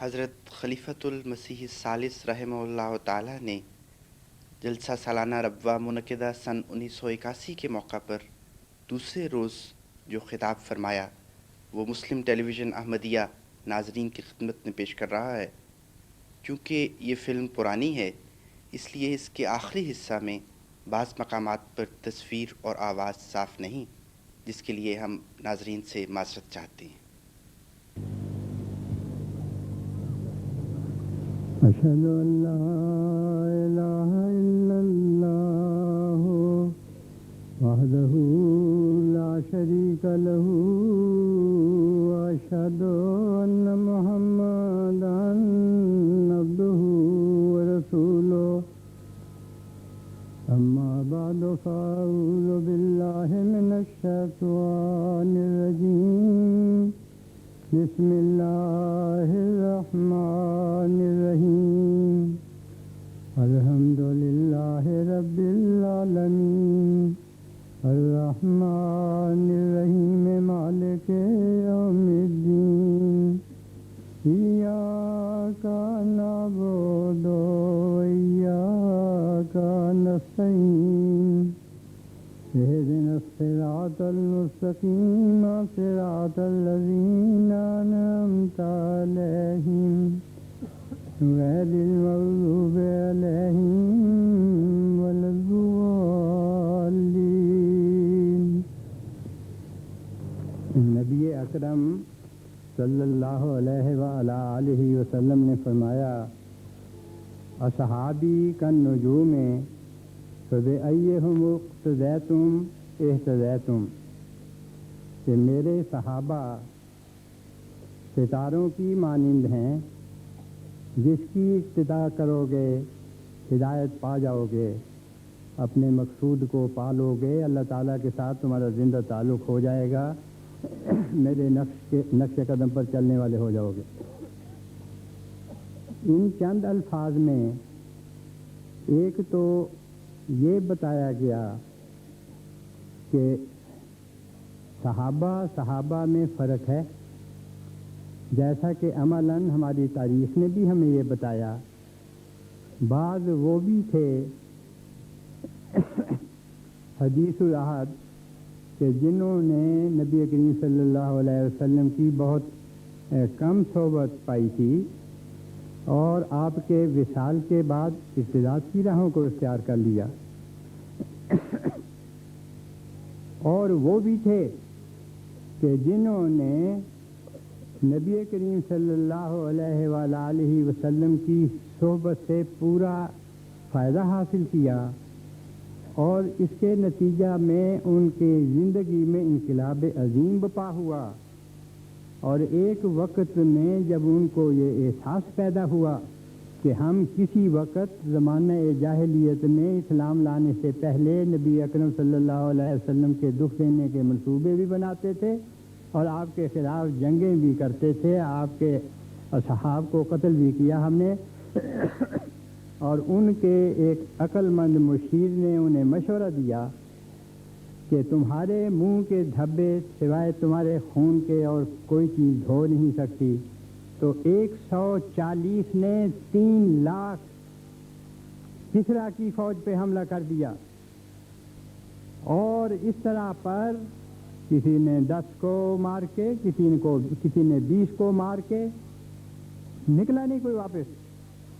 حضرت خلیفۃ المسیح الثالث رحمہ اللہ تعالیٰ نے جلسہ سالانہ ربوہ منعقدہ سن 1981 کے موقع پر دوسرے روز جو خطاب فرمایا وہ مسلم ٹیلی ویژن احمدیہ ناظرین کی خدمت میں پیش کر رہا ہے۔ چونکہ یہ فلم پرانی ہے اس لیے اس کے آخری حصہ میں بعض مقامات پر تصویر اور آواز صاف نہیں، جس کے لیے ہم ناظرین سے معذرت چاہتے ہیں۔ اشہد ان لا الہ الا اللہ وحدہ لا شریک لہ واشہد ان محمدا عبدہ ورسولہ اما بعد فاعوذ باللہ من الشیطان الرجیم بسم اللہ الرحمن الرحیم الحمد للہ رب العالمین الرحمن الرحیم مالک یوم الدین ایاک نعبد و ایاک نستعین اهدنا الصراط المستقيم صراط الذين أنعمت عليهم غير المغضوب عليهم ولا الضالين۔ نبی اکرم صلی اللہ علیہ وآلہ وسلم نے فرمایا، اصحابی کالنجوم فبأیہم اقتدیتم اہتدیتم، کہ میرے صحابہ ستاروں کی مانند ہیں، جس کی اقتداء کرو گے ہدایت پا جاؤ گے، اپنے مقصود کو پالو گے، اللہ تعالیٰ کے ساتھ تمہارا زندہ تعلق ہو جائے گا، میرے نقش قدم پر چلنے والے ہو جاؤ گے۔ ان چند الفاظ میں ایک تو یہ بتایا گیا کہ صحابہ میں فرق ہے، جیسا کہ عملاً ہماری تاریخ نے بھی ہمیں یہ بتایا۔ بعض وہ بھی تھے حدیث العہد کہ جنہوں نے نبی کریم صلی اللہ علیہ وسلم کی بہت کم صحبت پائی تھی اور آپ کے وصال کے بعد ارتداد کی راہوں کو اختیار کر لیا، اور وہ بھی تھے کہ جنہوں نے نبی کریم صلی اللہ علیہ وآلہ وسلم کی صحبت سے پورا فائدہ حاصل کیا، اور اس کے نتیجہ میں ان کی زندگی میں انقلاب عظیم برپا ہوا، اور ایک وقت میں جب ان کو یہ احساس پیدا ہوا کہ ہم کسی وقت زمانہ جاہلیت میں اسلام لانے سے پہلے نبی اکرم صلی اللہ علیہ وسلم کے دکھ دینے کے منصوبے بھی بناتے تھے اور آپ کے خلاف جنگیں بھی کرتے تھے، آپ کے اصحاب کو قتل بھی کیا ہم نے، اور ان کے ایک عقل مند مشیر نے انہیں مشورہ دیا کہ تمہارے منہ کے دھبے سوائے تمہارے خون کے اور کوئی چیز دھو نہیں سکتی، تو 140 نے 3 لاکھ کسریٰ کی فوج پہ حملہ کر دیا، اور اس طرح پر کسی نے 10 کو مار کے، کسی نے 20 کو مار کے، نکلا نہیں کوئی واپس،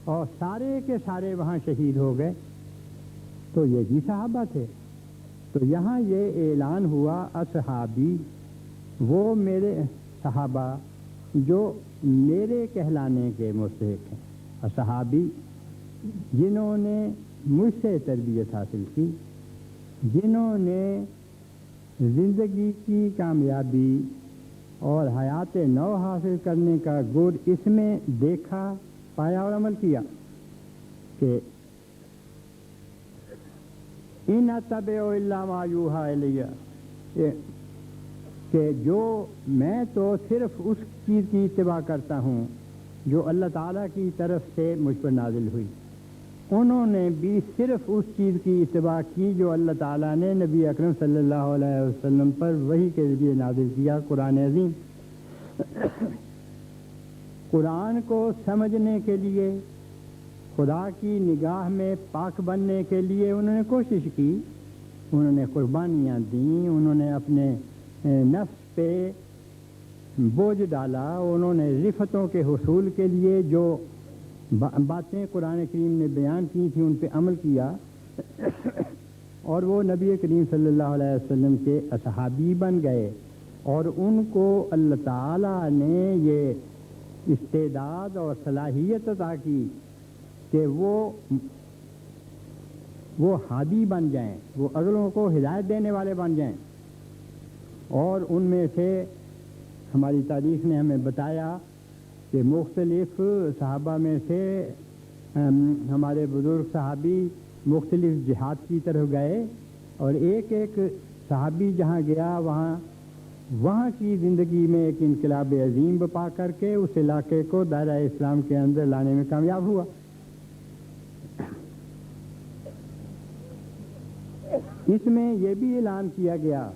اور سارے کے سارے وہاں شہید ہو گئے۔ تو یہی صحابہ تھے۔ تو یہاں یہ اعلان ہوا اصحابی، وہ میرے صحابہ جو میرے کہلانے کے مستحق ہیں، اصحابی جنہوں نے مجھ سے تربیت حاصل کی، جنہوں نے زندگی کی کامیابی اور حیات نو حاصل کرنے کا گر اس میں دیکھا، پایا اور عمل کیا کہ ان اتبع الا ما یوحی الی، کہ جو میں تو صرف اس چیز کی اتباع کرتا ہوں جو اللہ تعالیٰ کی طرف سے مجھ پر نازل ہوئی۔ انہوں نے بھی صرف اس چیز کی اتباع کی جو اللہ تعالیٰ نے نبی اکرم صلی اللہ علیہ وسلم پر وحی کے ذریعے نازل کیا، قرآن عظیم۔ قرآن کو سمجھنے کے لیے، خدا کی نگاہ میں پاک بننے کے لیے انہوں نے کوشش کی، انہوں نے قربانیاں دیں، انہوں نے اپنے نفس پہ بوجھ ڈالا، انہوں نے رفتوں کے حصول کے لیے جو باتیں قرآن کریم نے بیان کی تھیں ان پہ عمل کیا، اور وہ نبی کریم صلی اللہ علیہ وسلم کے اصحابی بن گئے، اور ان کو اللہ تعالیٰ نے یہ استعداد اور صلاحیت عطا کی کہ وہ ہادی بن جائیں، وہ اگلوں کو ہدایت دینے والے بن جائیں۔ اور ان میں سے ہماری تاریخ نے ہمیں بتایا کہ مختلف صحابہ میں سے ہمارے بزرگ صحابی مختلف جہاد کی طرف گئے، اور ایک ایک صحابی جہاں گیا وہاں کی زندگی میں ایک انقلاب عظیم بپا کر کے اس علاقے کو دائرہ اسلام کے اندر لانے میں کامیاب ہوا۔ اس میں یہ بھی اعلان کیا گیا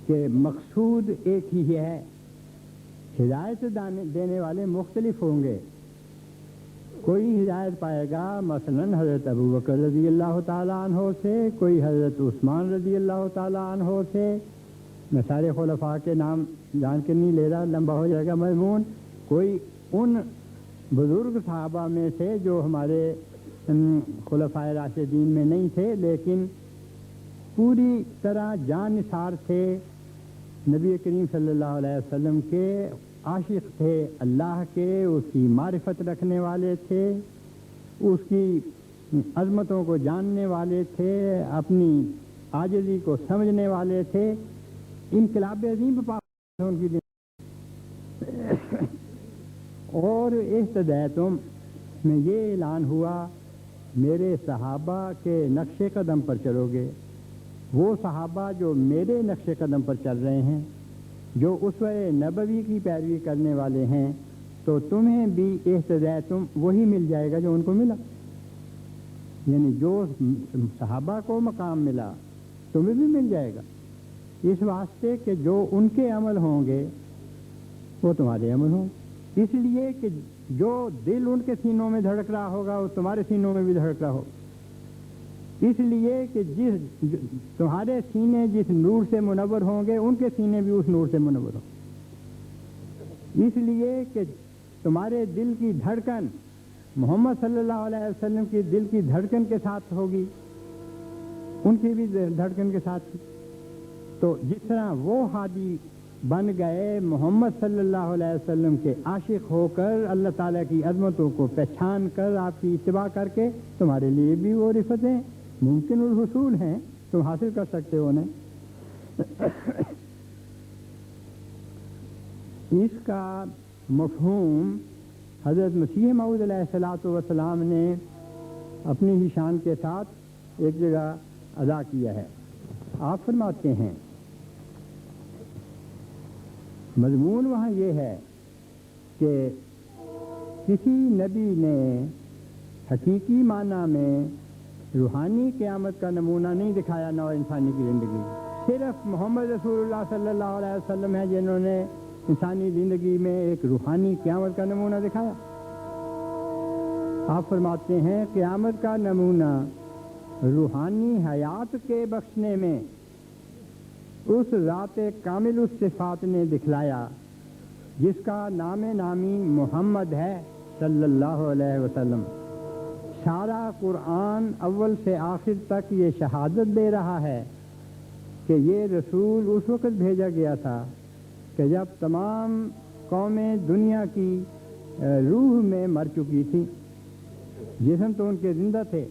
کہ مقصود ایک ہی ہے، ہدایت دینے والے مختلف ہوں گے، کوئی ہدایت پائے گا مثلا حضرت ابو بکر رضی اللہ تعالیٰ عنہ سے، کوئی حضرت عثمان رضی اللہ تعالیٰ عنہ سے، میں سارے خلفاء کے نام جان کے نہیں لے رہا، لمبا ہو جائے گا مضمون، کوئی ان بزرگ صحابہ میں سے جو ہمارے خلفائے راشدین میں نہیں تھے لیکن پوری طرح جان نثار تھے، نبی کریم صلی اللہ علیہ وسلم کے عاشق تھے، اللہ کے اس کی معرفت رکھنے والے تھے، اس کی عظمتوں کو جاننے والے تھے، اپنی عاجزی کو سمجھنے والے تھے، انقلاب عظیم ان کی اور اہتدیتوں میں یہ اعلان ہوا میرے صحابہ کے نقش قدم پر چلو گے، وہ صحابہ جو میرے نقش قدم پر چل رہے ہیں، جو اسوہ نبوی کی پیروی کرنے والے ہیں، تو تمہیں بھی اہتدیتم وہی مل جائے گا جو ان کو ملا، یعنی جو صحابہ کو مقام ملا تمہیں بھی مل جائے گا، اس واسطے کہ جو ان کے عمل ہوں گے وہ تمہارے عمل ہوں، اس لیے کہ جو دل ان کے سینوں میں دھڑک رہا ہوگا وہ تمہارے سینوں میں بھی دھڑک رہا ہوگا، اس لیے کہ تمہارے سینے جس نور سے منور ہوں گے ان کے سینے بھی اس نور سے منور ہوں، اس لیے کہ تمہارے دل کی دھڑکن محمد صلی اللہ علیہ وسلم کی دل کی دھڑکن کے ساتھ ہوگی، ان کی بھی دھڑکن کے ساتھ تھی، تو جس طرح وہ ہادی بن گئے محمد صلی اللہ علیہ وسلم کے عاشق ہو کر، اللہ تعالیٰ کی عظمتوں کو پہچان کر آپ کی اتباع کر کے، تمہارے لیے بھی وہ رفتیں ممکن الحصول ہیں، تم حاصل کر سکتے ہو انہیں۔ اس کا مفہوم حضرت مسیح موعود علیہ الصلوۃ والسلام نے اپنی ہی شان کے ساتھ ایک جگہ ادا کیا ہے۔ آپ فرماتے ہیں، مضمون وہاں یہ ہے کہ کسی نبی نے حقیقی معنی میں روحانی قیامت کا نمونہ نہیں دکھایا نو انسانی کی زندگی، صرف محمد رسول اللہ صلی اللہ علیہ وسلم ہیں جنہوں نے انسانی زندگی میں ایک روحانی قیامت کا نمونہ دکھایا۔ آپ فرماتے ہیں قیامت کا نمونہ روحانی حیات کے بخشنے میں اس ذات کامل الصفات نے دکھلایا جس کا نام نامی محمد ہے صلی اللہ علیہ وسلم۔ سارا قرآن اول سے آخر تک یہ شہادت دے رہا ہے کہ یہ رسول اس وقت بھیجا گیا تھا کہ جب تمام قومیں دنیا کی روح میں مر چکی تھی، جسم تو ان کے زندہ تھے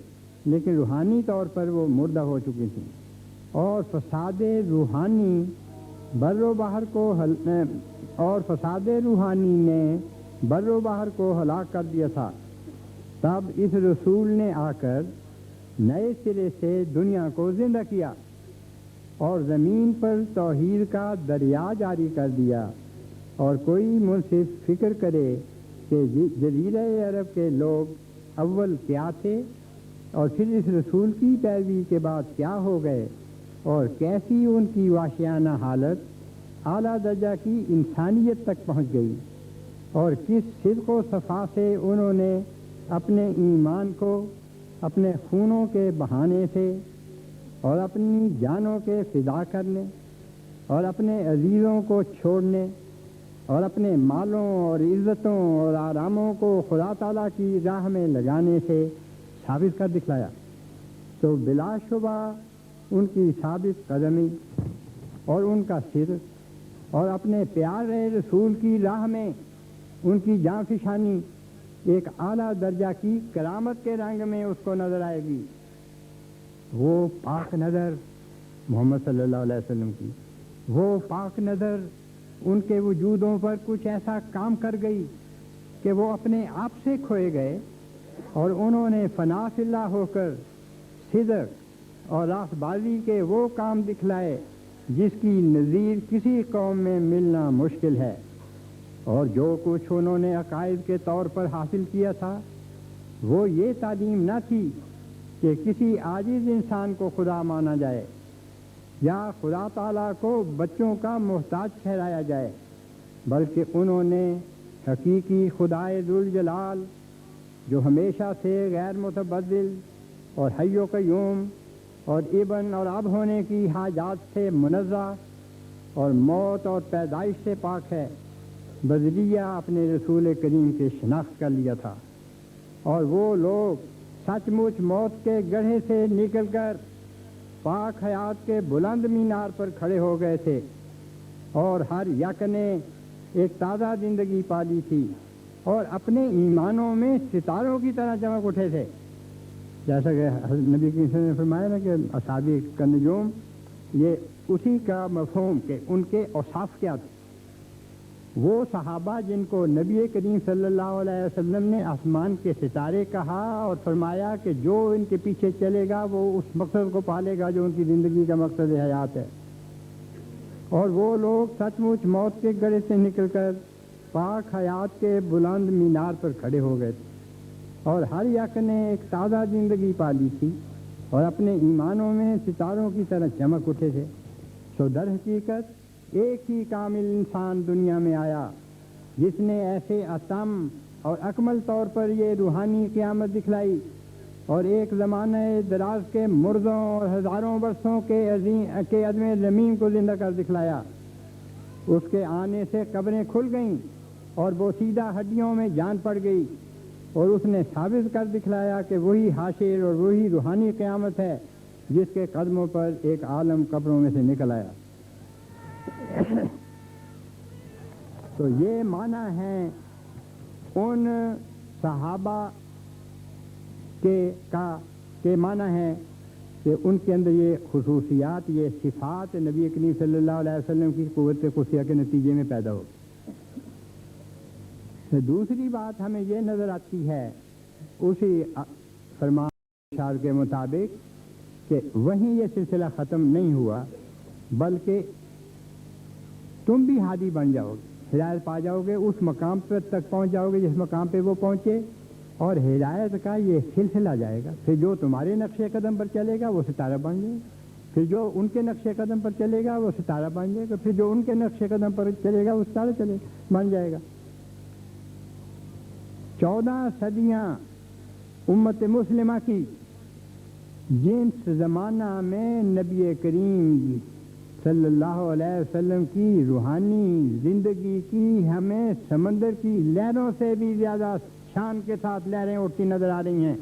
لیکن روحانی طور پر وہ مردہ ہو چکی تھیں، اور فساد روحانی بر و بحر کو نے بر و بحر کو ہلاک کر دیا تھا۔ تب اس رسول نے آ کر نئے سرے سے دنیا کو زندہ کیا اور زمین پر توحید کا دریا جاری کر دیا، اور کوئی منصف فکر کرے کہ جزیرہ عرب کے لوگ اول کیا تھے اور پھر اس رسول کی پیروی کے بعد کیا ہو گئے، اور کیسی ان کی وحشیانہ حالت اعلیٰ درجہ کی انسانیت تک پہنچ گئی، اور کس صدق و صفا سے انہوں نے اپنے ایمان کو اپنے خونوں کے بہانے سے اور اپنی جانوں کے فدا کرنے اور اپنے عزیزوں کو چھوڑنے اور اپنے مالوں اور عزتوں اور آراموں کو خدا تعالیٰ کی راہ میں لگانے سے ثابت کر دکھلایا، تو بلا شبہ ان کی ثابت قدمی اور ان کا صدق اور اپنے پیارے رسول کی راہ میں ان کی جاں فشانی ایک اعلیٰ درجہ کی کرامت کے رنگ میں اس کو نظر آئے گی۔ وہ پاک نظر محمد صلی اللہ علیہ وسلم کی، وہ پاک نظر ان کے وجودوں پر کچھ ایسا کام کر گئی کہ وہ اپنے آپ سے کھوئے گئے اور انہوں نے فنا فی اللہ ہو کر صدق اور راست بازی کے وہ کام دکھلائے جس کی نظیر کسی قوم میں ملنا مشکل ہے، اور جو کچھ انہوں نے عقائد کے طور پر حاصل کیا تھا وہ یہ تعلیم نہ تھی کہ کسی عاجز انسان کو خدا مانا جائے یا خدا تعالیٰ کو بچوں کا محتاج ٹھہرایا جائے، بلکہ انہوں نے حقیقی خدائے ذوالجلال جو ہمیشہ سے غیر متبدل اور حی و قیوم اور ابن اور اب ہونے کی حاجات سے منزہ اور موت اور پیدائش سے پاک ہے، بذریعہ اپنے رسول کریم کی شناخت کر لیا تھا، اور وہ لوگ سچ مچ موت کے گڑھے سے نکل کر پاک حیات کے بلند مینار پر کھڑے ہو گئے تھے، اور ہر یک نے ایک تازہ زندگی پالی تھی اور اپنے ایمانوں میں ستاروں کی طرح چمک اٹھے تھے، جیسا کہ نبی کی نے فرمایا نا کہ اصحاب کنجوم، یہ اسی کا مفہوم کہ ان کے اوصاف کیا تھے۔ وہ صحابہ جن کو نبی کریم صلی اللہ علیہ وسلم نے آسمان کے ستارے کہا اور فرمایا کہ جو ان کے پیچھے چلے گا وہ اس مقصد کو پالے گا جو ان کی زندگی کا مقصد حیات ہے، اور وہ لوگ سچ مچ موت کے گڑھے سے نکل کر پاک حیات کے بلند مینار پر کھڑے ہو گئے تھے، اور ہر یک نے ایک تازہ زندگی پالی تھی اور اپنے ایمانوں میں ستاروں کی طرح چمک اٹھے تھے۔ سو در حقیقت ایک ہی کامل انسان دنیا میں آیا جس نے ایسے اتم اور اکمل طور پر یہ روحانی قیامت دکھلائی اور ایک زمانہ دراز کے مردوں اور ہزاروں برسوں کے عدم زمین کو زندہ کر دکھلایا۔ اس کے آنے سے قبریں کھل گئیں اور بوسیدہ ہڈیوں میں جان پڑ گئی، اور اس نے ثابت کر دکھلایا کہ وہی حاشر اور وہی روحانی قیامت ہے جس کے قدموں پر ایک عالم قبروں میں سے نکل آیا۔ تو یہ معنی ہے ان صحابہ کے معنی ہے کہ ان کے اندر یہ خصوصیات، یہ صفات نبی کریم صلی اللہ علیہ وسلم کی قوت قدسیہ کے نتیجے میں پیدا ہو۔ دوسری بات ہمیں یہ نظر آتی ہے اسی فرمان ارشاد کے مطابق کہ وہیں یہ سلسلہ ختم نہیں ہوا، بلکہ تم بھی ہادی بن جاؤ گے، ہدایت پا جاؤ گے، اس مقام پر تک پہنچ جاؤ گے جس مقام پہ وہ پہنچے، اور ہدایت کا یہ سلسلہ جائے گا۔ پھر جو تمہارے نقش قدم پر چلے گا وہ ستارہ بن جائے گا، پھر جو ان کے نقش قدم پر چلے گا وہ ستارہ بن جائے گا، پھر جو ان کے نقش قدم پر چلے گا وہ ستارہ بن جائے گا۔ 14 صدیاں امت مسلمہ کی، جنس زمانہ میں نبی کریم صلی اللہ علیہ وسلم کی روحانی زندگی کی ہمیں سمندر کی لہروں سے بھی زیادہ شان کے ساتھ لہریں اٹھتی نظر آ رہی ہیں۔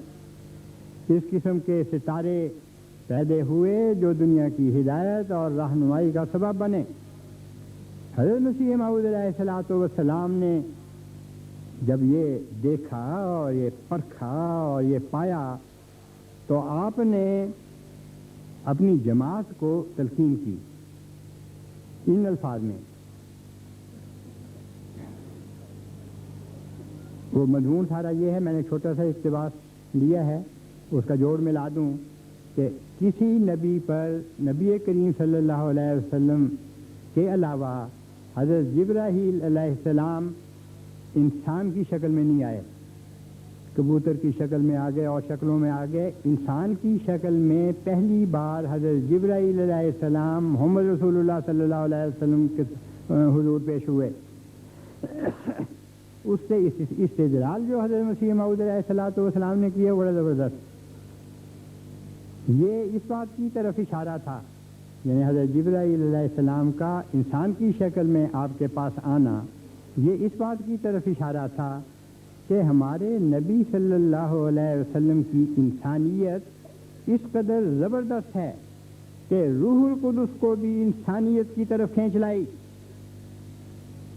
اس قسم کے ستارے پیدا ہوئے جو دنیا کی ہدایت اور رہنمائی کا سبب بنے۔ حضرت مسیح موعود علیہ السلام نے جب یہ دیکھا اور یہ پرکھا اور یہ پایا تو آپ نے اپنی جماعت کو تلقین کی ان الفاظ میں۔ وہ مضمون سارا یہ ہے، میں نے چھوٹا سا اقتباس لیا ہے، اس کا جوڑ ملا دوں کہ کسی نبی پر نبی کریم صلی اللہ علیہ وسلم کے علاوہ حضرت جبرائیل علیہ السلام انسان کی شکل میں نہیں آئے، کبوتر کی شکل میں آ گئے اور شکلوں میں آ گئے۔ انسان کی شکل میں پہلی بار حضرت جبرائیل علیہ السلام محمد رسول اللہ صلی اللہ علیہ وسلم کے حضور پیش ہوئے، اس سے استدلال جو حضرت مسیح موعود علیہ الصلوۃ والسلام نے کیا بڑا زبردست. یہ اس بات کی طرف اشارہ تھا، یعنی حضرت جبرائیل علیہ السلام کا انسان کی شکل میں آپ کے پاس آنا، یہ اس بات کی طرف اشارہ تھا کہ ہمارے نبی صلی اللہ علیہ وسلم کی انسانیت اس قدر زبردست ہے کہ روح القدس کو بھی انسانیت کی طرف کھینچ لائی.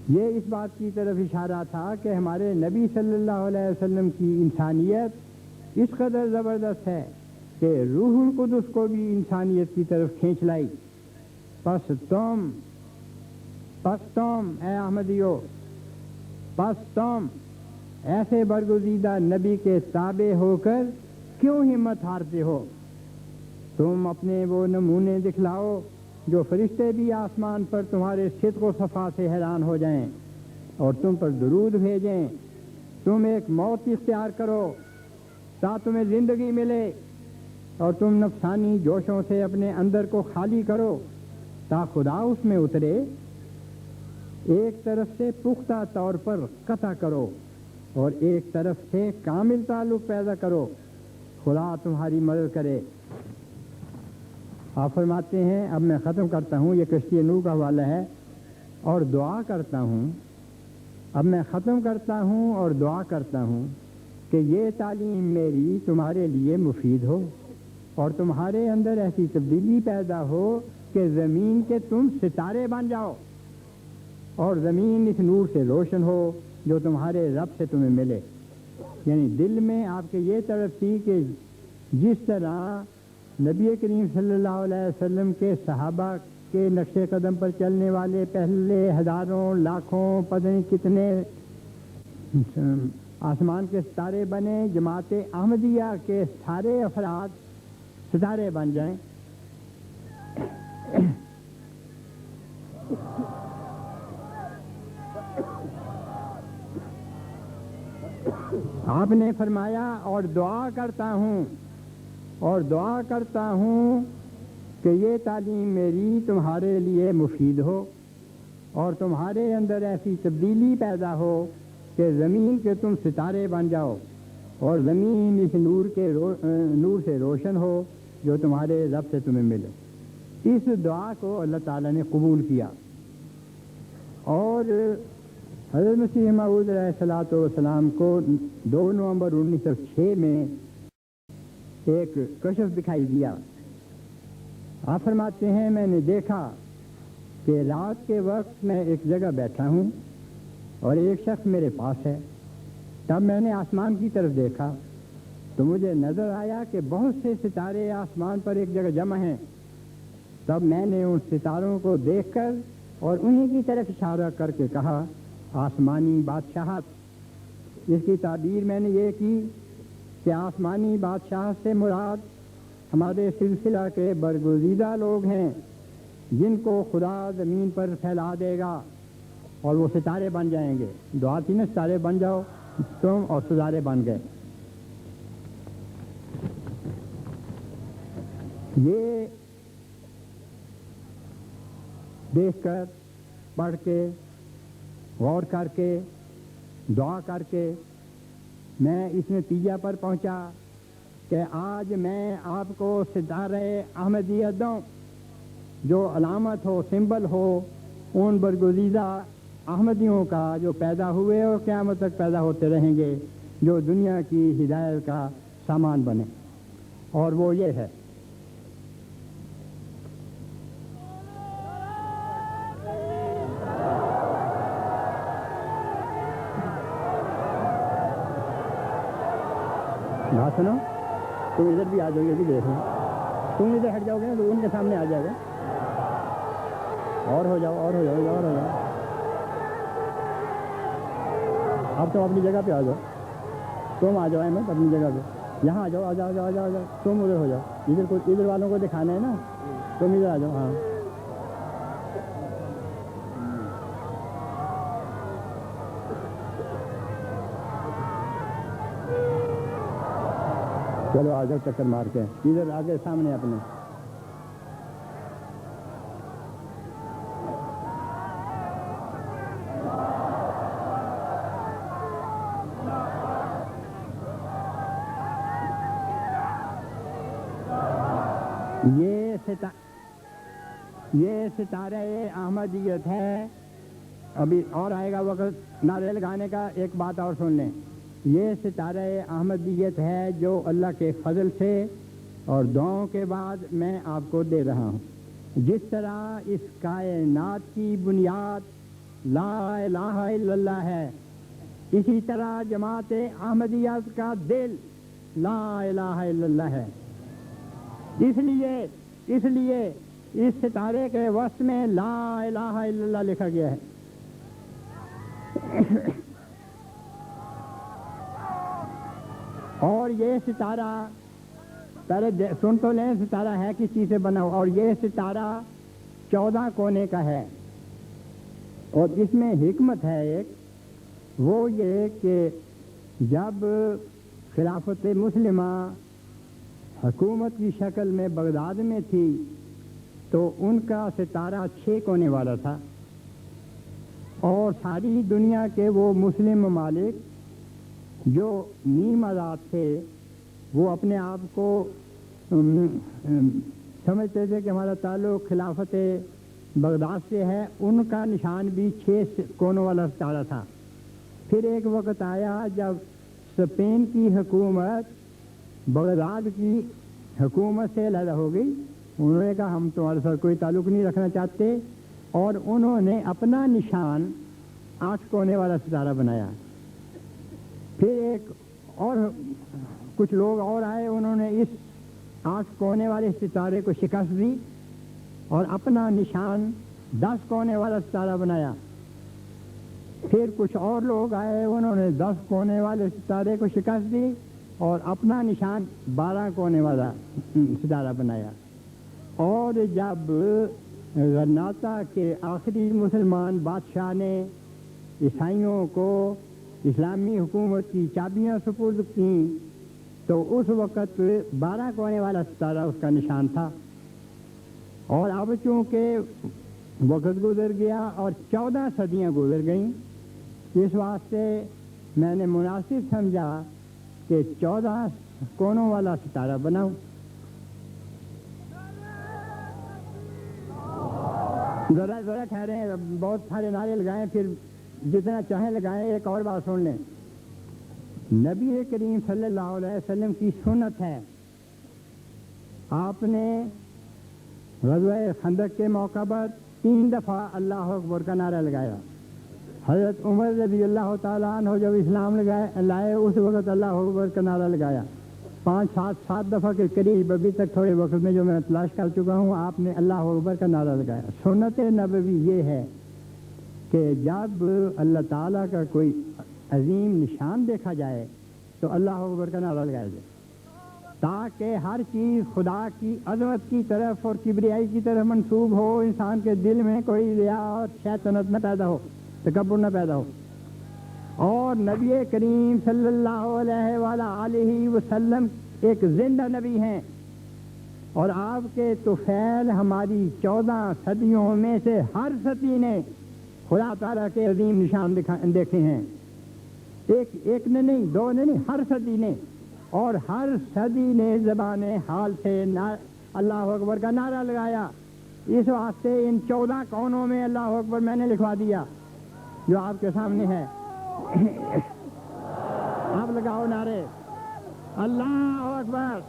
یہ اس بات کی طرف اشارہ تھا کہ ہمارے نبی صلی اللہ علیہ وسلم کی انسانیت اس قدر زبردست ہے کہ روح القدس کو بھی انسانیت کی طرف کھینچ لائی. پس تم اے احمدیو، پس تم ایسے برگزیدہ نبی کے تابع ہو کر کیوں ہمت ہارتے ہو؟ تم اپنے وہ نمونے دکھلاؤ جو فرشتے بھی آسمان پر تمہارے صدق و صفا سے حیران ہو جائیں اور تم پر درود بھیجیں. تم ایک موت اختیار کرو تا تمہیں زندگی ملے، اور تم نفسانی جوشوں سے اپنے اندر کو خالی کرو تا خدا اس میں اترے. ایک طرف سے پختہ طور پر قطع کرو اور ایک طرف سے کامل تعلق پیدا کرو. خدا تمہاری مدد کرے. آپ فرماتے ہیں، اب میں ختم کرتا ہوں، یہ کشتی نوح کا حوالہ ہے، اور دعا کرتا ہوں، اب میں ختم کرتا ہوں اور دعا کرتا ہوں کہ یہ تعلیم میری تمہارے لیے مفید ہو اور تمہارے اندر ایسی تبدیلی پیدا ہو کہ زمین کے تم ستارے بن جاؤ اور زمین اس نور سے روشن ہو جو تمہارے رب سے تمہیں ملے. یعنی دل میں آپ کے یہ طرف تھی کہ جس طرح نبی کریم صلی اللہ علیہ وسلم کے صحابہ کے نقش قدم پر چلنے والے پہلے ہزاروں لاکھوں پتہ نہیں کتنے آسمان کے ستارے بنے، جماعت احمدیہ کے سارے افراد ستارے بن جائیں. آپ نے فرمایا اور دعا کرتا ہوں کہ یہ تعلیم میری تمہارے لیے مفید ہو اور تمہارے اندر ایسی تبدیلی پیدا ہو کہ زمین کے تم ستارے بن جاؤ اور زمین اس نور سے روشن ہو جو تمہارے رب سے تمہیں ملے. اس دعا کو اللہ تعالیٰ نے قبول کیا اور حضرت مسیح موعود علیہ الصلوۃ والسلام کو 2 نومبر 1906 میں ایک کشف دکھائی دیا. آپ فرماتے ہیں، میں نے دیکھا کہ رات کے وقت میں ایک جگہ بیٹھا ہوں اور ایک شخص میرے پاس ہے. تب میں نے آسمان کی طرف دیکھا تو مجھے نظر آیا کہ بہت سے ستارے آسمان پر ایک جگہ جمع ہیں. تب میں نے ان ستاروں کو دیکھ کر اور انہی کی طرف اشارہ کر کے کہا، آسمانی بادشاہت. اس کی تعبیر میں نے یہ کی کہ آسمانی بادشاہت سے مراد ہمارے سلسلہ کے برگزیدہ لوگ ہیں جن کو خدا زمین پر پھیلا دے گا اور وہ ستارے بن جائیں گے. دعا تھی نا، ستارے بن جاؤ تم، اور ستارے بن گئے. یہ دیکھ کر، پڑھ کے، غور کر کے، دعا کر کے میں اس نتیجہ پر پہنچا کہ آج میں آپ کو ستارے احمدیت دوں جو علامت ہو، سمبل ہو ان برگزیدہ احمدیوں کا جو پیدا ہوئے اور قیامت تک پیدا ہوتے رہیں گے، جو دنیا کی ہدایت کا سامان بنے. اور وہ یہ ہے، بات سنو، تم ادھر بھی آ جاؤ گے، بھی دیکھ لو. تم ادھر ہٹ جاؤ گے نا تو ان کے سامنے آ جائے گا. اور ہو جاؤ، اور ہو جاؤ، اور ہو جاؤ. اب تم اپنی جگہ پہ آ جاؤ. تم آ جاؤ احمد اپنی جگہ پہ. یہاں آ جاؤ، آ جاؤ، آ جاؤ، آ جاؤ. تم ادھر ہو جاؤ. ادھر والوں کو دکھانا ہے نا، تم ادھر آ جاؤ. ہاں چلو آ جاؤ، چکر مار کے ادھر آگے سامنے اپنے. یہ ستارہ احمدیت ہے. ابھی اور آئے گا وقت نعرے لگانے کا. ایک بات اور سن لیں, یہ ستارہ احمدیت ہے جو اللہ کے فضل سے اور دعاؤں کے بعد میں آپ کو دے رہا ہوں. جس طرح اس کائنات کی بنیاد لا الہ الا اللہ ہے, اسی طرح جماعت احمدیت کا دل لا الہ الا اللہ ہے. اس لیے اس ستارے کے وسط میں لا الہ الا اللہ لکھا گیا ہے. اور یہ ستارہ پہلے سن تو لیں ستارہ ہے کس چیز سے بنا ہوا. اور یہ ستارہ 14 کونے کا ہے, اور اس میں حکمت ہے ایک, وہ یہ کہ جب خلافت مسلمہ حکومت کی شکل میں بغداد میں تھی تو ان کا ستارہ 6 کونے والا تھا, اور ساری دنیا کے وہ مسلم ممالک جو نیم آزاد تھے وہ اپنے آپ کو سمجھتے تھے کہ ہمارا تعلق خلافت بغداد سے ہے. ان کا نشان بھی 6 کونوں والا ستارہ تھا. پھر ایک وقت آیا جب اسپین کی حکومت بغداد کی حکومت سے علیحدہ ہو گئی. انہوں نے کہا ہم تمہارے ساتھ کوئی تعلق نہیں رکھنا چاہتے, اور انہوں نے اپنا نشان 8 کونے والا ستارہ بنایا. پھر ایک اور کچھ لوگ اور آئے, انہوں نے اس 8 کونے والے ستارے کو شکست دی اور اپنا نشان 10 کونے والا ستارہ بنایا. پھر کچھ اور لوگ آئے, انہوں نے 10 کونے والے ستارے کو شکست دی اور اپنا نشان 12 کونے والا ستارہ بنایا. اور جب غرناطہ کے آخری مسلمان بادشاہ نے عیسائیوں کو اسلامی حکومت کی چابیاں سپرد کیں تو اس وقت 12 کونے والا ستارہ اس کا نشان تھا. اور اب چونکہ وقت گزر گیا اور 14 صدیاں گزر گئیں, اس واسطے میں نے مناسب سمجھا کہ 14 کونوں والا ستارہ بناؤں. ذرا ٹھہریں, بہت سارے نعرے لگائیں, پھر جتنا چاہیں لگائیں. ایک اور بات سن لیں, نبی کریم صلی اللہ علیہ وسلم کی سنت ہے, آپ نے غزوہ خندق کے موقع پر 3 دفعہ اللہ اکبر کا نعرہ لگایا. حضرت عمر رضی اللہ تعالیٰ عنہ جب اسلام لائے اس وقت اللہ اکبر کا نعرہ لگایا. 5-7 دفعہ کے قریب ابھی تک تھوڑے وقت میں جو میں تلاش کر چکا ہوں, آپ نے اللہ اکبر کا نعرہ لگایا. سنت نبوی یہ ہے کہ جب اللہ تعالیٰ کا کوئی عظیم نشان دیکھا جائے تو اللہ اکبر کا نعرہ لگایا جائے, تاکہ ہر چیز خدا کی عظمت کی طرف اور کبریائی کی طرف منسوب ہو. انسان کے دل میں کوئی ریا اور شیطنت نہ پیدا ہو, تکبر نہ پیدا ہو. اور نبی کریم صلی اللہ علیہ وآلہ وسلم ایک زندہ نبی ہیں, اور آپ کے طفیل ہماری 14 صدیوں میں سے ہر صدی نے خدا تعالیٰ کے عظیم نشان دیکھے ہیں. ایک نے نہیں, 2 نے نہیں, ہر صدی نے. اور ہر صدی نے زبان حال سے اللہ اکبر کا نعرہ لگایا. اس واسطے ان 14 کونوں میں اللہ اکبر میں نے لکھوا دیا جو آپ کے سامنے ہے. آپ لگاؤ نعرے, اللہ اکبر.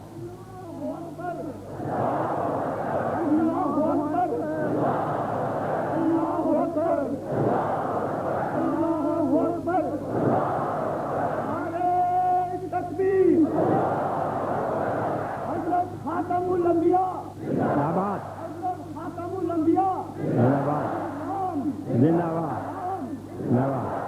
خاتم الانبیاء زندہ باد, خاتم الانبیاء زندہ باد, زندہ باد, زندہ باد, زندہ باد.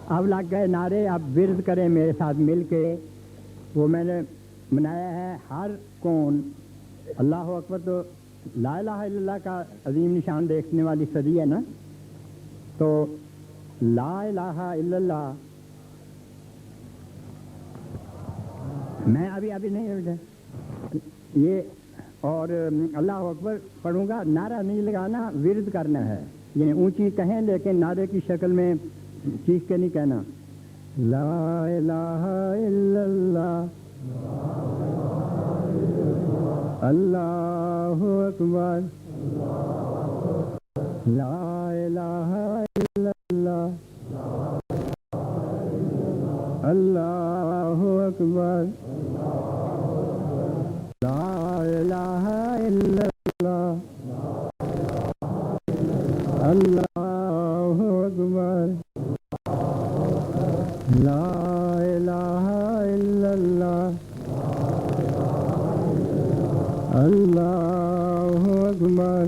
اب لگ گئے نعرے, اب ورد کریں میرے ساتھ مل کے. وہ میں نے منایا ہے ہر کون اللہ اکبر. تو لا الہ الا اللہ کا عظیم نشان دیکھنے والی صدی ہے نا, تو لا الہ الا اللہ میں ابھی نہیں, یہ اور اللہ اکبر پڑھوں گا، نعرہ نہیں لگانا، ورد کرنا ہے، یعنی اونچی کہیں لیکن نعرے کی شکل میں چیخ کے نہیں کہنا۔ لا الہ الا اللہ اللہ اکبر، لا الہ الا اللہ اللہ اکبر، لا الہ الا اللہ اللہ اکبر، لا الہ الا اللہ اللہ اکبر،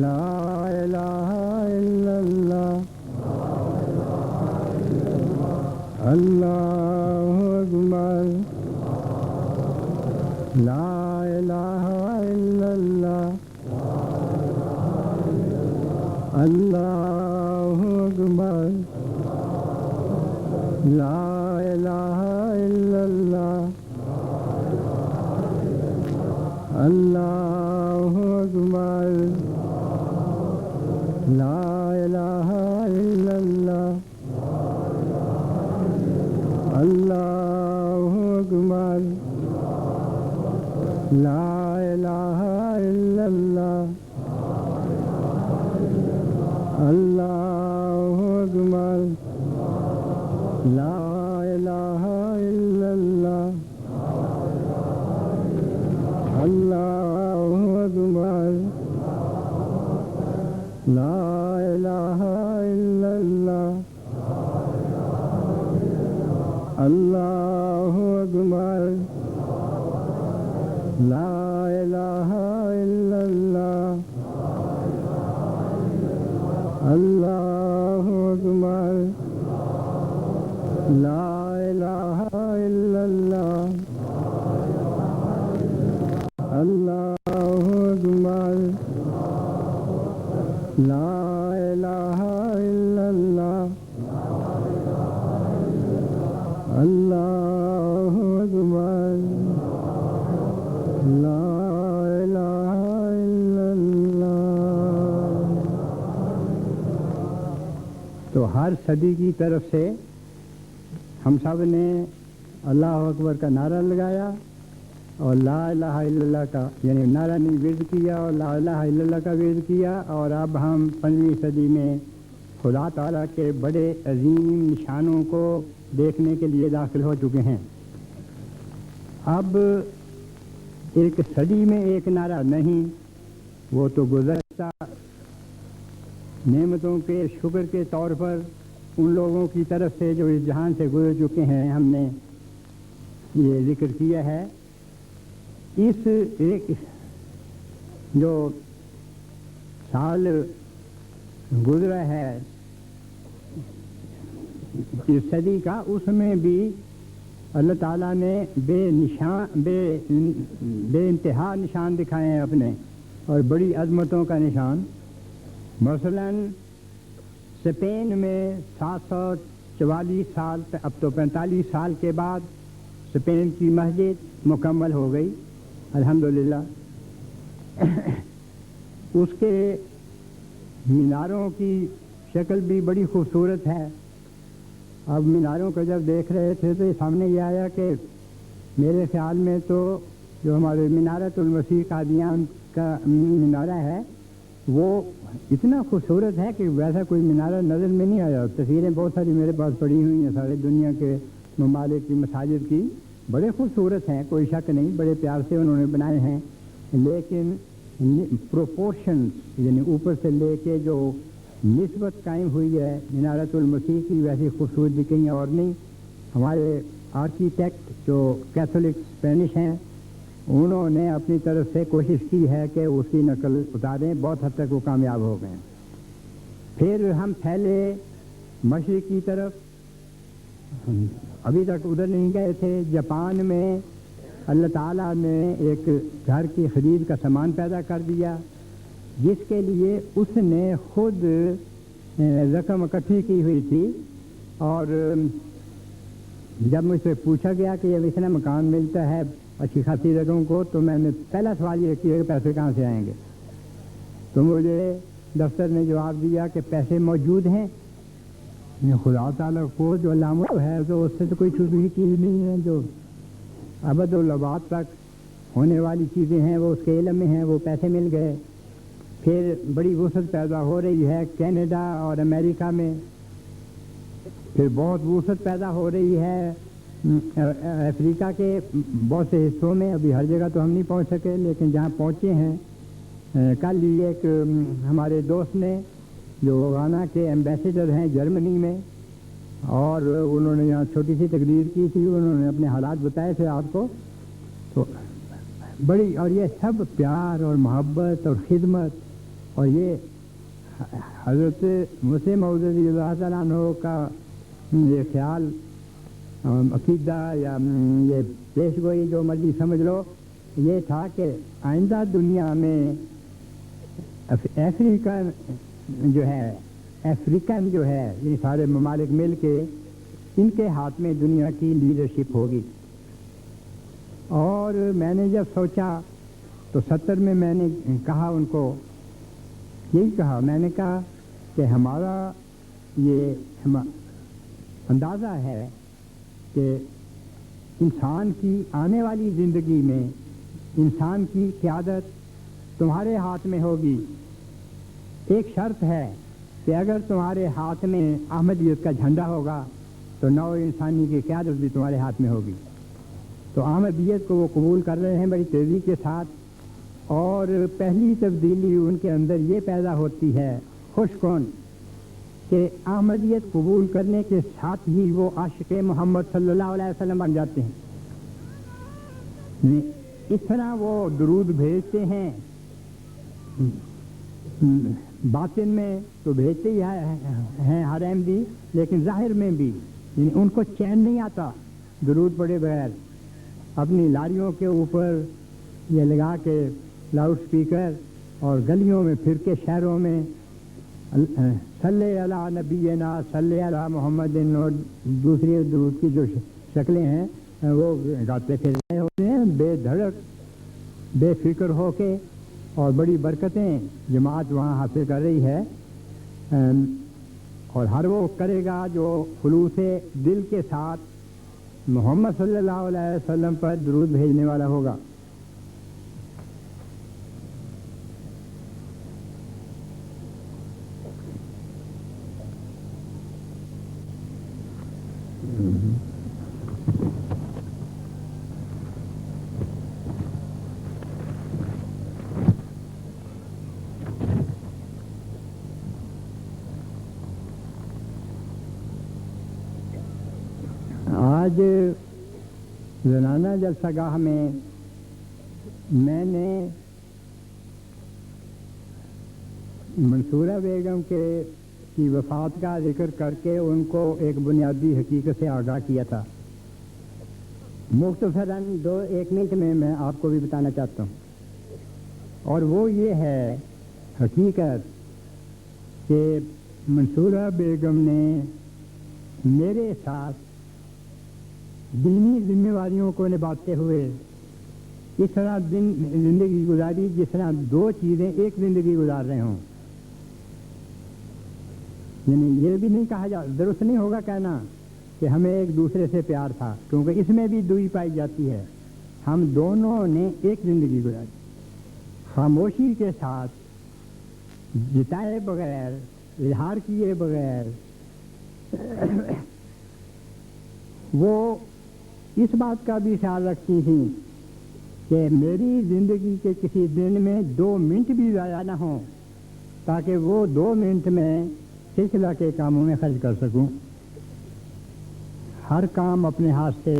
لا الہ الا اللہ اللہ اکبر، لا الہ الا اللہ اللہ اکبر، لا الہ الا اللہ اللہ اکبر، لا الہ الا اللہ اللہ اکبر، لا الہ الا اللہ اللہ اکبر، لا الہ الا اللہ اللہ اکبر، لا الہ الا اللہ اللہ اکبر، لا الہ الا اللہ اللہ اکبر، لا الہ الا اللہ اللہ اکبر، لا الہ الا اللہ اللہ اکبر، لا الہ الا اللہ۔ تو ہر صدی کی طرف سے ہم سب نے اللہ اکبر کا نعرہ لگایا اور لا الہ الا اللہ کا یعنی نعرہ نہیں ورد کیا اور لا الہ الا اللہ کا ورد کیا، اور اب ہم 15ویں صدی میں خدا تعالیٰ کے بڑے عظیم نشانوں کو دیکھنے کے لیے داخل ہو چکے ہیں۔ اب ایک صدی میں ایک نعرہ نہیں، وہ تو گزشتہ نعمتوں کے شکر کے طور پر ان لوگوں کی طرف سے جو اس جہان سے گزر چکے ہیں ہم نے یہ ذکر کیا ہے۔ اس ایک جو سال گزرا ہے اس صدی کا، اس میں بھی اللہ تعالیٰ نے بے انتہا نشان دکھائے ہیں اپنے، اور بڑی عظمتوں کا نشان۔ مثلاً اسپین میں 744 سال، اب تو 45 سال کے بعد اسپین کی مسجد مکمل ہو گئی الحمدللہ۔ اس کے میناروں کی شکل بھی بڑی خوبصورت ہے۔ اب میناروں کو جب دیکھ رہے تھے تو سامنے یہ آیا کہ میرے خیال میں تو جو ہمارے مینارۃ المسیح قادیان کا مینارہ ہے وہ اتنا خوبصورت ہے کہ ویسا کوئی مینارہ نظر میں نہیں آیا۔ تصویریں بہت ساری میرے پاس پڑی ہوئی ہیں سارے دنیا کے ممالک کی مساجد کی، بڑے خوبصورت ہیں، کوئی شک نہیں، بڑے پیار سے انہوں نے بنائے ہیں، لیکن پروپورشنز یعنی اوپر سے لے کے جو نسبت قائم ہوئی ہے مینارۃ المسیح کی، ویسی خوبصورتی کہیں اور نہیں۔ ہمارے آرکیٹیکٹ جو کیتھولک اسپینش ہیں انہوں نے اپنی طرف سے کوشش کی ہے کہ اس کی نقل اتاریں، بہت حد تک وہ کامیاب ہو گئے۔ پھر ہم پھیلے مشرق کی طرف، ابھی تک ادھر نہیں گئے تھے۔ جاپان میں اللہ تعالیٰ نے ایک گھر کی خرید کا سامان پیدا کر دیا جس کے لیے اس نے خود رقم اکٹھی کی ہوئی تھی، اور جب مجھ سے پوچھا گیا کہ یہ اتنا مکان ملتا ہے اچھی خاصی رقم کو، تو میں نے پہلا سوال یہ کیا کہ پیسے کہاں سے آئیں گے؟ تو مجھے دفتر نے جواب دیا کہ پیسے موجود ہیں، خدا تعالیٰ کو جو علامت ہے تو اس سے تو کوئی چھپی چیز نہیں ہے، جو ابد الآباد تک ہونے والی چیزیں ہیں وہ اس کے علم میں ہیں، وہ پیسے مل گئے۔ پھر بڑی وسعت پیدا ہو رہی ہے کینیڈا اور امریکہ میں، پھر بہت وسعت پیدا ہو رہی ہے افریقہ کے بہت سے حصوں میں، ابھی ہر جگہ تو ہم نہیں پہنچ سکے لیکن جہاں پہنچے ہیں۔ کل ہی ایک ہمارے دوست نے جو غانا کے ایمبیسیڈر ہیں جرمنی میں، اور انہوں نے یہاں چھوٹی سی تقریر کی تھی، انہوں نے اپنے حالات بتائے تھے آپ کو، تو بڑی، اور یہ سب پیار اور محبت اور خدمت، اور یہ حضرت مسلم موعود رضی اللہ تعالیٰ عنہ کا یہ خیال، عقیدہ یا یہ پیش گوئی جو مرضی سمجھ لو، یہ تھا کہ آئندہ دنیا میں افریقن جو ہے یہ سارے ممالک مل کے ان کے ہاتھ میں دنیا کی لیڈرشپ ہوگی۔ اور میں نے جب سوچا تو 70 میں میں نے کہا ان کو، یہی کہا، میں نے کہا کہ ہمارا یہ اندازہ ہے کہ انسان کی آنے والی زندگی میں انسان کی قیادت تمہارے ہاتھ میں ہوگی۔ ایک شرط ہے کہ اگر تمہارے ہاتھ میں احمدیت کا جھنڈا ہوگا تو نو انسانی کی قیادت بھی تمہارے ہاتھ میں ہوگی۔ تو احمدیت کو وہ قبول کر رہے ہیں بڑی تیزی کے ساتھ، اور پہلی تبدیلی ان کے اندر یہ پیدا ہوتی ہے خوش کن کہ احمدیت قبول کرنے کے ساتھ ہی وہ عاشق محمد صلی اللہ علیہ وسلم بن جاتے ہیں۔ اس طرح وہ درود بھیجتے ہیں، باطن میں تو بھیجتے ہی ہیں ہر احمدی، لیکن ظاہر میں بھی یعنی ان کو چین نہیں آتا درود پڑے بغیر۔ اپنی لاریوں کے اوپر یہ لگا کے لاؤڈ سپیکر، اور گلیوں میں پھر کے شہروں میں صلی علی نبینا صلی علی محمد، اور دوسری درود کی جو شکلیں ہیں وہ گاتے پھر رہے ہوتے ہیں بے دھڑک بے فکر ہو کے، اور بڑی برکتیں جماعت وہاں حاصل کر رہی ہے۔ اور ہر وہ کرے گا جو خلوص دل کے ساتھ محمد صلی اللہ علیہ وسلم پر درود بھیجنے والا ہوگا۔ آج زنانہ جلسہ گاہ میں نے منصورہ بیگم کی وفات کا ذکر کر کے ان کو ایک بنیادی حقیقت سے آگاہ کیا تھا۔ مختصراً 1 منٹ میں آپ کو بھی بتانا چاہتا ہوں، اور وہ یہ ہے حقیقت کہ منصورہ بیگم نے میرے ساتھ دینی ذمہ داریوں کو نبھاتے ہوئے اس طرح زندگی گزاری جس طرح 2 چیزیں ایک زندگی گزار رہے ہوں۔ یعنی یہ بھی نہیں کہا درست نہیں ہوگا کہنا کہ ہمیں ایک دوسرے سے پیار تھا، کیونکہ اس میں بھی دوری پائی جاتی ہے۔ ہم دونوں نے ایک زندگی گزاری، خاموشی کے ساتھ، جتائے بغیر، اظہار کیے بغیر۔ وہ اس بات کا بھی خیال رکھتی تھیں کہ میری زندگی کے کسی دن میں 2 منٹ بھی ضائع نہ ہوں، تاکہ وہ 2 منٹ میں سلسلہ کے کاموں میں خرچ کر سکوں۔ ہر کام اپنے ہاتھ سے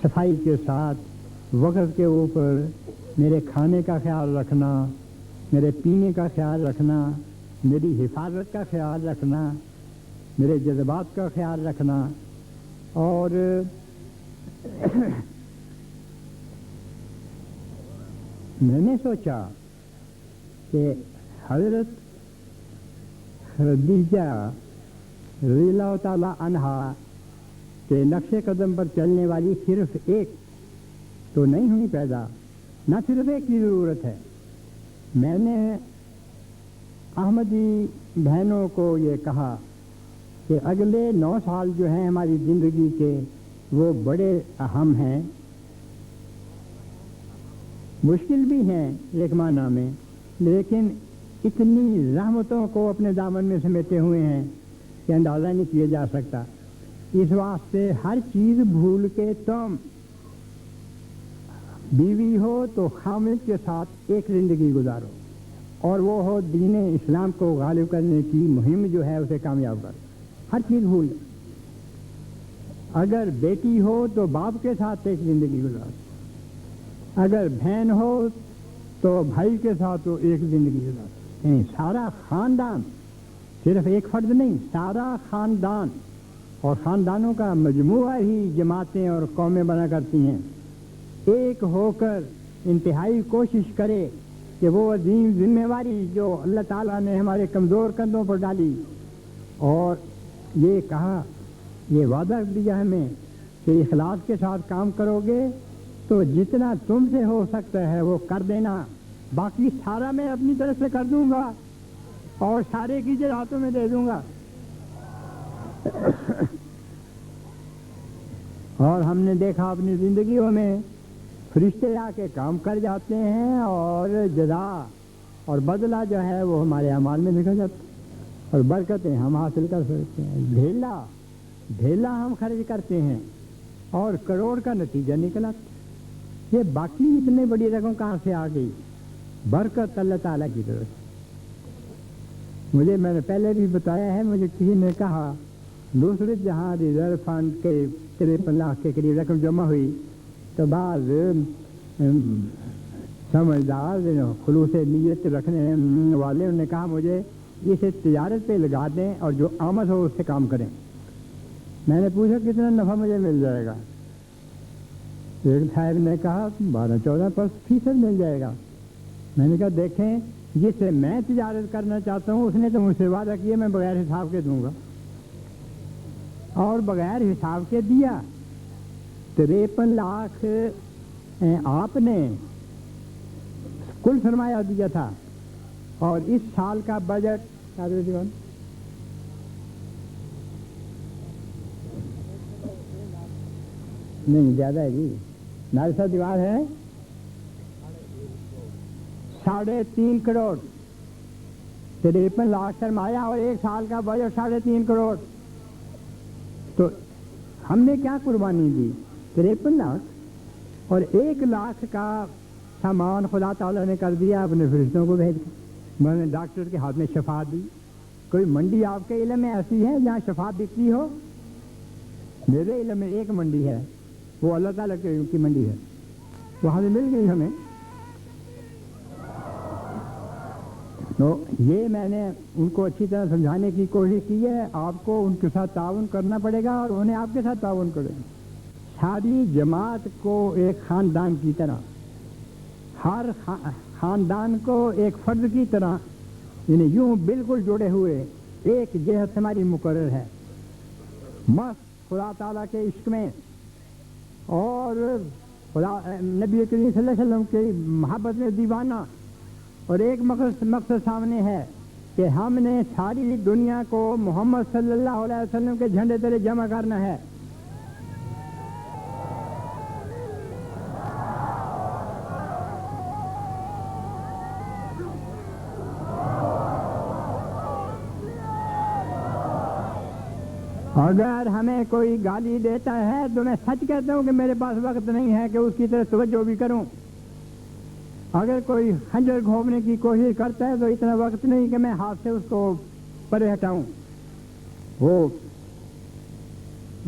صفائی کے ساتھ، وقت کے اوپر، میرے کھانے کا خیال رکھنا، میرے پینے کا خیال رکھنا، میری حفاظت کا خیال رکھنا، میرے جذبات کا خیال رکھنا۔ اور میں نے سوچا کہ حضرت خدیجہ رضی اللہ تعالی عنہا کے نقش قدم پر چلنے والی صرف ایک تو نہیں ہوئی پیدا، نہ صرف ایک کی ضرورت ہے۔ میں نے احمدی بہنوں کو یہ کہا کہ اگلے 9 سال جو ہیں ہماری زندگی کے وہ بڑے اہم ہیں، مشکل بھی ہیں ایک معنی میں، لیکن اتنی رحمتوں کو اپنے دامن میں سمیٹے ہوئے ہیں کہ اندازہ نہیں کیا جا سکتا۔ اس واسطے ہر چیز بھول کے تم بیوی ہو تو خامد کے ساتھ ایک زندگی گزارو، اور وہ ہو دین اسلام کو غالب کرنے کی مہم جو ہے اسے کامیاب کرو، ہر چیز بھول۔ اگر بیٹی ہو تو باپ کے ساتھ ایک زندگی گزارو، اگر بہن ہو تو بھائی کے ساتھ تو ایک زندگی گزارو، یعنی سارا خاندان، صرف ایک فرد نہیں، سارا خاندان، اور خاندانوں کا مجموعہ ہی جماعتیں اور قومیں بنا کرتی ہیں، ایک ہو کر انتہائی کوشش کرے کہ وہ عظیم ذمہ داری جو اللہ تعالیٰ نے ہمارے کمزور کندھوں پر ڈالی، اور یہ کہا، یہ وعدہ دیا ہمیں کہ اخلاص کے ساتھ کام کرو گے تو جتنا تم سے ہو سکتا ہے وہ کر دینا، باقی سارا میں اپنی طرف سے کر دوں گا اور سارے کی ہاتھوں میں دے دوں گا۔ اور ہم نے دیکھا اپنی زندگیوں میں فرشتے آ کے کام کر جاتے ہیں، اور جزا اور بدلہ جو ہے وہ ہمارے اعمال میں نکل جاتا ہے، اور برکتیں ہم حاصل کر سکتے ہیں۔ ڈھیلا ہم خرچ کرتے ہیں اور کروڑ کا نتیجہ نکلا۔ یہ باقی اتنے بڑی رقم کہاں سے آ گئی؟ برکت اللہ تعالیٰ کی طرف۔ میں نے پہلے بھی بتایا ہے، مجھے کسی نے کہا نصرت جہاں ریزرو فنڈ کے 53 لاکھ کے قریب رقم جمع ہوئی تو بعض سمجھدار خلوص نیت رکھنے والے انہوں نے کہا مجھے اسے تجارت پہ لگا دیں اور جو آمد ہو اس سے کام کریں۔ میں نے پوچھا کتنا نفع مجھے مل جائے گا؟ ایک صاحب نے کہا 12-14% مل جائے گا۔ میں نے کہا دیکھیں، جس سے میں تجارت کرنا چاہتا ہوں اس نے تو مجھ سے وعدہ کیا میں بغیر حساب کے دوں گا، اور بغیر حساب کے دیا۔ 53 لاکھ آپ نے کل سرمایہ دیا تھا، اور اس سال کا بجٹ نہیں زیادہ ہے جی، نالسا دیوار ہے 3.5 کروڑ، 53 لاکھ سرمایہ اور ایک سال کا بجٹ 3.5 کروڑ۔ تو ہم نے کیا قربانی دی؟ 53 لاکھ، اور 1 لاکھ کا سامان خدا تعالیٰ نے کر دیا اپنے فرشتوں کو بھیج کے، میں نے ڈاکٹر کے ہاتھ میں شفا دی۔ کوئی منڈی آپ کے علم میں ایسی ہے جہاں شفا بکتی ہو؟ میرے علم میں ایک منڈی ہے، وہ اللہ تعالیٰ کی منڈی ہے، وہاں سے مل گئی ہمیں۔ تو یہ میں نے ان کو اچھی طرح سمجھانے کی کوشش کی ہے، آپ کو ان کے ساتھ تعاون کرنا پڑے گا اور انہیں آپ کے ساتھ تعاون کرے گا۔ ساری جماعت کو ایک خاندان کی طرح، ہر خاندان کو ایک فرد کی طرح، یعنی یوں بالکل جڑے ہوئے ایک جہت ہماری مقرر ہے، مست خدا تعالیٰ کے عشق میں اور نبی کریم صلی اللہ علیہ وسلم کی محبت میں دیوانہ، اور ایک مقصد سامنے ہے کہ ہم نے ساری دنیا کو محمد صلی اللہ علیہ وسلم کے جھنڈے تلے جمع کرنا ہے۔ اگر ہمیں کوئی گالی دیتا ہے تو میں سچ کہتا ہوں کہ میرے پاس وقت نہیں ہے کہ اس کی طرف توجہ بھی کروں۔ اگر کوئی خنجر گھونپنے کی کوشش کرتا ہے تو اتنا وقت نہیں کہ میں ہاتھ سے اس کو پرے ہٹاؤں۔ وہ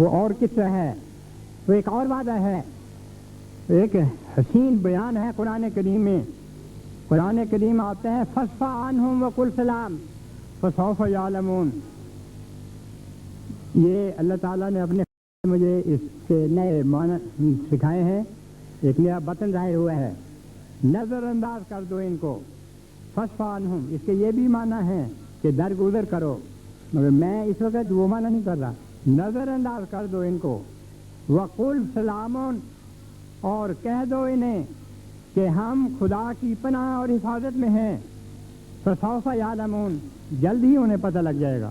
اور قصہ ہے، وہ ایک اور وعدہ ہے، ایک حسین بیان ہے قرآن کریم میں۔ قرآن کریم آتے ہیں فَاصْفَحْ عَنْهُمْ وَقُلْ سَلَامٌ فَسَوْفَ يَعْلَمُونَ۔ یہ اللہ تعالیٰ نے اپنے مجھے اس کے نئے معنی سکھائے ہیں، ایک نیا بطن ظاہر ہوا ہے، نظر انداز کر دو ان کو۔ فَاصْفَحْ عَنْهُمْ، اس کے یہ بھی معنی ہے کہ درگزر کرو، مگر میں اس وقت وہ معنی نہیں کر رہا، نظر انداز کر دو ان کو۔ وَقُلْ سَلَامٌ، اور کہہ دو انہیں کہ ہم خدا کی پناہ اور حفاظت میں ہیں، فسوف یعلمون، جلد ہی انہیں پتہ لگ جائے گا۔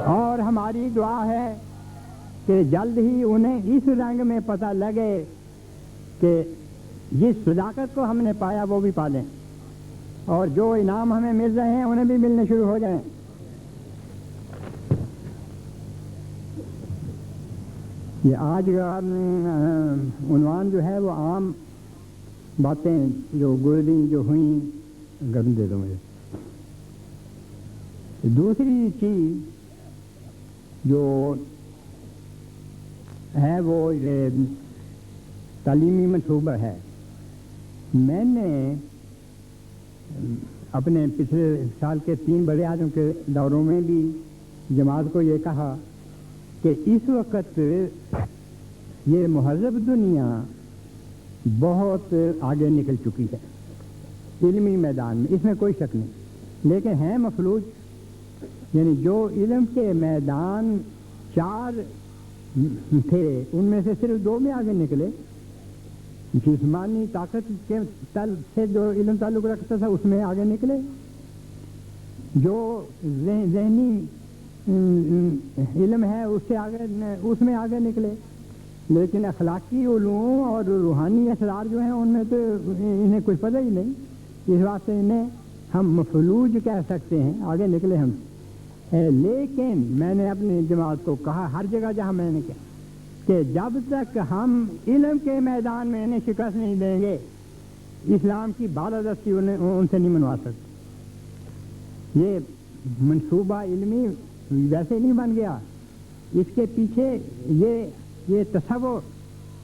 اور ہماری دعا ہے کہ جلد ہی انہیں اس رنگ میں پتہ لگے کہ جس صداقت کو ہم نے پایا وہ بھی پالیں، اور جو انعام ہمیں مل رہے ہیں انہیں بھی ملنے شروع ہو جائیں۔ یہ آج کا عنوان جو ہے وہ عام باتیں جو گزری جو ہوئیں، گرم دے دو مجھے۔ دوسری چیز جو ہے وہ تعلیمی منصوبہ ہے۔ میں نے اپنے پچھلے سال کے 3 بڑے اعظم کے دوروں میں بھی جماعت کو یہ کہا کہ اس وقت یہ مہذب دنیا بہت آگے نکل چکی ہے علمی میدان میں، اس میں کوئی شک نہیں، لیکن ہیں مفلوج، یعنی جو علم کے میدان 4 تھے ان میں سے صرف 2 میں آگے نکلے۔ جسمانی طاقت کے سے جو علم تعلق رکھتا تھا اس میں آگے نکلے، جو ذہنی علم ہے اس میں آگے نکلے، لیکن اخلاقی علوم اور روحانی اسرار جو ہیں ان میں تو انہیں کچھ پتہ ہی نہیں، اس واسطے انہیں ہم مفلوج کہہ سکتے ہیں، آگے نکلے ہم۔ لیکن میں نے اپنی جماعت کو کہا ہر جگہ جہاں میں نے کہا کہ جب تک ہم علم کے میدان میں انہیں شکست نہیں دیں گے، اسلام کی بالادستی ان سے نہیں منوا سکتے۔ یہ منصوبہ علمی ویسے نہیں بن گیا، اس کے پیچھے یہ تصور،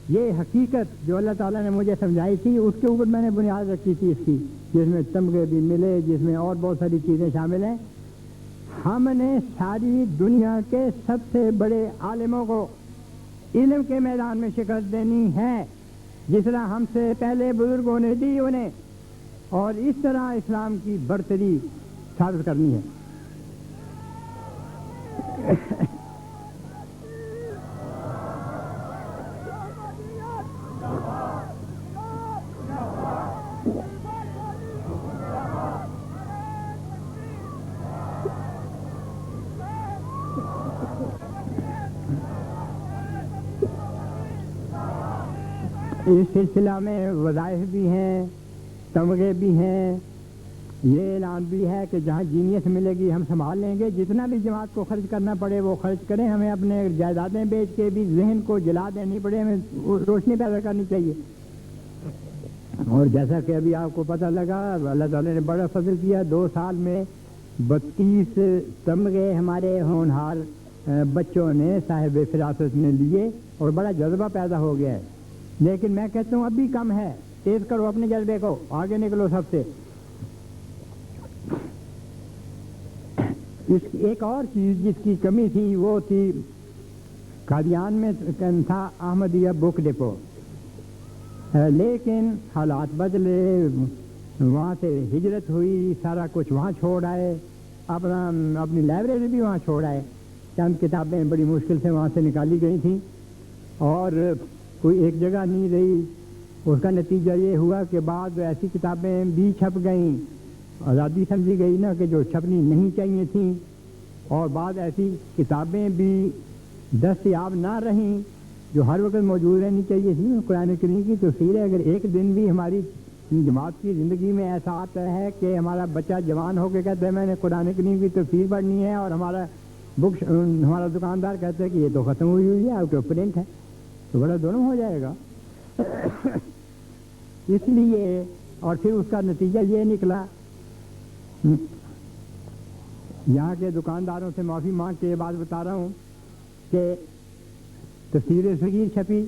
یہ حقیقت جو اللہ تعالیٰ نے مجھے سمجھائی تھی اس کے اوپر میں نے بنیاد رکھی تھی اس کی، جس میں تمغے بھی ملے، جس میں اور بہت ساری چیزیں شامل ہیں۔ ہم نے ساری دنیا کے سب سے بڑے عالموں کو علم کے میدان میں شکست دینی ہے، جس طرح ہم سے پہلے بزرگوں نے دی انہیں، اور اس طرح اسلام کی برتری ثابت کرنی ہے۔ اس سلسلہ میں وظائف بھی ہیں، تمغے بھی ہیں، یہ اعلان بھی ہے کہ جہاں جینیت ملے گی ہم سنبھال لیں گے، جتنا بھی جماعت کو خرچ کرنا پڑے وہ خرچ کریں، ہمیں اپنے جائیدادیں بیچ کے بھی ذہن کو جلا دینی پڑے، ہمیں روشنی پیدا کرنی چاہیے۔ اور جیسا کہ ابھی آپ کو پتہ لگا اللہ تعالیٰ نے بڑا فضل کیا، 2 سال میں 32 تمغے ہمارے ہونہار بچوں نے صاحب فراست نے لیے، اور بڑا جذبہ پیدا ہو گیا ہے۔ لیکن میں کہتا ہوں اب بھی کم ہے، تیز کرو اپنے جذبے کو، آگے نکلو سب سے۔ ایک اور چیز جس کی کمی تھی وہ تھی قادیان میں تھا احمدیہ بک ڈپو، لیکن حالات بدلے، وہاں سے ہجرت ہوئی، سارا کچھ وہاں چھوڑ آئے، اپنی لائبریری بھی وہاں چھوڑ آئے، چند کتابیں بڑی مشکل سے وہاں سے نکالی گئی تھیں اور کوئی ایک جگہ نہیں رہی۔ اس کا نتیجہ یہ ہوا کہ بعض ایسی کتابیں بھی چھپ گئیں، آزادی سمجھی گئی نا کہ جو چھپنی نہیں چاہیے تھیں، اور بعض ایسی کتابیں بھی دستیاب نہ رہیں جو ہر وقت موجود رہنی چاہیے تھی۔ قرآن کریم کی تفسیر ہے، اگر ایک دن بھی ہماری جماعت کی زندگی میں ایسا آتا ہے کہ ہمارا بچہ جوان ہو کے کہتا ہے میں نے قرآن کریم کی تفسیر پڑھنی ہے، اور ہمارا دکاندار کہتا ہے کہ یہ تو ختم ہوئی ہے، آؤٹ آف پرنٹ ہے، تو بڑا ظلم ہو جائے گا۔ اس لیے اور پھر اس کا نتیجہ یہ نکلا، یہاں کے دکانداروں سے معافی مانگ کے یہ بات بتا رہا ہوں کہ تفسیر صغیر چھپی،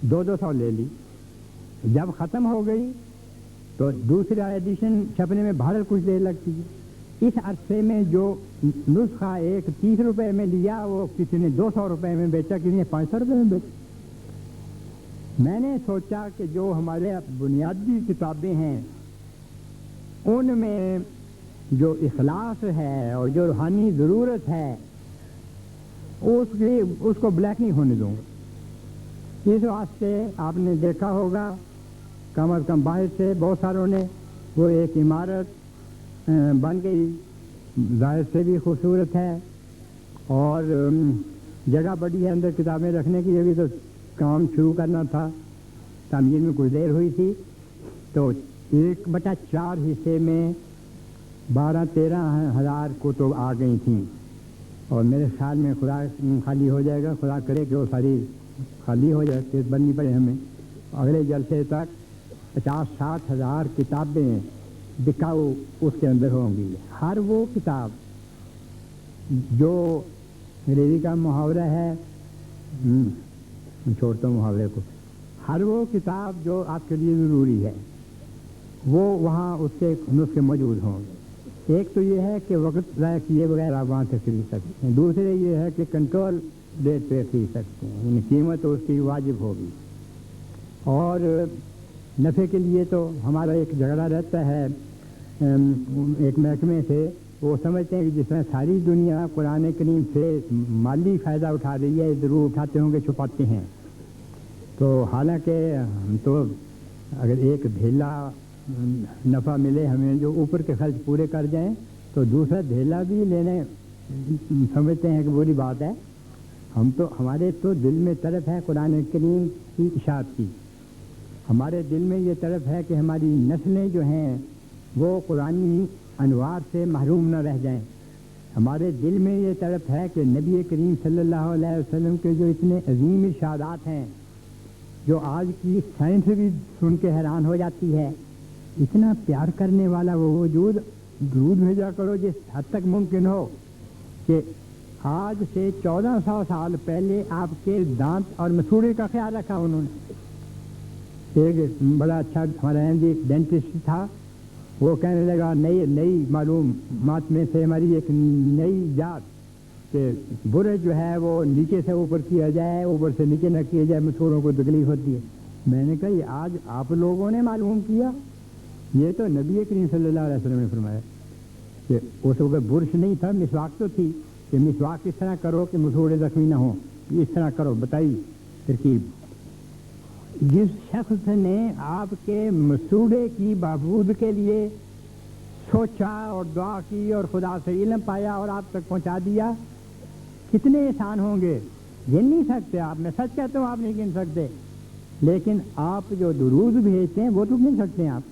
200 لے لی، جب ختم ہو گئی تو دوسرا ایڈیشن چھپنے میں بھارت کچھ دیر لگتی ہے۔ اس عرصے میں جو نسخہ ایک 30 روپے میں لیا وہ کسی نے 200 روپے میں بیچا، کسی نے 500 روپے میں بیچا۔ میں نے سوچا کہ جو ہمارے بنیادی کتابیں ہیں ان میں جو اخلاص ہے اور جو روحانی ضرورت ہے اس کو بلیک نہیں ہونے دوں گا۔ اس واسطے آپ نے دیکھا ہوگا کم از کم باہر سے بہت ساروں نے وہ ایک عمارت بن گئی، ظاہر سے بھی خوبصورت ہے اور جگہ بڑی ہے اندر کتابیں رکھنے کی۔ ابھی تو کام شروع کرنا تھا، تعمیر میں کچھ دیر ہوئی تھی، تو 1/4 حصے میں 12-13 ہزار کتب آ گئی تھیں، اور میرے خیال میں خدا خالی ہو جائے گا، خدا کرے کہ وہ ساری خالی ہو جائے، پھر بننی پڑے ہمیں۔ اگلے جلسے تک 50-60 ہزار کتابیں بکاؤ اس کے اندر ہوں گی۔ ہر وہ کتاب جو انگریزی کا محاورہ ہے، چھوڑتا ہوں محاورے کو، ہر وہ کتاب جو آپ کے لیے ضروری ہے وہ وہاں اس کے نسخے موجود ہوں گے۔ ایک تو یہ ہے کہ وقت ضائع کیے بغیر آپ وہاں سے خرید سکتے ہیں، دوسرے یہ ہے کہ کنٹرول ریٹ پہ خرید سکتے ہیں، یعنی قیمت اس کی واجب ہوگی۔ اور نفع کے لیے تو ہمارا ایک جھگڑا رہتا ہے ایک محکمے سے، وہ سمجھتے ہیں کہ جس طرح ساری دنیا قرآن کریم سے مالی فائدہ اٹھا رہی ہے، ضرور اٹھاتے ہوں گے، چھپاتے ہیں۔ تو حالانکہ ہم تو اگر ایک دھیلا نفع ملے ہمیں جو اوپر کے خرچ پورے کر جائیں تو دوسرا دھیلا بھی لینے سمجھتے ہیں کہ بری بات ہے۔ ہمارے تو دل میں طرف ہے قرآن کریم کی اشاعت کی، ہمارے دل میں یہ طرف ہے کہ ہماری نسلیں جو ہیں وہ قرآنی انوار سے محروم نہ رہ جائیں، ہمارے دل میں یہ طرف ہے کہ نبی کریم صلی اللہ علیہ وسلم کے جو اتنے عظیم ارشادات ہیں جو آج کی سائنس بھی سن کے حیران ہو جاتی ہے، اتنا پیار کرنے والا وہ وجود، درود بھیجا کرو جس حد تک ممکن ہو کہ آج سے 1400 سال پہلے آپ کے دانت اور مسوڑے کا خیال رکھا انہوں نے۔ ایک بڑا اچھا ہمارا ایک ڈینٹسٹ تھا، وہ کہنے لگا نئی معلومات میں سے ہماری ایک نئی ایجاد کہ برش جو ہے وہ نیچے سے اوپر کیا جائے، اوپر سے نیچے نہ کیا جائے، مسوڑوں کو تکلیف ہوتی ہے۔ میں نے کہا یہ آج آپ لوگوں نے معلوم کیا، یہ تو نبی کریم صلی اللہ علیہ وسلم نے فرمایا کہ اس وقت برش نہیں تھا، مسواک تو تھی، کہ مسواک اس طرح کرو کہ مسوڑے زخمی نہ ہوں، اس طرح کرو، بتائی ترکیب۔ جس شخص نے آپ کے مسوڑے کی بہبود کے لیے سوچا اور دعا کی اور خدا سے علم پایا اور آپ تک پہنچا دیا، کتنے احسان ہوں گے گن نہیں سکتے آپ۔ میں سچ کہتا ہوں آپ نہیں گن سکتے، لیکن آپ جو درود بھیجتے ہیں وہ تو گن سکتے ہیں آپ۔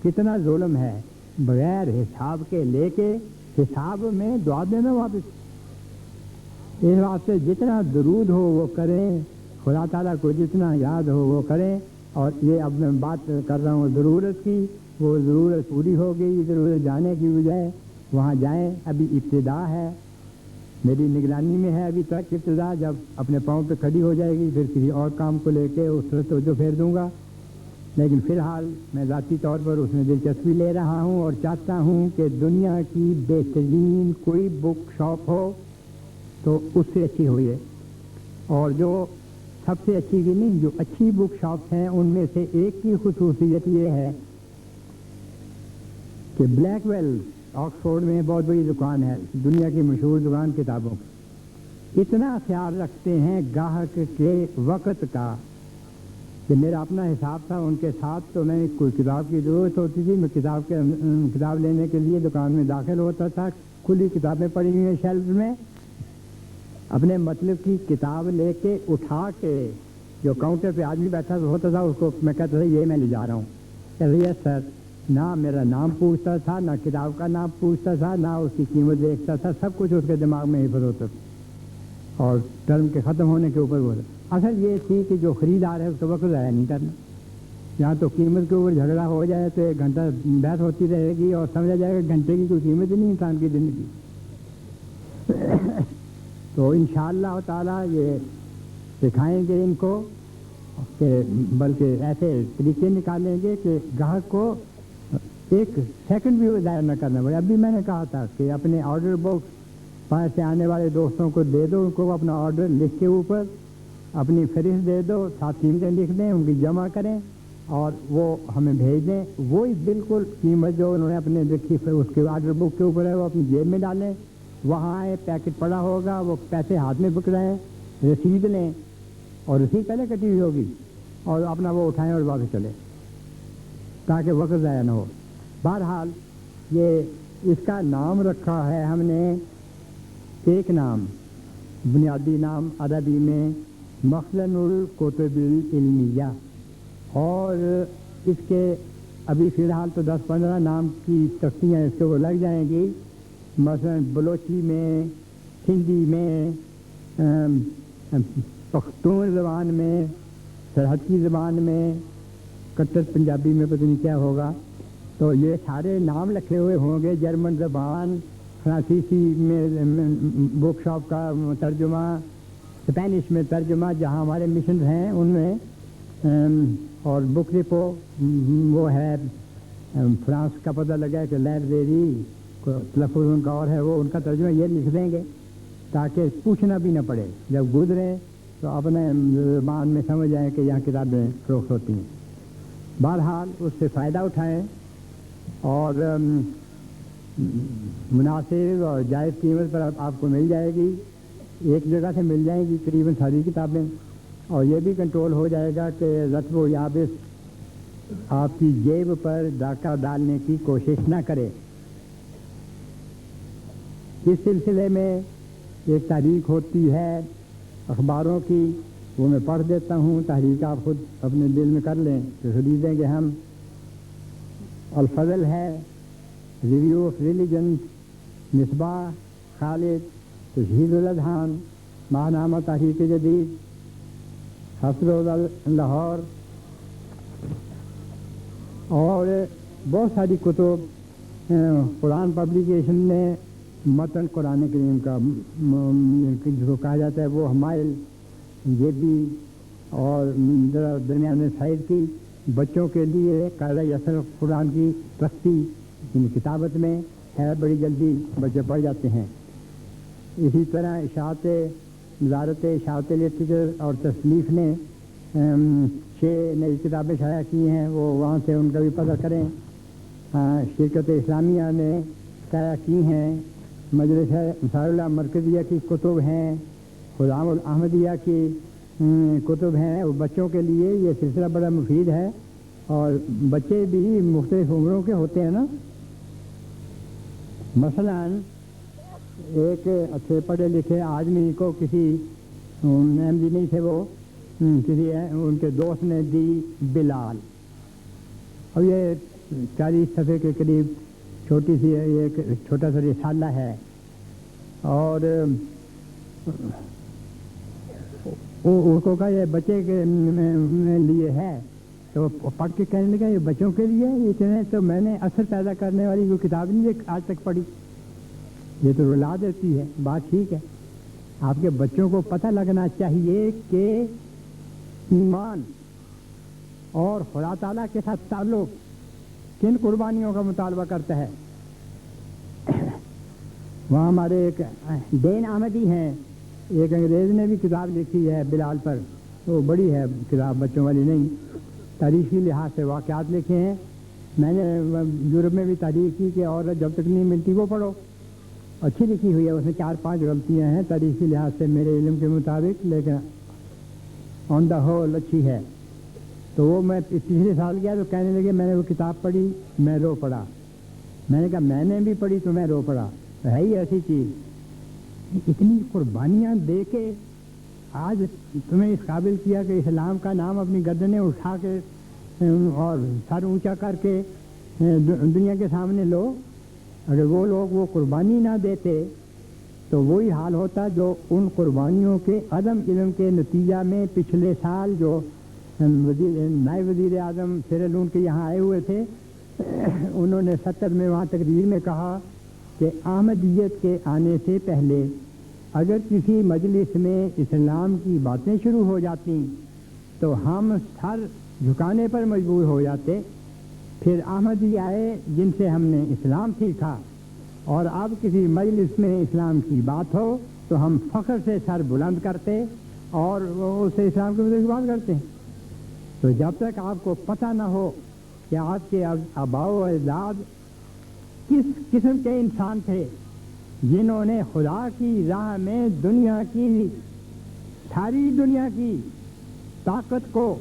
کتنا ظلم ہے بغیر حساب کے لے کے حساب میں دعا دینا واپس۔ اس واسطے جتنا درود ہو وہ کریں، خدا تعالیٰ کو جتنا یاد ہو وہ کریں۔ اور یہ اب میں بات کر رہا ہوں ضرورت کی، وہ ضرورت پوری ہو گئی، ضرورت جانے کی بجائے وہاں جائیں۔ ابھی ابتدا ہے، میری نگرانی میں ہے ابھی تک ابتدا، جب اپنے پاؤں پہ کھڑی ہو جائے گی پھر کسی اور کام کو لے کے اس پر توجہ پھیر دوں گا، لیکن فی الحال میں ذاتی طور پر اس میں دلچسپی لے رہا ہوں اور چاہتا ہوں کہ دنیا کی بہترین کوئی بک شاپ ہو تو اس سے اچھی ہوئی ہے، اور جو سب سے اچھی کی نہیں، جو اچھی بک شاپس ہیں ان میں سے ایک کی خصوصیت یہ ہے کہ بلیک ویل آکسفورڈ میں بہت بڑی دکان ہے، دنیا کی مشہور دکان کتابوں کی، اتنا خیال رکھتے ہیں گاہک کے وقت کا کہ میرا اپنا حساب تھا ان کے ساتھ، تو میں کوئی کتاب کی ضرورت ہوتی تھی، میں کتاب لینے کے لیے دکان میں داخل ہوتا تھا، کھلی کتابیں پڑی ہوئی ہیں شیلف میں، اپنے مطلب کی کتاب لے کے اٹھا کے جو کاؤنٹر پہ آدمی بیٹھا ہوتا تھا اس کو میں کہتا تھا یہ میں لے جا رہا ہوں، کہتے یس سر، نہ میرا نام پوچھتا تھا، نہ کتاب کا نام پوچھتا تھا، نہ اس کی قیمت دیکھتا تھا، سب کچھ اس کے دماغ میں حفظ ہوتا تھا، اور ٹرم کے ختم ہونے کے اوپر وہ اصل یہ تھی کہ جو خریدار ہے اس کا وقت ضائع نہیں کرنا، یہاں تو قیمت کے اوپر جھگڑا ہو جائے تو 1 گھنٹہ بحث ہوتی رہے گی اور سمجھا جائے گا گھنٹے کی کوئی قیمت ہی نہیں انسان کی زندگی۔ تو انشاءاللہ تعالیٰ یہ سکھائیں گے ان کو، کہ بلکہ ایسے طریقے نکالیں گے کہ گاہک کو 1 سیکنڈ بھی ضائع نہ کرنا پڑے۔ ابھی میں نے کہا تھا کہ اپنے آرڈر بکس باہر سے آنے والے دوستوں کو دے دو، ان کو اپنا آرڈر لکھ کے اوپر اپنی فہرست دے دو، 7 قیمتیں لکھ دیں، ان کی جمع کریں اور وہ ہمیں بھیج دیں. وہی بالکل قیمت جو انہوں نے اپنے رکھی اس کے آرڈر بک کے اوپر ہے وہ اپنی جیب میں ڈالیں. وہاں آئے، پیکٹ پڑا ہوگا، وہ پیسے ہاتھ میں پک رہے ہیں، رسید لیں اور رسید پہلے کٹی ہوئی ہوگی اور اپنا وہ اٹھائیں اور واپس چلیں تاکہ وقت ضائع نہ ہو. بہرحال یہ اس کا نام رکھا ہے ہم نے، ایک نام بنیادی نام عربی میں مخزن الکتب العلمیہ، اور اس کے ابھی فی الحال تو 10-15 نام کی تختیاں اس کے وہ لگ جائیں گی. مثلا بلوچی میں، ہندی میں، پختون زبان میں، سرحد کی زبان میں، کٹر پنجابی میں پتہ نہیں کیا ہوگا. تو یہ سارے نام لکھے ہوئے ہوں گے. جرمن زبان، فرانسیسی میں بک شاپ کا ترجمہ، اسپینش میں ترجمہ جہاں ہمارے مشنز ہیں ان میں، اور بک ڈپو وہ ہے فرانس کا پتہ لگا کہ لائبریری تلفظ ان کا اور ہے، وہ ان کا ترجمہ یہ لکھ دیں گے تاکہ پوچھنا بھی نہ پڑے. جب گزریں تو اپنے زبان میں سمجھ جائیں کہ یہاں کتابیں فروخت ہوتی ہیں. بہرحال اس سے فائدہ اٹھائیں اور مناسب اور جائز قیمت پر آپ کو مل جائے گی. ایک جگہ سے مل جائیں گی تقریباً ساری کتابیں، اور یہ بھی کنٹرول ہو جائے گا کہ رطب و یابس آپ کی جیب پر ڈاکہ ڈالنے کی کوشش نہ کرے. اس سلسلے میں ایک تحریک ہوتی ہے اخباروں کی، وہ میں پڑھ دیتا ہوں. تحریک آپ خود اپنے دل میں کر لیں کہ خریدیں گے ہم. الفضل ہے، ریویو آف ریلیجن، مصباح خالد، تشہیر الاذہان، ماہنامہ تحریک جدید، حسب لاہور، اور بہت ساری کتب. قرآن پبلیکیشن نے متن قرآن کریم کا جس کو کہا جاتا ہے وہ حمائل، یہ بھی، اور درمیان میں سائد کی بچوں کے لیے قاعدہ اثر قرآن کی تختی کتابت میں ہے، بڑی جلدی بچے پڑھ جاتے ہیں. اسی طرح اشاعت وزارت اشاعت لٹریچر اور تصنیف نے 6 نئی کتابیں شائع کی ہیں، وہ وہاں سے ان کا بھی پتہ کریں. شرکت اسلامیہ نے شائع کی ہیں. مجلس انصار اللہ مرکزیہ کی کتب ہیں، خدام الاحمدیہ کی کتب ہیں. وہ بچوں کے لیے یہ سلسلہ بڑا مفید ہے، اور بچے بھی مختلف عمروں کے ہوتے ہیں نا. مثلا ایک اچھے پڑھے لکھے آدمی کو کسی احمدی نہیں تھے وہ، کسی ان کے دوست نے دی بلال. اب یہ 40 صفحے کے قریب چھوٹی سی ایک چھوٹا سا رسالہ ہے، اور اس کو کہا یہ بچے کے لیے ہے، تو پڑھ کے کہنے لگا یہ بچوں کے لیے اتنے تو میں نے اثر پیدا کرنے والی کوئی کتاب نہیں آج تک پڑھی. یہ تو رلا دیتی ہے. بات ٹھیک ہے، آپ کے بچوں کو پتہ لگنا چاہیے کہ ایمان اور خدا تعالیٰ کے ساتھ تعلق کن قربانیوں کا مطالبہ کرتا ہے. وہاں ہمارے ایک دین احمدی ہیں، ایک انگریز نے بھی کتاب لکھی ہے بلال پر، وہ بڑی ہے کتاب، بچوں والی نہیں، تاریخی لحاظ سے واقعات لکھے ہیں. میں نے یورپ میں بھی تاریخ کی کہ عورت جب تک نہیں ملتی وہ پڑھو، اچھی لکھی ہوئی ہے. اس میں 4-5 غلطیاں ہیں تاریخی لحاظ سے میرے علم کے مطابق، لیکن آن دا ہول اچھی ہے. تو وہ میں پچھلے سال گیا تو کہنے لگے میں نے وہ کتاب پڑھی، میں رو پڑا. میں نے کہا میں نے بھی پڑھی تو میں رو پڑا. ہے ہی ایسی چیز، اتنی قربانیاں دے کے آج تمہیں اس قابل کیا کہ اسلام کا نام اپنی گردنیں اٹھا کے اور سر اونچا کر کے دنیا کے سامنے لو. اگر وہ لوگ وہ قربانی نہ دیتے تو وہی حال ہوتا جو ان قربانیوں کے عدم علم کے نتیجہ میں پچھلے سال جو نائب وزیر اعظم سیرالون کے یہاں آئے ہوئے تھے، انہوں نے 70 میں وہاں تقریر میں کہا کہ احمدیت کے آنے سے پہلے اگر کسی مجلس میں اسلام کی باتیں شروع ہو جاتی تو ہم سر جھکانے پر مجبور ہو جاتے. پھر احمدی آئے جن سے ہم نے اسلام سیکھا، اور اب کسی مجلس میں اسلام کی بات ہو تو ہم فخر سے سر بلند کرتے اور وہ اسے اسلام کے مطابق بات کرتے ہیں. تو جب تک آپ کو پتہ نہ ہو کہ آپ کے آباء و اجداد کس قسم کے انسان تھے جنہوں نے خدا کی راہ میں دنیا کی ساری دنیا کی طاقت کو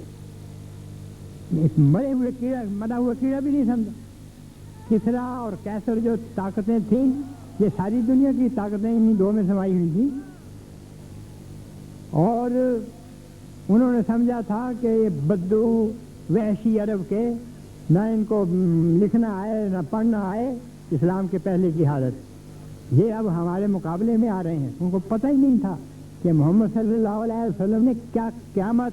مرے ہوئے کیڑا مرا ہوا کیڑا بھی نہیں سمجھا. کسرا اور کیسر جو طاقتیں تھیں یہ ساری دنیا کی طاقتیں انہیں دو میں سمائی ہوئی تھیں. اور انہوں نے سمجھا تھا کہ یہ بدو وحشی عرب کے نہ ان کو لکھنا آئے نہ پڑھنا آئے اسلام کے پہلے کی حالت یہ اب ہمارے مقابلے میں آ رہے ہیں. ان کو پتہ ہی نہیں تھا کہ محمد صلی اللہ علیہ وسلم نے کیا قیامت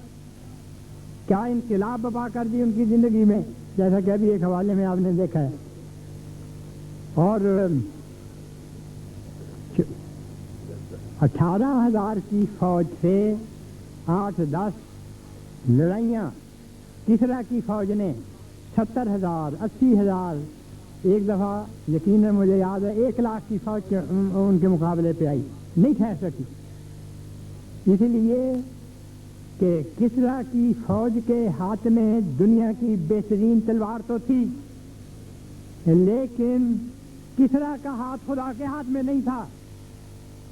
کیا انقلاب برپا کر دی ان کی زندگی میں، جیسا کہ ابھی ایک حوالے میں آپ نے دیکھا ہے. اور 18,000 کی فوج سے 8-10 لڑائیاں کسرا کی فوج نے 70,000 80,000 ایک دفعہ یقیناً مجھے یاد ہے 1 لاکھ کی فوج ان کے مقابلے پہ آئی، نہیں ٹھہر سکی. اس لیے کہ کسرا کی فوج کے ہاتھ میں دنیا کی بہترین تلوار تو تھی لیکن کسرا کا ہاتھ خدا کے ہاتھ میں نہیں تھا،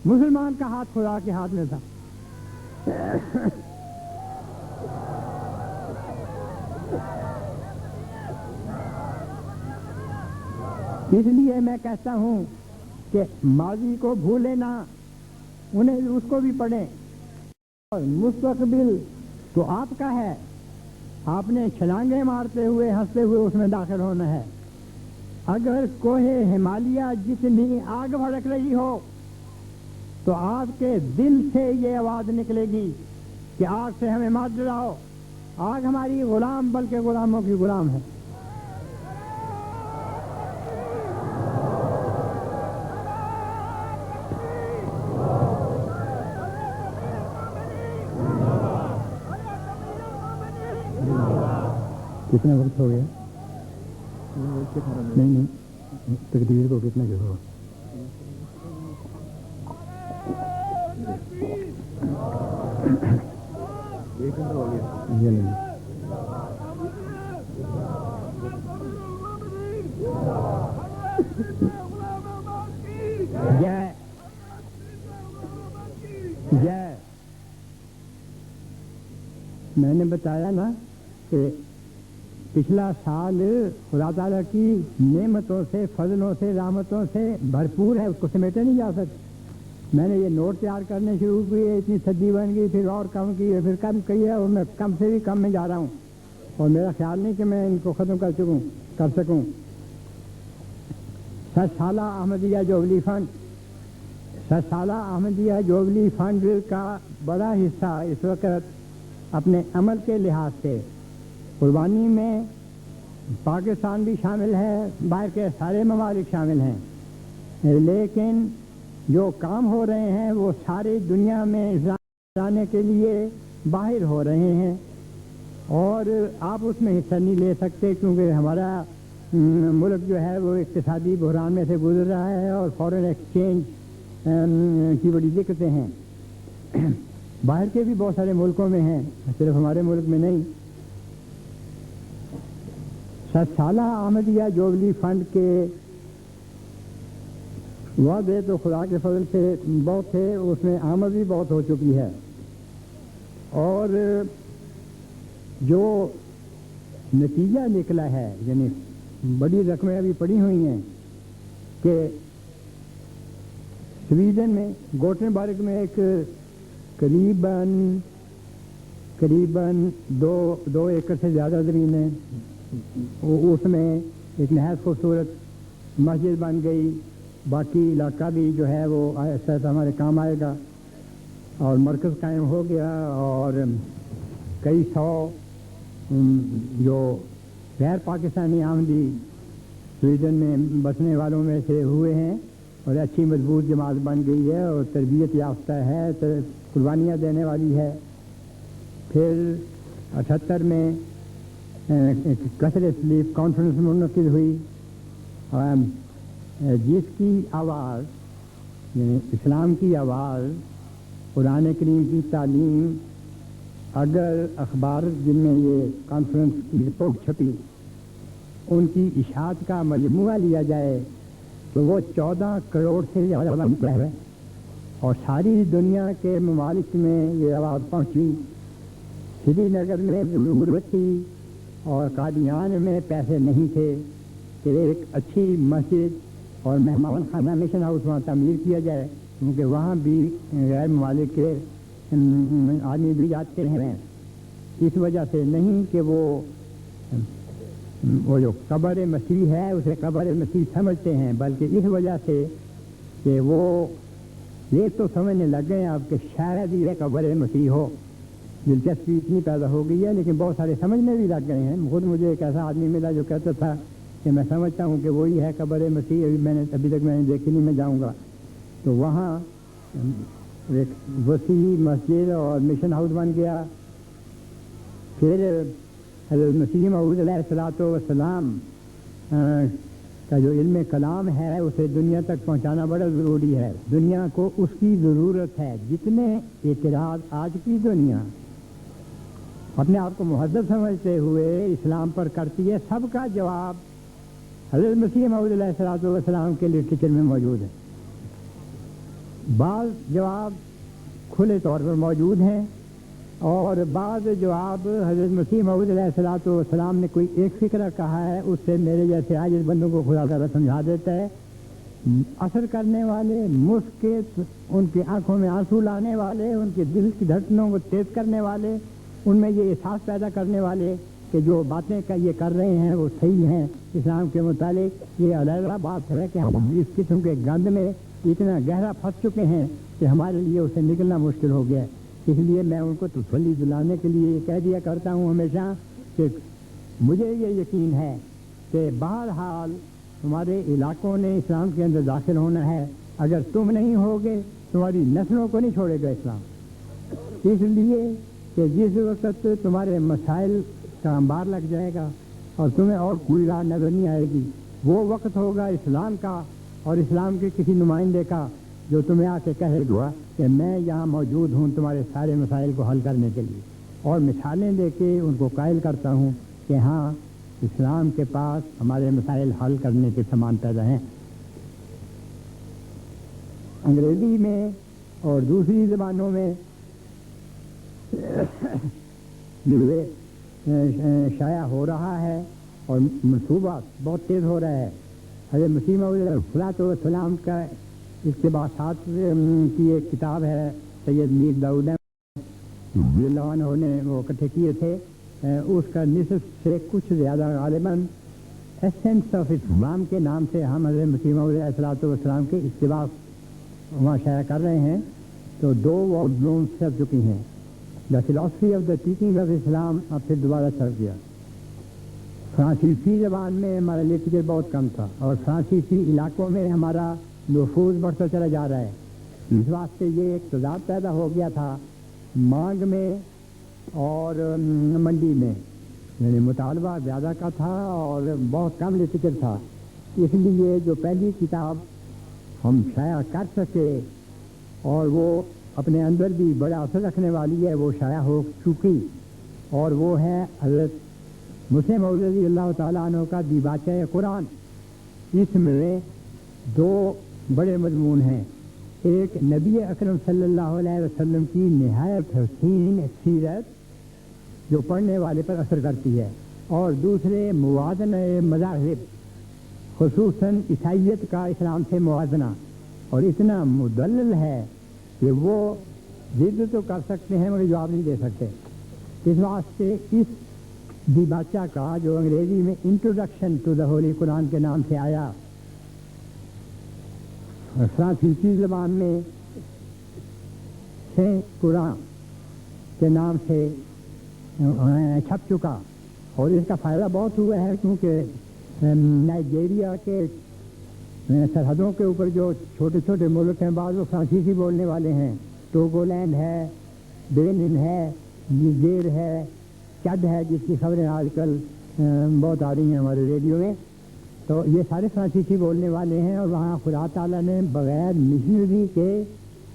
مسلمان کا ہاتھ خدا کے ہاتھ میں تھا. اس لیے میں کہتا ہوں کہ ماضی کو بھولے نہ، انہیں اس کو بھی پڑھیں. اور مستقبل تو آپ کا ہے، آپ نے چھلانگیں مارتے ہوئے ہنستے ہوئے اس میں داخل ہونا ہے. اگر کوہ ہمالیہ جتنی آگ بھڑک رہی ہو تو آپ کے دل سے یہ آواز نکلے گی کہ آگ سے ہمیں مت ڈراؤ، آگ ہماری غلام بلکہ غلاموں کی غلام ہے. کتنا وقت ہو گیا؟ نہیں تقدیر کو کتنا جو ہو جے جے میں نے بتایا نا کہ پچھلا سال خدا تعالیٰ کی نعمتوں سے فضلوں سے رحمتوں سے بھرپور ہے، اس کو سمیٹا نہیں جا سکتا. میں نے یہ نوٹ تیار کرنے شروع کیے، اتنی صدی بن گئی، پھر اور کم کی ہے، پھر کم کی ہے، اور میں کم سے بھی کم میں جا رہا ہوں اور میرا خیال نہیں کہ میں ان کو ختم کر سکوں. 60 سالہ احمدیہ جوبلی فنڈ 60 سالہ احمدیہ جوبلی فنڈ کا بڑا حصہ اس وقت اپنے عمل کے لحاظ سے قربانی میں پاکستان بھی شامل ہے، باہر کے سارے ممالک شامل ہیں، لیکن جو کام ہو رہے ہیں وہ ساری دنیا میں لانے کے لیے باہر ہو رہے ہیں اور آپ اس میں حصہ نہیں لے سکتے کیونکہ ہمارا ملک جو ہے وہ اقتصادی بحران میں سے گزر رہا ہے اور فارن ایکسچینج کی بڑی دقتیں ہیں. باہر کے بھی بہت سارے ملکوں میں ہیں، صرف ہمارے ملک میں نہیں. 60 سالہ احمدیہ جوبلی فنڈ کے وعدے تو خدا کے فضل سے بہت تھے، اس میں آمد بھی بہت ہو چکی ہے اور جو نتیجہ نکلا ہے یعنی بڑی رقمیں ابھی پڑی ہوئی ہیں کہ سویڈن میں گوٹنبرگ میں ایک قریباً 2 ایکڑ سے زیادہ زمین ہے، اس میں ایک نہایت خوبصورت مسجد بن گئی. باقی علاقہ بھی جو ہے وہ ایسا ہمارے کام آئے گا اور مرکز قائم ہو گیا اور کئی 100 جو غیر پاکستانی آمدی سویڈن میں بسنے والوں میں سے ہوئے ہیں اور اچھی مضبوط جماعت بن گئی ہے اور تربیت یافتہ ہے، قربانیاں دینے والی ہے. پھر 78 میں کثر سلیپ کانفرنس منعقد ہوئی جس کی آواز یعنی اسلام کی آواز قرآن کریم کی تعلیم اگر اخبار جن میں یہ کانفرنس کی رپورٹ چھپی ان کی اشاعت کا مجموعہ لیا جائے تو وہ 14 کروڑ سے زیادہ ہے، اور ساری دنیا کے ممالک میں یہ آواز پہنچی۔ سری نگر میں ضرورت تھی اور قادیان میں پیسے نہیں تھے کہ ایک اچھی مسجد اور مہمان خانہ مشن ہاؤس وہاں تعمیر کیا جائے، کیونکہ وہاں بھی غیر ممالک کے آدمی بھی جاتے ہیں۔ اس وجہ سے نہیں کہ وہ جو قبر مسیح ہے اسے قبر مسیح سمجھتے ہیں، بلکہ اس وجہ سے کہ وہ یہ تو سمجھنے لگ گئے آپ کہ شاید یہ قبر مسیح ہو۔ دلچسپی اتنی پیدا ہو گئی ہے، لیکن بہت سارے سمجھنے بھی لگ گئے ہیں۔ خود مجھے ایک ایسا آدمی ملا جو کہتا تھا کہ میں سمجھتا ہوں کہ وہی ہے قبر مسیح، ابھی تک میں نے دیکھی نہیں، میں جاؤں گا۔ تو وہاں ایک وسیع مسجد اور مشن ہاؤس بن گیا۔ پھر حضرت مسیح موعود علیہ الصلوۃ والسلام کا جو علم کلام ہے اسے دنیا تک پہنچانا بڑا ضروری ہے۔ دنیا کو اس کی ضرورت ہے۔ جتنے اعتراض آج کی دنیا اپنے آپ کو مہذب سمجھتے ہوئے اسلام پر کرتی ہے، سب کا جواب حضرت مسیح موعود علیہ الصلوۃ والسلام کے لٹریچر میں موجود ہے۔ بعض جواب کھلے طور پر موجود ہیں اور بعض جواب حضرت مسیح موعود علیہ الصلوۃ والسلام نے کوئی ایک فکرہ کہا ہے، اس سے میرے جیسے عاجز بندوں کو خدا تعالیٰ سمجھا دیتا ہے۔ اثر کرنے والے، مسکت، ان کی آنکھوں میں آنسو لانے والے، ان کے دل کی دھڑکنوں کو تیز کرنے والے، ان میں یہ احساس پیدا کرنے والے کہ جو باتیں یہ کر رہے ہیں وہ صحیح ہیں اسلام کے متعلق، یہ علیحدہ بات ہے کہ ہم اس قسم کے گند میں اتنا گہرا پھنس چکے ہیں کہ ہمارے لیے اسے نکلنا مشکل ہو گیا ہے۔ اس لیے میں ان کو تسلی دلانے کے لیے یہ کہہ دیا کرتا ہوں ہمیشہ کہ مجھے یہ یقین ہے کہ بہرحال تمہارے علاقوں نے اسلام کے اندر داخل ہونا ہے، اگر تم نہیں ہوگے تمہاری نسلوں کو نہیں چھوڑے گا اسلام، اس لیے کہ جس وقت تمہارے مسائل کا انبار لگ جائے گا اور تمہیں اور کوئی راہ نظر نہیں آئے گی، وہ وقت ہوگا اسلام کا اور اسلام کے کسی نمائندے کا جو تمہیں آ کے کہے گا کہ میں یہاں موجود ہوں تمہارے سارے مسائل کو حل کرنے کے لیے، اور مثالیں دے کے ان کو قائل کرتا ہوں کہ ہاں اسلام کے پاس ہمارے مسائل حل کرنے کے سامان پیدا ہیں۔ انگریزی میں اور دوسری زبانوں میں شائع ہو رہا ہے اور منصوبہ بہت تیز ہو رہا ہے۔ حضرت مسیح موعود علیہ الصلوۃ والسلام کا اقتباسات کی ایک کتاب ہے، سید میر داؤد رضی اللہ عنہ نے وہ اکٹھے کیے تھے، اس کا نصف سے کچھ زیادہ غالباً ایسنس آف اسلام کے نام سے ہم حضرت مسیح موعود علیہ الصلوۃ والسلام کے اقتباس وہاں شائع کر رہے ہیں۔ تو 2 والیومز چل چکی ہیں، the philosophy of the teaching of Islam, اب پھر دوبارہ چل گیا۔ فرانسیسی زبان میں ہمارا لٹریچر بہت کم تھا اور فرانسیسی علاقوں میں ہمارا نفوذ بڑھتا چلا جا رہا ہے، اس واسطے یہ ایک تضاد پیدا ہو گیا تھا مانگ میں اور منڈی میں، یعنی مطالبہ زیادہ کا تھا اور بہت کم لٹریچر تھا۔ اس لیے جو پہلی کتاب ہم شائع کر سکے اور وہ اپنے اندر بھی بڑا اثر رکھنے والی ہے وہ شائع ہو چکی، اور وہ ہے حضرت مسیح موعود رضی اللہ تعالیٰ عنہ کا دیباچہ قرآن۔ اس میں 2 بڑے مضمون ہیں، ایک نبی اکرم صلی اللہ علیہ وسلم کی نہایت حسین سیرت جو پڑھنے والے پر اثر کرتی ہے، اور دوسرے موازنہ مذاہب، خصوصاً عیسائیت کا اسلام سے موازنہ، اور اتنا مدلل ہے کہ وہ ضد تو کر سکتے ہیں مگر جواب نہیں دے سکتے۔ اس واسطے اس دیباچہ کا جو انگریزی میں انٹروڈکشن ٹو دا ہولی قرآن کے نام سے آیا، فرانسیسی زبان میں سے قرآن کے نام سے چھپ چکا، اور اس کا فائدہ بہت ہوا ہے کیونکہ نائجیریا کے سرحدوں کے اوپر جو چھوٹے چھوٹے ملک ہیں بعض وہ فرانسیسی بولنے والے ہیں، ٹوگولینڈ ہے، بینن ہے، نیجر ہے، چد ہے جس کی خبریں آج کل بہت آ رہی ہیں ہمارے ریڈیو میں، تو یہ سارے فرانسیسی بولنے والے ہیں، اور وہاں خدا تعالیٰ نے بغیر مشنری کے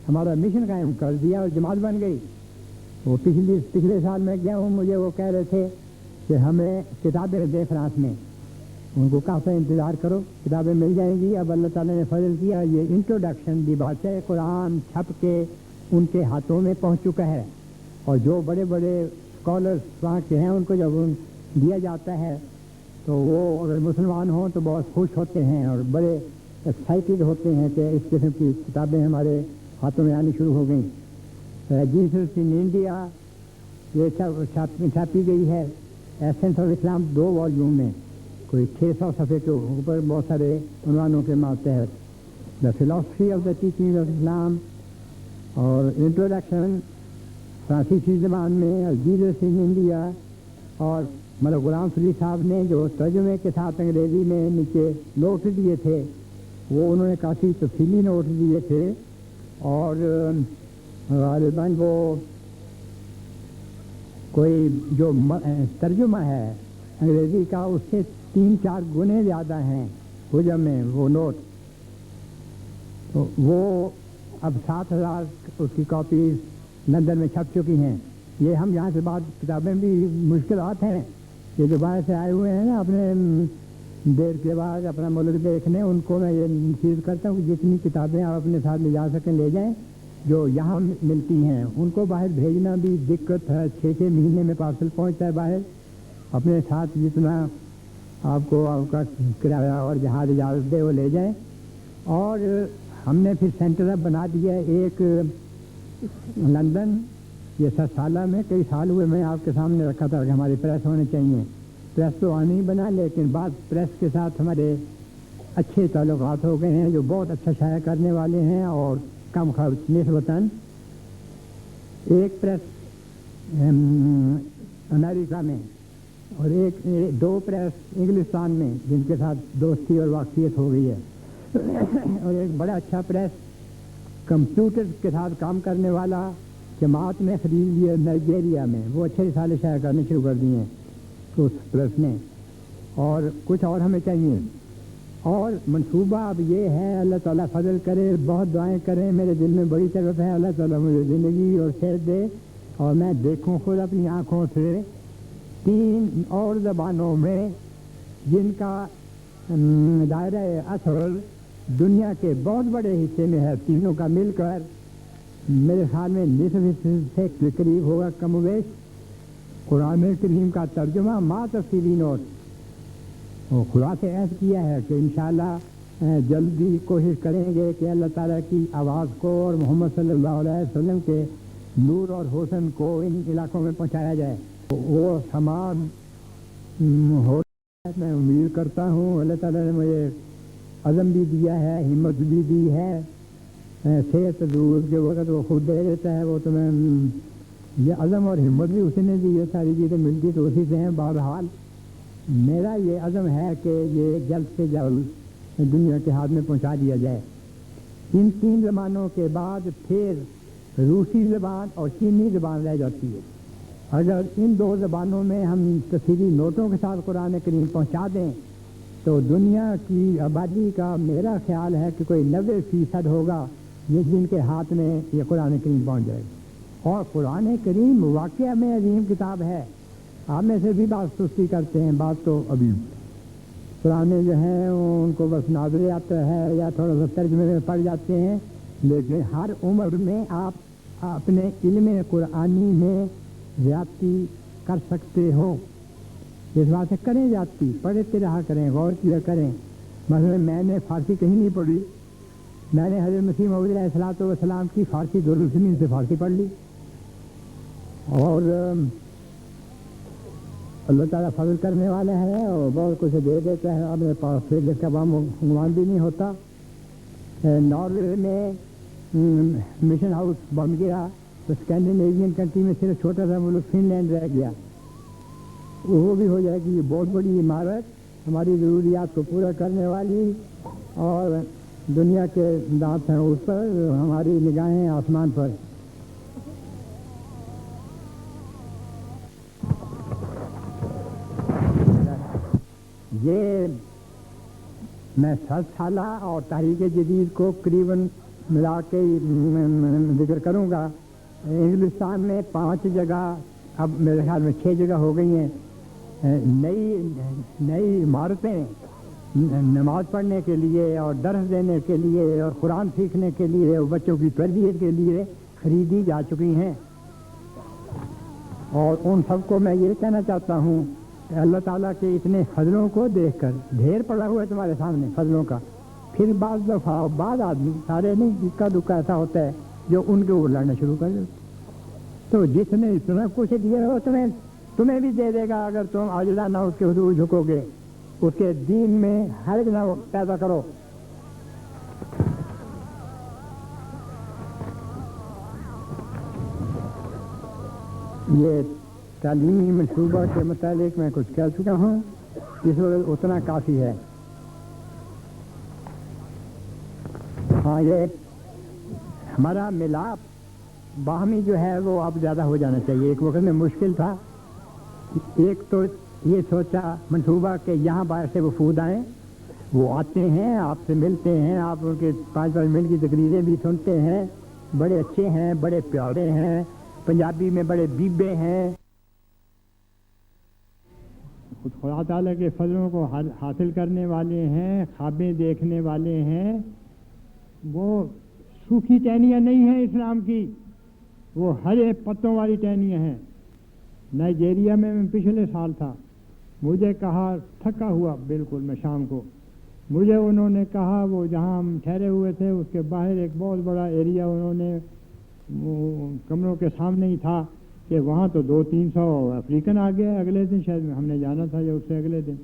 ہمارا مشن قائم کر دیا اور جماعت بن گئی. وہ پچھلے سال میں گیا ہوں, مجھے وہ کہہ رہے تھے کہ ہمیں کتابیں دیں فرانس میں. ان کو کہا تھا انتظار کرو, کتابیں مل جائیں گی. اب اللہ تعالیٰ نے فضل کیا, یہ انٹروڈکشن دی بات ہے, قرآن چھپ کے ان کے ہاتھوں میں پہنچ چکا ہے. اور جو بڑے بڑے اسکالرس وہاں کے ہیں ان کو جب دیا جاتا ہے تو وہ اگر مسلمان ہوں تو بہت خوش ہوتے ہیں اور بڑے ایکسائٹیڈ ہوتے ہیں کہ اس قسم کی کتابیں ہمارے ہاتھوں میں آنی شروع ہو گئیں. جیسس ان انڈیا یہ چھاپی گئی ہے, ایسنس آف اسلام 2 والیوم میں, کوئی 600 صفحے کے اوپر بہت سارے عنوانوں کے ماتحت. The philosophy of the teaching of Islam اور انٹروڈکشن فرانسیسی زبان میں, اور جیسس ان انڈیا, اور مطلب غلام فرید صاحب نے جو ترجمے کے ساتھ انگریزی میں نیچے نوٹ دیے تھے وہ انہوں نے کافی تفصیلی نوٹ دیے تھے. اور غالباً وہ کوئی جو ترجمہ ہے انگریزی کا اس سے 3-4 گنے زیادہ ہیں حجم میں وہ نوٹ. تو وہ اب 7,000 اس کی کاپیز لندن میں چھپ چکی ہیں. یہ ہم یہاں سے بعد کتابیں بھی مشکلات ہیں, یہ جو باہر سے آئے ہوئے ہیں نا اپنے دیر کے بعد اپنا ملک دیکھنے, ان کو میں یہ نصیحت کرتا ہوں کہ جتنی کتابیں آپ اپنے ساتھ لے جا سکیں لے جائیں جو یہاں ملتی ہیں. ان کو باہر بھیجنا بھی دقت ہے, 6 مہینے میں پارسل پہنچتا ہے باہر. اپنے ساتھ جتنا آپ کو آپ کا کرایہ اور جہاز اجازت دے وہ لے جائیں. اور ہم نے پھر سینٹر اب بنا دیا ایک لندن, یہ 7 سالہ میں کئی سال ہوئے میں آپ کے سامنے رکھا تھا کہ ہماری پریس ہونے چاہیے. پریس تو نہیں بنا, لیکن بعض پریس کے ساتھ ہمارے اچھے تعلقات ہو گئے ہیں جو بہت اچھا شائع کرنے والے ہیں اور کم خرچ نسبتاً. ایک پریس امریکہ میں اور 2 پریس انگلستان میں جن کے ساتھ دوستی اور واقفیت ہو گئی ہے, اور ایک بڑا اچھا پریس کمپیوٹر کے ساتھ کام کرنے والا جماعت نے خرید لیا نائجیریا میں. وہ اچھے رسالے شائع کرنے شروع کر دیے اس پریس نے. اور کچھ اور ہمیں چاہیے. اور منصوبہ اب یہ ہے, اللہ تعالیٰ فضل کرے, بہت دعائیں کریں, میرے دل میں بڑی طرف ہے, اللہ تعالیٰ مجھے زندگی اور صحت دے اور میں دیکھوں خود اپنی آنکھوں سے 3 اور زبانوں میں جن کا دائرہ اثر دنیا کے بہت بڑے حصے میں ہے, تینوں کا مل کر میرے خیال میں نصف سے قریب ہوگا کم و بیش. قرآن کریم کا ترجمہ ما تفصیلی نوٹ. وہ خدا سے عہد کیا ہے کہ انشاءاللہ جلدی کوشش کریں گے کہ اللہ تعالیٰ کی آواز کو اور محمد صلی اللہ علیہ وسلم کے نور اور حسن کو ان علاقوں میں پہنچایا جائے. وہ سامان ہو میں امید کرتا ہوں. اللہ تعالیٰ نے مجھے عزم بھی دیا ہے, ہمت بھی دی ہے. صحت ضرورت کے وقت وہ خود دے دیتا ہے, وہ تو میں یہ عزم اور ہمت بھی اسی نے دی ہے. ساری چیزیں ملتی تو اسی سے ہیں. بہرحال میرا یہ عزم ہے کہ یہ جلد سے جلد دنیا کے ہاتھ میں پہنچا دیا جائے. ان 3 زبانوں کے بعد پھر روسی زبان اور چینی زبان رہ جاتی ہے. اگر ان 2 زبانوں میں ہم تفصیلی نوٹوں کے ساتھ قرآن کریم پہنچا دیں تو دنیا کی آبادی کا میرا خیال ہے کہ کوئی 90% ہوگا جن کے ہاتھ میں یہ قرآن کریم پہنچ جائے. اور قرآن کریم واقعہ میں عظیم کتاب ہے. آپ میں سے بھی بات سستی کرتے ہیں, بات تو ابھی پرانے جو ہیں ان کو بس ناظر آتا ہے یا تھوڑا سا ترجمے میں پڑھ جاتے ہیں, لیکن ہر عمر میں آپ اپنے علم قرآنی میں زیادتی کر سکتے ہو. اس بات سے کریں زیادتی, پڑھتے رہا کریں, غور کیا کریں. مثلا میں نے فارسی کہیں نہیں پڑھی, میں نے حضرت مسیح موعود علیہ الصلوۃ والسلام کی فارسی دارالمسلمین سے فارسی پڑھ لی. اور اللہ تعالیٰ فضل کرنے والا ہے اور بہت کچھ دے دیتا ہے. اپنے پاس پھر جس کا گمان بھی نہیں ہوتا. ناروے میں مشن ہاؤس بن گیا تو اسکینڈینیوین کنٹری میں صرف چھوٹا سا ملک فن لینڈ رہ گیا. وہ بھی ہو جائے گی یہ بہت بڑی عمارت ہماری ضروریات کو پورا کرنے والی, اور دنیا کے دانت ہیں اس پر, ہماری نگاہیں آسمان پر. یہ میں 7 سالہ اور تحریک جدید کو قریباً ملا کے ذکر کروں گا. ہندوستان میں 5 جگہ، اب میرے خیال میں 6 جگہ ہو گئی ہیں، نئی عمارتیں نماز پڑھنے کے لیے اور درس دینے کے لیے اور قرآن سیکھنے کے لیے اور بچوں کی تربیت کے لیے خریدی جا چکی ہیں. اور ان سب کو میں یہ کہنا چاہتا ہوں کہ اللہ تعالیٰ کے اتنے فضلوں کو دیکھ کر، ڈھیر پڑا ہوا ہے تمہارے سامنے فضلوں کا، پھر بعض دفعہ بعض آدمی، سارے نہیں، اکا دکا ایسا ہوتا ہے جو ان کے اوپر لڑنا شروع کر دیتے. تو جس نے اتنا کچھ دیا ہو تمہیں بھی دے دے گا اگر تم عاجزانہ اس کے حضور جھکو گے. اس کے دین میں حرج نہ پیدا کرو. یہ تعلیمی منصوبہ کے متعلق میں کچھ کہہ چکا ہوں، اس وقت اتنا کافی ہے. ہاں، یہ ہمارا ملاپ باہمی جو ہے وہ اب زیادہ ہو جانا چاہیے. ایک وقت میں مشکل تھا. ایک تو یہ سوچا منصوبہ کہ یہاں باہر سے وفود آئیں، وہ آتے ہیں، آپ سے ملتے ہیں، آپ ان کے 5 منٹ کی تقریریں بھی سنتے ہیں، بڑے اچھے ہیں، بڑے پیارے ہیں، پنجابی میں بڑے بیبے ہیں. خدا تعالیٰ کے فضلوں کو حاصل کرنے والے ہیں، خوابیں دیکھنے والے ہیں. وہ سوکھی ٹہنیاں نہیں ہیں اسلام کی، وہ ہرے پتوں والی ٹہنیاں ہیں. نائجیریا میں پچھلے سال تھا، مجھے کہا، تھکا ہوا بالکل میں شام کو، مجھے انہوں نے کہا وہ جہاں ہم ٹھہرے ہوئے تھے اس کے باہر ایک بہت بڑا ایریا انہوں نے کمروں کے سامنے ہی تھا کہ وہاں تو 200-300 افریقن آ گئے اگلے دن، شاید ہم نے جانا تھا یا اس سے اگلے دن.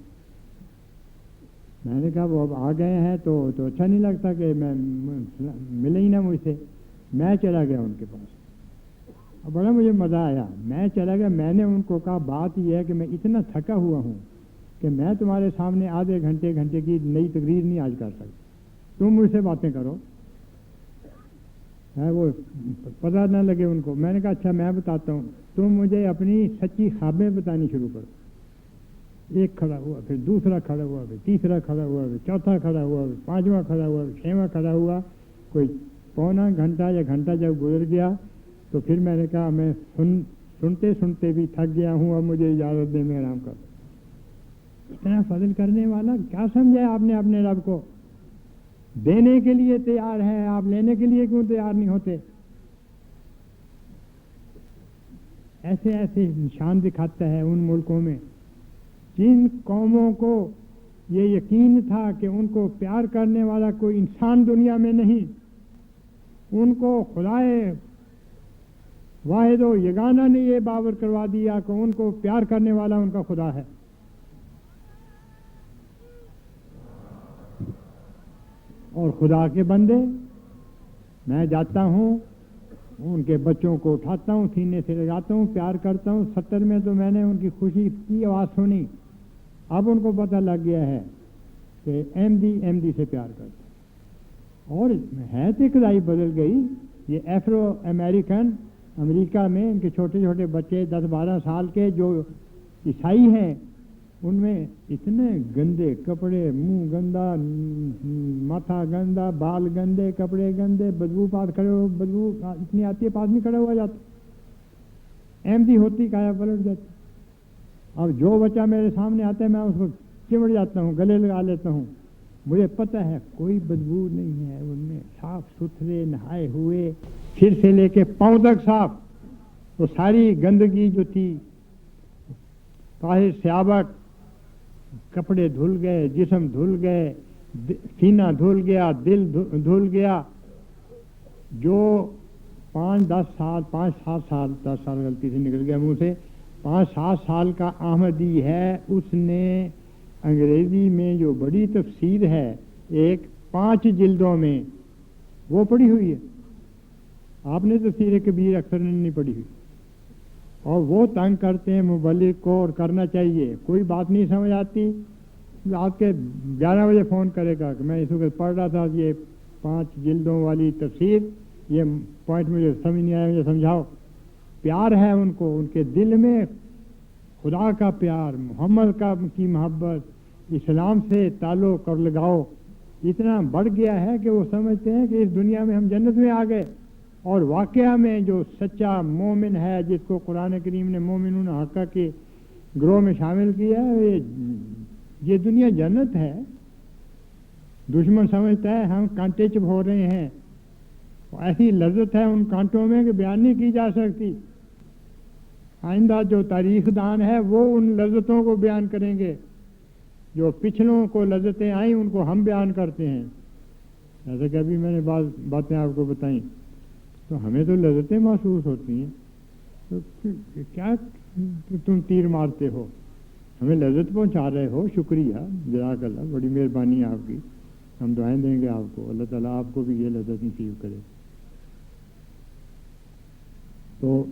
میں نے کہا وہ اب آ گئے ہیں تو اچھا نہیں لگتا کہ میں ملے ہی نہ مجھ سے. میں چلا گیا ان کے پاس، بڑا مجھے مزہ آیا. میں چلا گیا، میں نے ان کو کہا بات یہ ہے کہ میں اتنا تھکا ہوا ہوں کہ میں تمہارے سامنے آدھے گھنٹے کی نئی تقریر نہیں آج کر سکتا، تم مجھ سے باتیں کرو. وہ پتہ نہ لگے ان کو. میں نے کہا اچھا میں بتاتا ہوں، تم مجھے اپنی سچی خوابیں بتانی شروع کرو. ایک کھڑا ہوا، پھر دوسرا کھڑا ہوا، پھر تیسرا کھڑا ہوا، پھر چوتھا کھڑا ہوا، پھر 5واں کھڑا ہوا، پھر 6واں کھڑا ہوا. کوئی پونا گھنٹہ یا گھنٹہ جب گزر گیا تو پھر میں نے کہا میں سنتے سنتے بھی تھک گیا ہوں، اب مجھے اجازت دے، میں آرام کروں. اتنا فضل کرنے والا کیا سمجھا آپ نے اپنے رب کو؟ دینے کے لیے تیار ہے، آپ لینے کے لیے کیوں تیار نہیں ہوتے؟ ایسے ایسے نشان دکھاتا ہے ان ملکوں میں جن قوموں کو یہ یقین تھا کہ ان کو پیار کرنے والا کوئی انسان دنیا میں نہیں، ان کو خدائے واحد و یگانہ نے یہ باور کروا دیا کہ ان کو پیار کرنے والا ان کا خدا ہے. اور خدا کے بندے، میں جاتا ہوں ان کے بچوں کو اٹھاتا ہوں، سینے سے لگاتا ہوں، پیار کرتا ہوں. 70 میں تو میں نے ان کی خوشی کی آواز سنی. اب ان کو پتہ لگ گیا ہے کہ احمدی سے پیار کرتا. اور ہے تو ابتدائی بدل گئی. یہ ایفرو امریکن امریکہ میں ان کے چھوٹے چھوٹے بچے 10-12 سال کے جو عیسائی ہیں، ان میں اتنے گندے کپڑے، منہ گندا، ماتھا گندا، بال گندے، کپڑے گندے، بدبو پاس کھڑے ہو، بدبو اتنی آتی ہے پاس نہیں کھڑا ہوا جاتا. احمدی ہوتی کایا پلٹ جاتی. اب جو بچہ میرے سامنے آتا ہے میں اس کو چمڑ جاتا ہوں، گلے لگا لیتا ہوں. مجھے پتہ ہے کوئی بدبو نہیں ہے ان میں، صاف ستھرے نہائے ہوئے، سر سے لے کے پاؤں تک صاف. وہ ساری گندگی جو تھی، طاہر سیابک، کپڑے دھل گئے، جسم دھل گئے، سینہ دھل گیا، دل دھل گیا. جو 5-10 سال 5-7 سال 10 سال غلطی سے نکل گیا منہ سے، 5-7 سال کا احمدی ہے، اس نے انگریزی میں جو بڑی تفسیر ہے ایک 5 جلدوں میں وہ پڑھی ہوئی ہے. آپ نے تفسیر کبیر اکثر نہیں پڑھی ہوئی. اور وہ تنگ کرتے ہیں مبلغ کو، اور کرنا چاہیے. کوئی بات نہیں سمجھ آتی، رات کے 11 بجے فون کرے گا کہ میں اس وقت پڑھ رہا تھا یہ 5 جلدوں والی تفسیر، یہ پوائنٹ مجھے سمجھ نہیں آیا، مجھے سمجھاؤ. پیار ہے ان کو، ان کے دل میں خدا کا پیار، محمد کی محبت، اسلام سے تعلق اور لگاؤ. اتنا بڑھ گیا ہے کہ وہ سمجھتے ہیں کہ اس دنیا میں ہم جنت میں آ گئے، اور واقعہ میں جو سچا مومن ہے، جس کو قرآن کریم نے مومنون حقہ کے گروہ میں شامل کیا ہے، یہ دنیا جنت ہے۔ دشمن سمجھتا ہے ہم کانٹے چبھو رہے ہیں، ایسی لذت ہے ان کانٹوں میں کہ بیان نہیں کی جا سکتی۔ آئندہ جو تاریخ دان ہے وہ ان لذتوں کو بیان کریں گے، جو پچھلوں کو لذتیں آئیں ان کو ہم بیان کرتے ہیں۔ جیسے کہ ابھی میں نے بعض باتیں آپ کو بتائیں، تو ہمیں تو لذتیں محسوس ہوتی ہیں، تو کیا تم تیر مارتے ہو، ہمیں لذت پہنچا رہے ہو، شکریہ، جزاک اللہ، بڑی مہربانی آپ کی، ہم دعائیں دیں گے آپ کو، اللہ تعالیٰ آپ کو بھی یہ لذت نصیب کرے۔ تو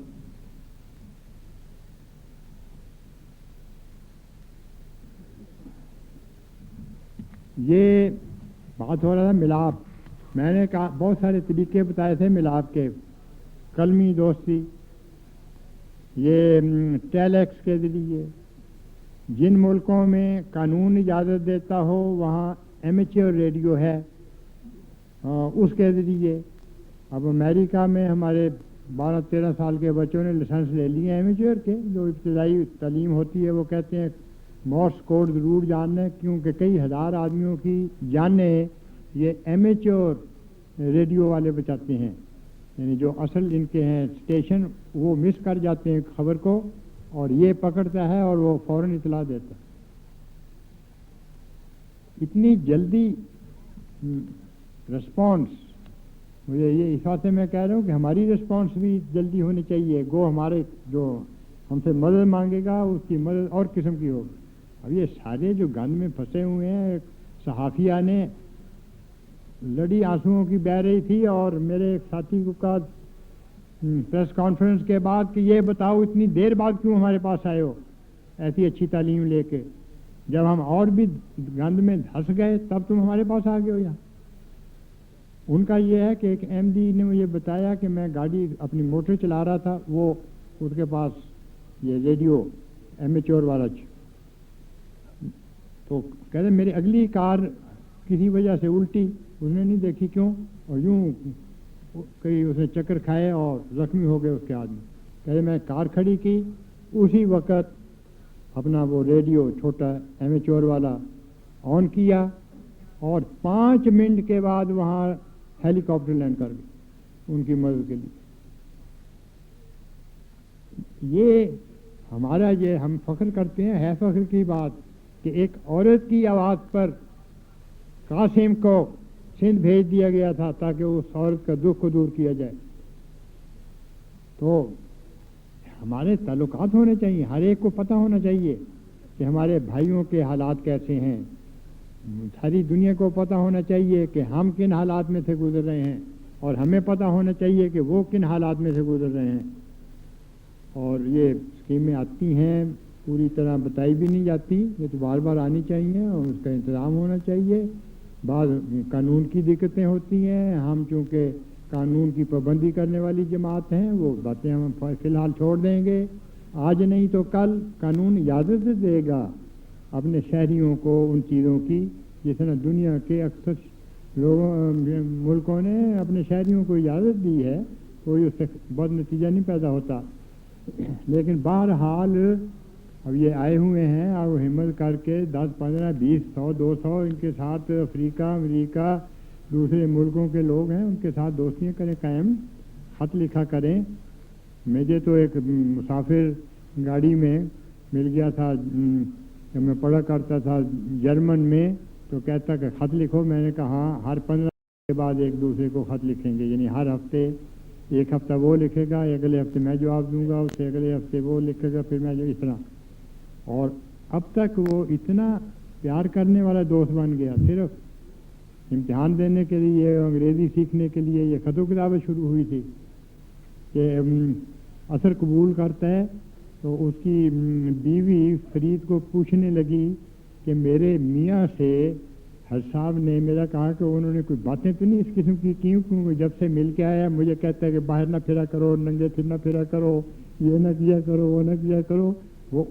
یہ بات ہو رہا تھا ملاپ، میں نے کہا بہت سارے طریقے بتائے تھے ملاپ کے، قلمی دوستی، یہ ٹیلیکس کے ذریعے، جن ملکوں میں قانون اجازت دیتا ہو وہاں ایمیچور ریڈیو ہے، اس کے ذریعے۔ اب امریکہ میں ہمارے 12-13 سال کے بچوں نے لائسنس لے لیے ہیں ایمیچور کے، جو ابتدائی تعلیم ہوتی ہے، وہ کہتے ہیں مورس کوڈ ضرور جاننا ہے، کیونکہ کئی ہزار آدمیوں کی جانیں یہ ایمیچور ریڈیو والے بچاتے ہیں، یعنی جو اصل ان کے ہیں اسٹیشن وہ مس کر جاتے ہیں خبر کو، اور یہ پکڑتا ہے اور وہ فوراً اطلاع دیتا ہے۔ اتنی جلدی رسپانس، مجھے یہ اس واسطے میں کہہ رہا ہوں کہ ہماری رسپانس بھی جلدی ہونی چاہیے، گو ہمارے جو ہم سے مدد مانگے گا اس کی مدد اور قسم کی ہوگی۔ اب یہ سارے جو گند میں پھنسے ہوئے ہیں، صحافیہ نے لڑی آنسوؤں کی بہہ رہی تھی، اور میرے ایک ساتھی کو کہا پریس کانفرنس کے بعد کہ یہ بتاؤ اتنی دیر بعد کیوں ہمارے پاس آئے ہو ایسی اچھی تعلیم لے کے، جب ہم اور بھی گند میں دھس گئے تب تم ہمارے پاس آ گئے ہو یہاں۔ ان کا یہ ہے کہ ایک ایم ڈی نے مجھے بتایا کہ میں گاڑی اپنی موٹر چلا رہا تھا، وہ اس کے پاس یہ ریڈیو ایمیچور والا تو کہتے میری اگلی کار کسی وجہ سے الٹی، اس نے نہیں دیکھی کیوں، اور یوں کئی اس نے چکر کھائے اور زخمی ہو گئے اس کے آدمی۔ کہتے میں کار کھڑی کی، اسی وقت اپنا وہ ریڈیو چھوٹا ایمیچور والا آن کیا، اور 5 منٹ کے بعد وہاں ہیلی کاپٹر لینڈ کر گئی ان کی مدد کے لیے۔ یہ ہمارا یہ ہم فخر کرتے ہیں، ہے فخر کی بات کہ ایک عورت کی آواز پر قاسم کو سندھ بھیج دیا گیا تھا تاکہ اس عورت کا دکھ کو دور کیا جائے۔ تو ہمارے تعلقات ہونے چاہیے، ہر ایک کو پتہ ہونا چاہیے کہ ہمارے بھائیوں کے حالات کیسے ہیں، ساری دنیا کو پتہ ہونا چاہیے کہ ہم کن حالات میں سے گزر رہے ہیں، اور ہمیں پتہ ہونا چاہیے کہ وہ کن حالات میں سے گزر رہے ہیں۔ اور یہ اسکیمیں آتی ہیں، پوری طرح بتائی بھی نہیں جاتی، یہ تو بار بار آنی چاہیے اور اس کا انتظام ہونا چاہیے۔ بعض قانون کی دقتیں ہوتی ہیں، ہم چونکہ قانون کی پابندی کرنے والی جماعت ہیں، وہ باتیں ہم فی الحال چھوڑ دیں گے، آج نہیں تو کل قانون اجازت دے گا اپنے شہریوں کو ان چیزوں کی، جس طرح دنیا کے اکثر ملکوں نے اپنے شہریوں کو اجازت دی ہے، کوئی اس سے بد نتیجہ نہیں پیدا ہوتا۔ لیکن بہرحال اب یہ آئے ہوئے ہیں اور ہمت کر کے 10 15 20 100 200 ان کے ساتھ افریقہ امریکہ دوسرے ملکوں کے لوگ ہیں، ان کے ساتھ دوستیاں کریں قائم، خط لکھا کریں۔ مجھے تو ایک مسافر گاڑی میں مل گیا تھا، جب میں پڑھا کرتا تھا جرمن میں، تو کہتا کہ خط لکھو، میں نے کہا ہاں، ہر 15 کے بعد ایک دوسرے کو خط لکھیں گے، یعنی ہر ہفتے ایک ہفتہ وہ لکھے گا، اگلے ہفتے میں جواب دوں گا، اس سے اگلے ہفتے وہ لکھے گا، پھر میں جو اس طرح۔ اور اب تک وہ اتنا پیار کرنے والا دوست بن گیا، صرف امتحان دینے کے لیے انگریزی سیکھنے کے لیے یہ خط و کتابیں شروع ہوئی تھی کہ اثر قبول کرتا ہے، تو اس کی بیوی فرید کو پوچھنے لگی کہ میرے میاں سے حج صاحب نے میرا کہا کہ انہوں نے کوئی باتیں تو نہیں اس قسم کی کیونکہ جب سے مل کے آیا مجھے کہتا ہے کہ باہر نہ پھرا کرو، ننگے پھر نہ پھرا کرو، یہ نہ کیا کرو، وہ نہ کیا کرو۔ وہ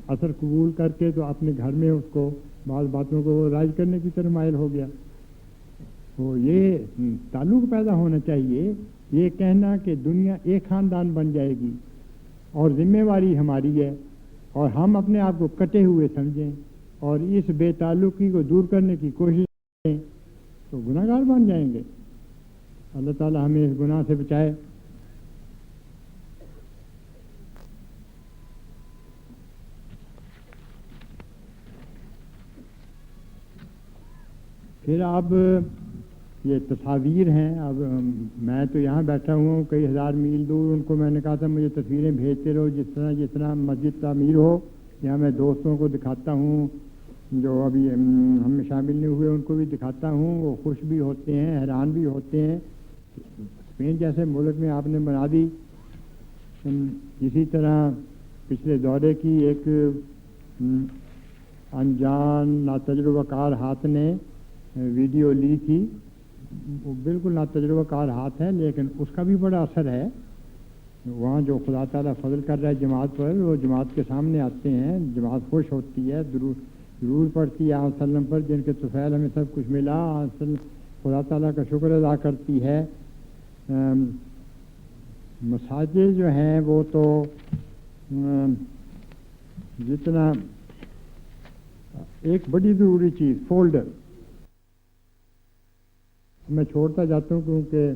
اثر قبول کر کے تو اپنے گھر میں اس کو بعض باتوں کو رائج کرنے کی طرف مائل ہو گیا. تو یہ تعلق پیدا ہونا چاہیے. یہ کہنا کہ دنیا ایک خاندان بن جائے گی اور ذمہ داری ہماری ہے اور ہم اپنے آپ کو کٹے ہوئے سمجھیں اور اس بے تعلقی کو دور کرنے کی کوشش کریں تو گناہ گار بن جائیں گے. اللہ تعالی ہمیں اس گناہ سے بچائے. پھر اب یہ تصاویر ہیں. اب میں تو یہاں بیٹھا ہوا ہوں کئی ہزار میل دور. ان کو میں نے کہا تھا مجھے تصویریں بھیجتے رہو جس طرح مسجد تعمیر ہو. یہاں میں دوستوں کو دکھاتا ہوں جو ابھی ہم میں شامل نہیں ہوئے ان کو بھی دکھاتا ہوں. وہ خوش بھی ہوتے ہیں حیران بھی ہوتے ہیں. اسپین جیسے ملک میں آپ نے بنا دی. اسی طرح پچھلے دورے کی ایک انجان ناتجربہ کار ہاتھ نے ویڈیو لی تھی. وہ بالکل ناتجربہ کار ہاتھ ہے لیکن اس کا بھی بڑا اثر ہے. وہاں جو خدا تعالیٰ فضل کر رہا ہے جماعت پر وہ جماعت کے سامنے آتے ہیں. جماعت خوش ہوتی ہے ضرور پڑھتی ہے آپ وسلم پر جن کے طفیل ہمیں سب کچھ ملا. خدا تعالیٰ کا شکر ادا کرتی ہے. مساجد جو ہیں وہ تو جتنا ایک بڑی ضروری چیز فولڈر میں چھوڑتا جاتا ہوں کیونکہ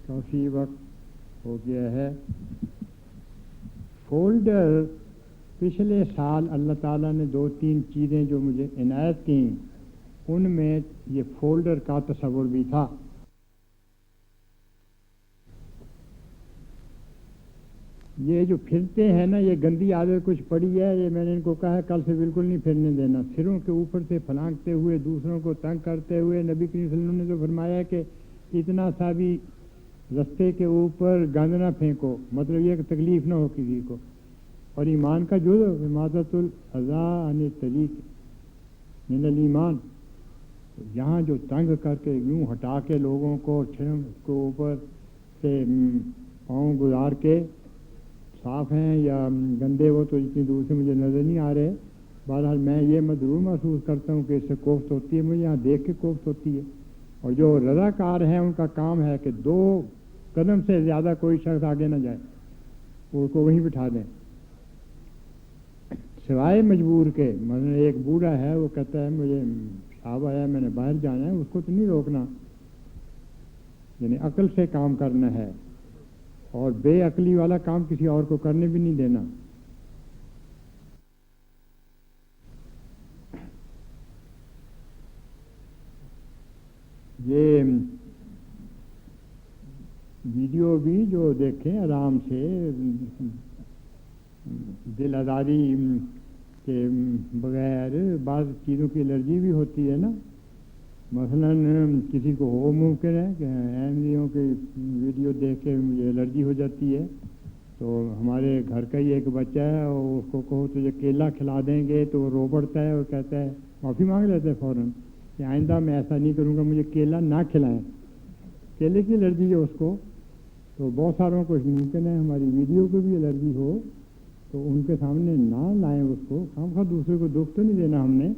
کافی وقت ہو گیا ہے. فولڈر پچھلے سال اللہ تعالیٰ نے 2-3 چیزیں جو مجھے عنایت کیں ان میں یہ فولڈر کا تصور بھی تھا. یہ جو پھرتے ہیں نا یہ گندی عادت کچھ پڑی ہے. یہ میں نے ان کو کہا ہے کل سے بالکل نہیں پھرنے دینا. سروں کے اوپر سے پھلانگتے ہوئے دوسروں کو تنگ کرتے ہوئے. نبی کریم صلی اللہ علیہ وسلم نے تو فرمایا کہ اتنا سا بھی رستے کے اوپر گند نہ پھینکو. مطلب یہ کہ تکلیف نہ ہو کسی کو. اور ایمان کا جزء اماطۃ الاذی عن الطریق من الایمان. یہاں جو تنگ کر کے یوں ہٹا کے لوگوں کو چھرم کے اوپر سے پاؤں گزار کے صاف ہیں یا گندے وہ تو اتنی دور سے مجھے نظر نہیں آ رہے. بہرحال میں یہ ضرور محسوس کرتا ہوں کہ اس سے کوفت ہوتی ہے. مجھے یہاں دیکھ کے کوفت ہوتی ہے. اور جو رضاکار ہیں ان کا کام ہے کہ 2 قدم سے زیادہ کوئی شخص آگے نہ جائے. وہ کو وہیں بٹھا دیں سوائے مجبور کے. مثلا ایک بوڑھا ہے وہ کہتا ہے مجھے صاحب آیا میں نے باہر جانا ہے. اس کو تو نہیں روکنا. یعنی عقل سے کام کرنا ہے اور بے عقلی والا کام کسی اور کو کرنے بھی نہیں دینا. یہ ویڈیو بھی جو دیکھیں آرام سے دل آزاری کے بغیر. بعض چیزوں کی الرجی بھی ہوتی ہے نا. مثلا کسی کو ہو ممکن ہے کہ احمدیوں کی ویڈیو دیکھ کے مجھے الرجی ہو جاتی ہے. تو ہمارے گھر کا ہی ایک بچہ ہے اور اس کو کہو تجھے کیلا کھلا دیں گے تو وہ رو پڑتا ہے اور کہتا ہے معافی مانگ لیتا ہے فوراً کہ آئندہ میں ایسا نہیں کروں گا مجھے کیلا نہ کھلائیں. کیلے کی الرجی ہے اس کو. تو بہت ساروں کو ممکن ہے ہماری ویڈیو کو بھی الرجی ہو تو ان کے سامنے نہ لائیں اس کو. خواہ دوسرے کو دکھ تو نہیں دینا ہم نے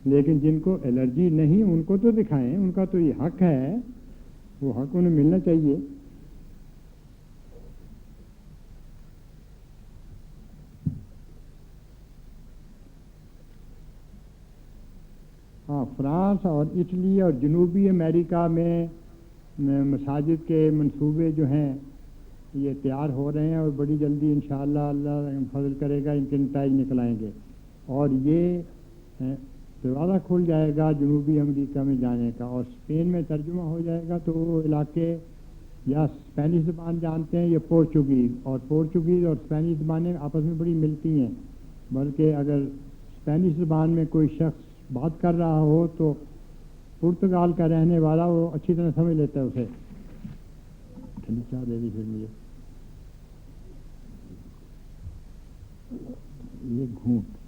لیکن جن کو الرجی نہیں ان کو تو دکھائیں. ان کا تو یہ حق ہے. وہ حق انہیں ملنا چاہیے. ہاں فرانس اور اٹلی اور جنوبی امریکہ میں مساجد کے منصوبے جو ہیں یہ تیار ہو رہے ہیں اور بڑی جلدی انشاءاللہ اللہ فضل کرے گا ان کے نتائج نکل آئیں گے. اور یہ دروازہ کھل جائے گا جنوبی امریکہ میں جانے کا اور اسپین میں ترجمہ ہو جائے گا. تو وہ علاقے یا اسپینش زبان جانتے ہیں یا پورچوگیز. اور پورچوگیز اور اسپینش زبانیں آپس میں بڑی ملتی ہیں. بلکہ اگر اسپینش زبان میں کوئی شخص بات کر رہا ہو تو پرتگال کا رہنے والا وہ اچھی طرح سمجھ لیتا ہے اسے. ٹھنڈی چائے دے دی پھر مجھے. یہ گھونٹ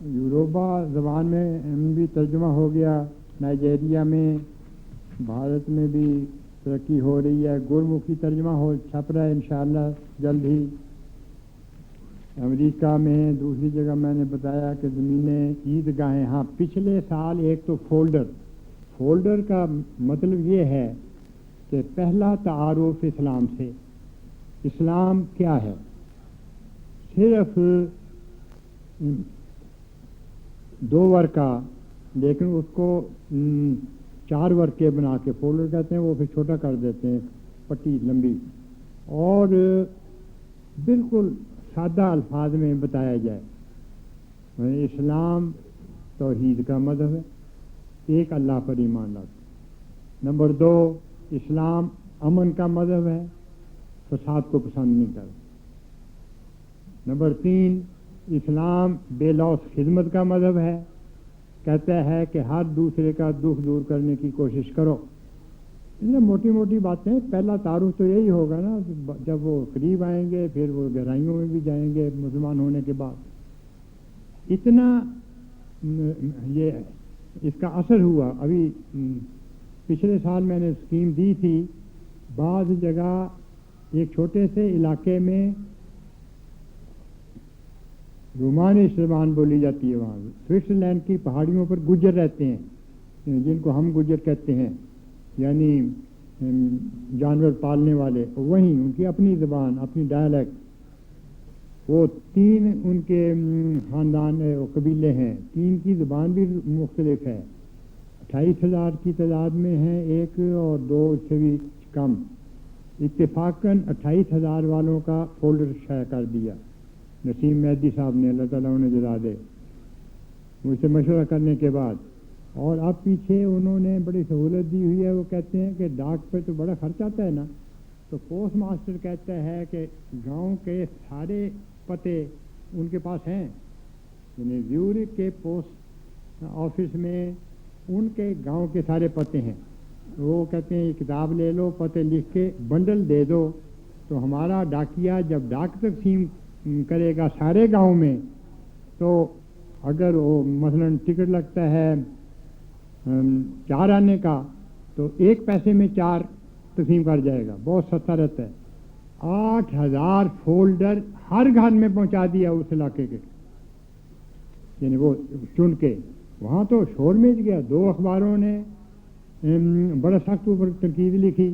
یوروبا زبان میں بھی ترجمہ ہو گیا. نائجیریا میں بھارت میں بھی ترقی ہو رہی ہے. گرمکھی ترجمہ چھپ رہا ہے انشاءاللہ جلد ہی. امریکہ میں دوسری جگہ میں نے بتایا کہ زمینیں عیدگاہیں، ہاں پچھلے سال ایک تو فولڈر کا مطلب یہ ہے کہ پہلا تعارف اسلام سے، اسلام کیا ہے، صرف 2 ورقہ، لیکن اس کو 4 ورقے بنا کے فولڈر کہتے ہیں، وہ پھر چھوٹا کر دیتے ہیں، پٹی لمبی، اور بالکل سادہ الفاظ میں بتایا جائے اسلام توحید کا مذہب ہے، ایک اللہ پر ایمان لاتا۔ نمبر 2، اسلام امن کا مذہب ہے، فساد کو پسند نہیں کرتا۔ نمبر 3، اسلام بے لوث خدمت کا مذہب ہے، کہتا ہے کہ ہر دوسرے کا دکھ دور کرنے کی کوشش کرو۔ موٹی موٹی باتیں، پہلا تعارف تو یہی ہوگا نا، جب وہ قریب آئیں گے پھر وہ گہرائیوں میں بھی جائیں گے مسلمان ہونے کے بعد۔ اتنا یہ اس کا اثر ہوا۔ ابھی پچھلے سال میں نے اسکیم دی تھی، بعض جگہ ایک چھوٹے سے علاقے میں رومانش زبان بولی جاتی ہے، وہاں سوئٹزرلینڈ کی پہاڑیوں پر گجر رہتے ہیں، جن کو ہم گجر کہتے ہیں، یعنی جانور پالنے والے، وہیں ان کی اپنی زبان، اپنی ڈائلیکٹ، وہ 3 ان کے خاندان قبیلے ہیں، 3 کی زبان بھی مختلف ہے، 28,000 کی تعداد میں ہیں ایک، اور 2 سے بھی کم۔ اتفاقاً 28,000 والوں کا فولڈر شائع کر دیا نسیم مہدی صاحب نے، اللہ تعالیٰ انہیں جزا دے، مجھ سے مشورہ کرنے کے بعد۔ اور اب پیچھے انہوں نے بڑی سہولت دی ہوئی ہے، وہ کہتے ہیں کہ ڈاک پہ تو بڑا خرچ آتا ہے نا، تو پوسٹ ماسٹر کہتا ہے کہ گاؤں کے سارے پتے ان کے پاس ہیں، یعنی زیورخ کے پوسٹ آفس میں ان کے گاؤں کے سارے پتے ہیں۔ وہ کہتے ہیں یہ کتاب لے لو، پتے لکھ کے بنڈل دے دو، تو ہمارا ڈاکیا جب ڈاک تقسیم کرے گا سارے گاؤں میں، تو اگر وہ مثلا ٹکٹ لگتا ہے 4 آنے کا، تو 1 پیسے میں 4 تقسیم کر جائے گا، بہت سستا رہتا ہے۔ 8,000 فولڈر ہر گھر میں پہنچا دیا اس علاقے کے، یعنی وہ چن کے، وہاں تو شور مچ گیا۔ 2 اخباروں نے بڑا سخت اوپر تنقید لکھی،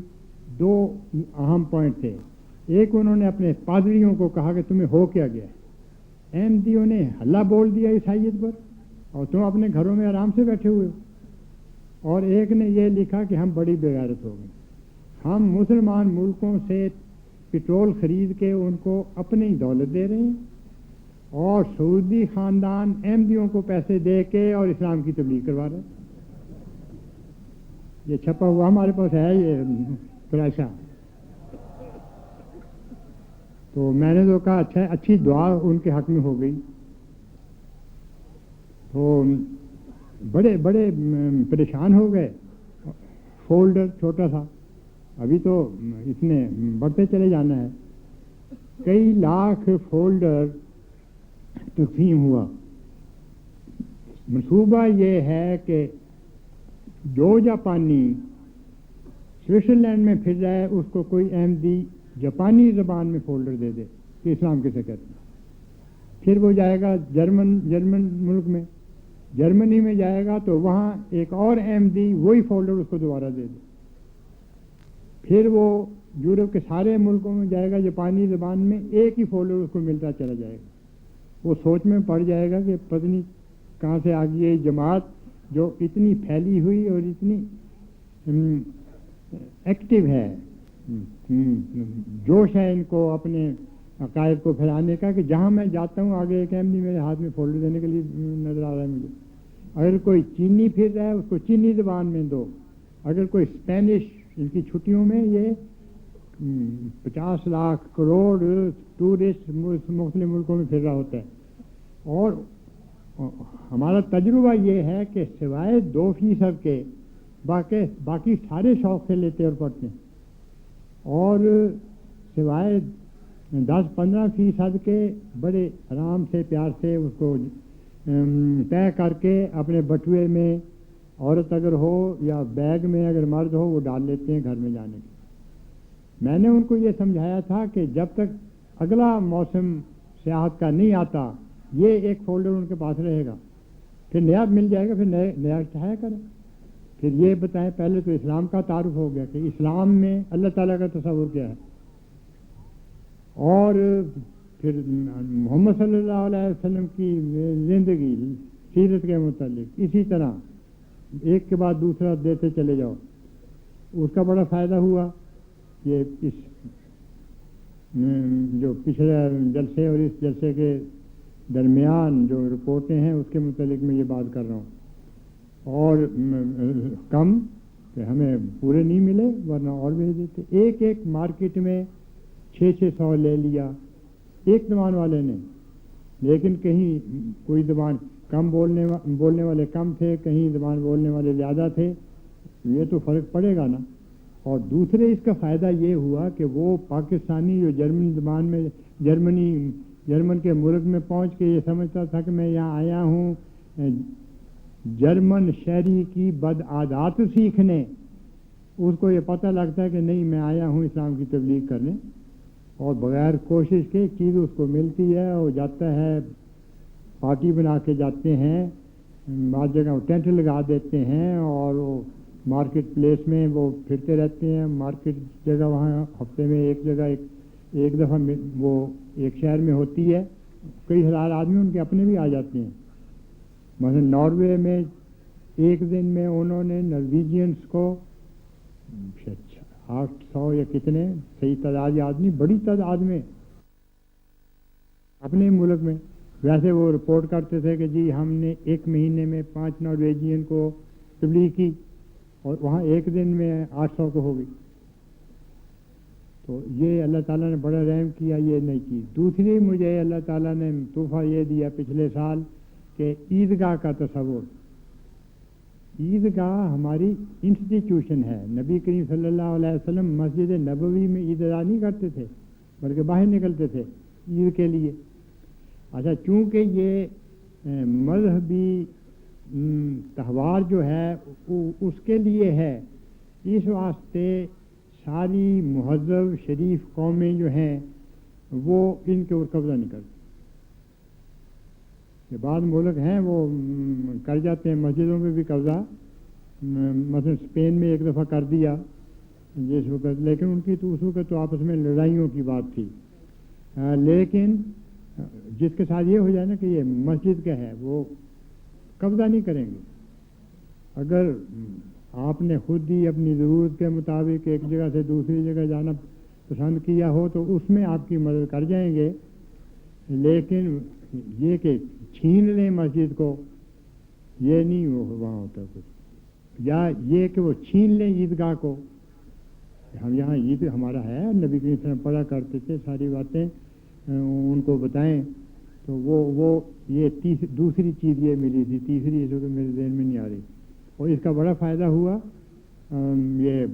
2 اہم پوائنٹ تھے۔ ایک، انہوں نے اپنے پادریوں کو کہا کہ تمہیں ہو کیا گیا ہے، احمدیوں نے ہلہ بول دیا عیسائیت پر، اور تم اپنے گھروں میں آرام سے بیٹھے ہوئے ہو۔ اور ایک نے یہ لکھا کہ ہم بڑی بغیرت ہو گئے، ہم مسلمان ملکوں سے پٹرول خرید کے ان کو اپنی دولت دے رہے ہیں، اور سعودی خاندان احمدیوں کو پیسے دے کے اور اسلام کی تبلیغ کروا رہے ہیں۔ یہ چھپا ہوا ہمارے پاس ہے، یہ خلاصہ۔ تو میں نے تو کہا اچھا، اچھی دعا ان کے حق میں ہو گئی۔ تو بڑے بڑے پریشان ہو گئے، فولڈر چھوٹا تھا، ابھی تو اس نے بڑھتے چلے جانا ہے، کئی لاکھ فولڈر تقسیم ہوا۔ منصوبہ یہ ہے کہ جو جاپانی سوئٹزرلینڈ میں پھر جائے اس کو کوئی احمدی جاپانی زبان میں فولڈر دے دے کہ اسلام کسے کہتے ہیں، پھر وہ جائے گا جرمن ملک میں، جرمنی میں جائے گا تو وہاں ایک اور احمدی وہی فولڈر اس کو دوبارہ دے دے، پھر وہ یورپ کے سارے ملکوں میں جائے گا جاپانی زبان میں، ایک ہی فولڈر اس کو ملتا چلا جائے گا۔ وہ سوچ میں پڑ جائے گا کہ پتہ نہیں کہاں سے آ گئی یہ جماعت جو اتنی پھیلی ہوئی اور اتنی ایکٹیو ہے، جوش ہے ان کو اپنے عقائد کو پھیلانے کا، کہ جہاں میں جاتا ہوں آگے ایک احمدی میرے ہاتھ میں فولڈر دینے کے لیے نظر آ رہا ہے مجھے۔ اگر کوئی چینی پھر رہا ہے اس کو چینی زبان میں دو، اگر کوئی اسپینش، ان کی چھٹیوں میں یہ 50 لاکھ کروڑ ٹورسٹ مختلف ملکوں میں پھر رہا ہوتا ہے، اور ہمارا تجربہ یہ ہے کہ سوائے 2% کے باقی سارے شوق سے لیتے اور پڑھتے ہیں، اور سوائے 10-15% کے بڑے آرام سے پیار سے اس کو طے کر کے اپنے بٹوے میں، عورت اگر ہو یا بیگ میں اگر مرد ہو، وہ ڈال لیتے ہیں گھر میں جانے کے۔ میں نے ان کو یہ سمجھایا تھا کہ جب تک اگلا موسم سیاحت کا نہیں آتا، یہ ایک فولڈر ان کے پاس رہے گا، پھر نیا مل جائے گا، پھر نیا چاہے کریں۔ پھر یہ بتائیں، پہلے تو اسلام کا تعارف ہو گیا کہ اسلام میں اللہ تعالیٰ کا تصور کیا ہے، اور پھر محمد صلی اللہ علیہ وسلم کی زندگی سیرت کے متعلق اسی طرح ایک کے بعد دوسرا دیتے چلے جاؤ۔ اس کا بڑا فائدہ ہوا کہ اس جو پچھلے جلسے اور اس جلسے کے درمیان جو رپورٹیں ہیں اس کے متعلق میں یہ بات کر رہا ہوں، اور کم کہ ہمیں پورے نہیں ملے ورنہ اور بھیج دیتے۔ ایک ایک مارکیٹ میں 600 لے لیا ایک زبان والے نے، لیکن کہیں کوئی زبان کم بولنے والے کم تھے، کہیں زبان بولنے والے زیادہ تھے، یہ تو فرق پڑے گا نا۔ اور دوسرے اس کا فائدہ یہ ہوا کہ وہ پاکستانی جو جرمن زبان میں جرمن کے ملک میں پہنچ کے یہ سمجھتا تھا کہ میں یہاں آیا ہوں جرمن شہری کی بد عادات سیکھنے، اس کو یہ پتہ لگتا ہے کہ نہیں، میں آیا ہوں اسلام کی تبلیغ کرنے، اور بغیر کوشش کے چیز اس کو ملتی ہے، اور جاتا ہے، پارٹی بنا کے جاتے ہیں، بعض جگہ ٹینٹ لگا دیتے ہیں، اور وہ مارکیٹ پلیس میں وہ پھرتے رہتے ہیں، مارکیٹ جگہ وہاں ہفتے میں ایک جگہ ایک دفعہ وہ ایک شہر میں ہوتی ہے، کئی ہزار آدمی ان کے اپنے بھی آ جاتے ہیں۔ مثلا ناروے میں ایک دن میں انہوں نے نرویجینس کو 800 یا کتنے صحیح تعداد آدمی، بڑی تعداد میں اپنے ملک میں، ویسے وہ رپورٹ کرتے تھے کہ جی ہم نے ایک مہینے میں 5 نارویجین کو تبلیغ کی، اور وہاں ایک دن میں 800 کو ہو گئی۔ تو یہ اللہ تعالیٰ نے بڑا رحم کیا، یہ نئی چیز۔ دوسری مجھے اللہ تعالیٰ نے تحفہ یہ دیا پچھلے سال کہ عیدگاہ کا تصور۔ عیدگاہ ہماری انسٹیٹیوشن ہے۔ نبی کریم صلی اللہ علیہ وسلم مسجد نبوی میں عید ادا نہیں کرتے تھے، بلکہ باہر نکلتے تھے عید کے لیے۔ اچھا، چونکہ یہ مذہبی تہوار جو ہے اس کے لیے ہے، اس واسطے ساری مہذب شریف قومیں جو ہیں وہ ان کے اوپر قبضہ نہیں کرتی۔ یہ بعض ملک ہیں وہ کر جاتے ہیں، مسجدوں پہ بھی قبضہ، مثلا اسپین میں ایک دفعہ کر دیا جس وقت، لیکن ان کی تو اس وقت تو آپس میں لڑائیوں کی بات تھی۔ لیکن جس کے ساتھ یہ ہو جائے نا کہ یہ مسجد کا ہے، وہ قبضہ نہیں کریں گے۔ اگر آپ نے خود ہی اپنی ضرورت کے مطابق ایک جگہ سے دوسری جگہ جانا پسند کیا ہو تو اس میں آپ کی مدد کر جائیں گے، لیکن یہ کہ چھین لیں مسجد کو، یہ نہیں وہاں ہوتا کچھ، یا یہ کہ وہ چھین لیں عیدگاہ کو۔ ہم یہاں عید ہمارا ہے، نبی کریم صلی اللہ علیہ وسلم پڑھا کرتے تھے، ساری باتیں ان کو بتائیں، تو وہ یہ دوسری چیز یہ ملی تھی، تیسری جو کہ میرے ذہن میں نہیں آ رہی، اور اس کا بڑا فائدہ ہوا۔ یہ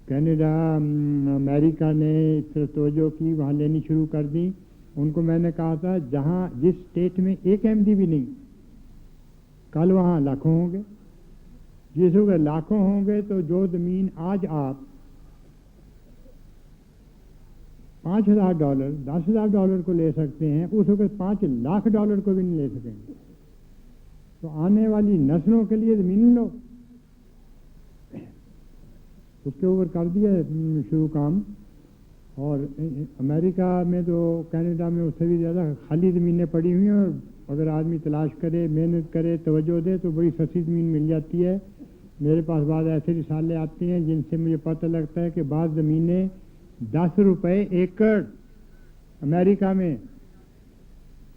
کینیڈا، امریکہ نے اس طرح توجہ کی، وہاں لینی شروع کر دی۔ ان کو میں نے کہا تھا جس اسٹیٹ میں ایک احمدی بھی نہیں، کل وہاں لاکھوں ہوں گے، جس وقت لاکھوں ہوں گے تو جو زمین آج آپ $5,000 $10,000 کو لے سکتے ہیں، اس وقت $5,00,000 کو بھی نہیں لے سکیں گے۔ تو آنے والی نسلوں کے لیے زمین لو، اس کے اوپر کر دیا شروع کام۔ اور امریکہ میں تو کینیڈا میں اس سے بھی زیادہ خالی زمینیں پڑی ہوئی ہیں، اور اگر آدمی تلاش کرے، محنت کرے، توجہ دے تو بڑی سستی زمین مل جاتی ہے۔ میرے پاس بعض ایسے رسالے آتے ہیں جن سے مجھے پتہ لگتا ہے کہ بعض زمینیں $10 ایکڑ امریکہ میں،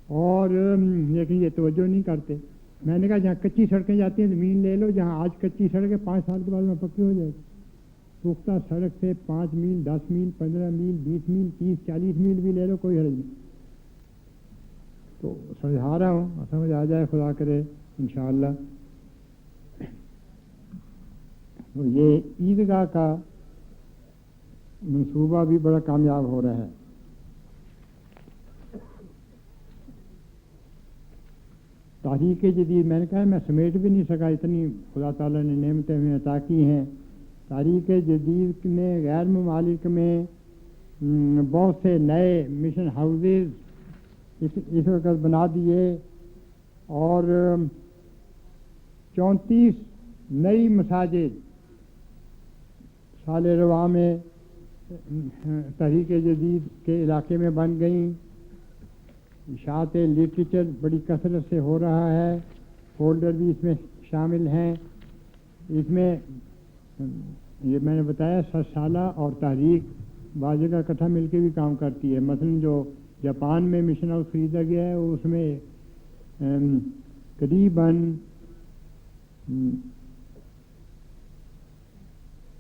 اور لیکن یہ توجہ نہیں کرتے۔ میں نے کہا جہاں کچی سڑکیں جاتی ہیں زمین لے لو، جہاں آج کچی سڑکیں 5 سال کے بعد میں پکی ہو جائے گی۔ پختہ سڑک سے 5 میل، 10 میل، 15 میل، 20 میل، 30، 40 میل بھی لے لو، کوئی حرج نہیں۔ تو سمجھا رہا ہوں، سمجھ آ جائے، خدا کرے انشاءاللہ۔ تو یہ عیدگاہ کا منصوبہ بھی بڑا کامیاب ہو رہا ہے۔ تحریک جدید، میں نے کہا میں سمیٹ بھی نہیں سکا، اتنی خدا تعالیٰ نے نعمتیں ہمیں عطا کی ہیں۔ تحریک جدید نے غیر ممالک میں بہت سے نئے مشن ہاؤسز اس وقت بنا دیے اور 34 نئی مساجد سال رواں میں تحریک جدید کے علاقے میں بن گئیں. اشاعت لٹریچر بڑی کثرت سے ہو رہا ہے، فولڈر بھی اس میں شامل ہیں. اس میں یہ میں نے بتایا 7 سالہ اور تحریک بعض جگہ اکٹھا مل کے بھی کام کرتی ہے. مثلا جو جاپان میں مشن ہاؤس خریدا گیا ہے اس میں قریباً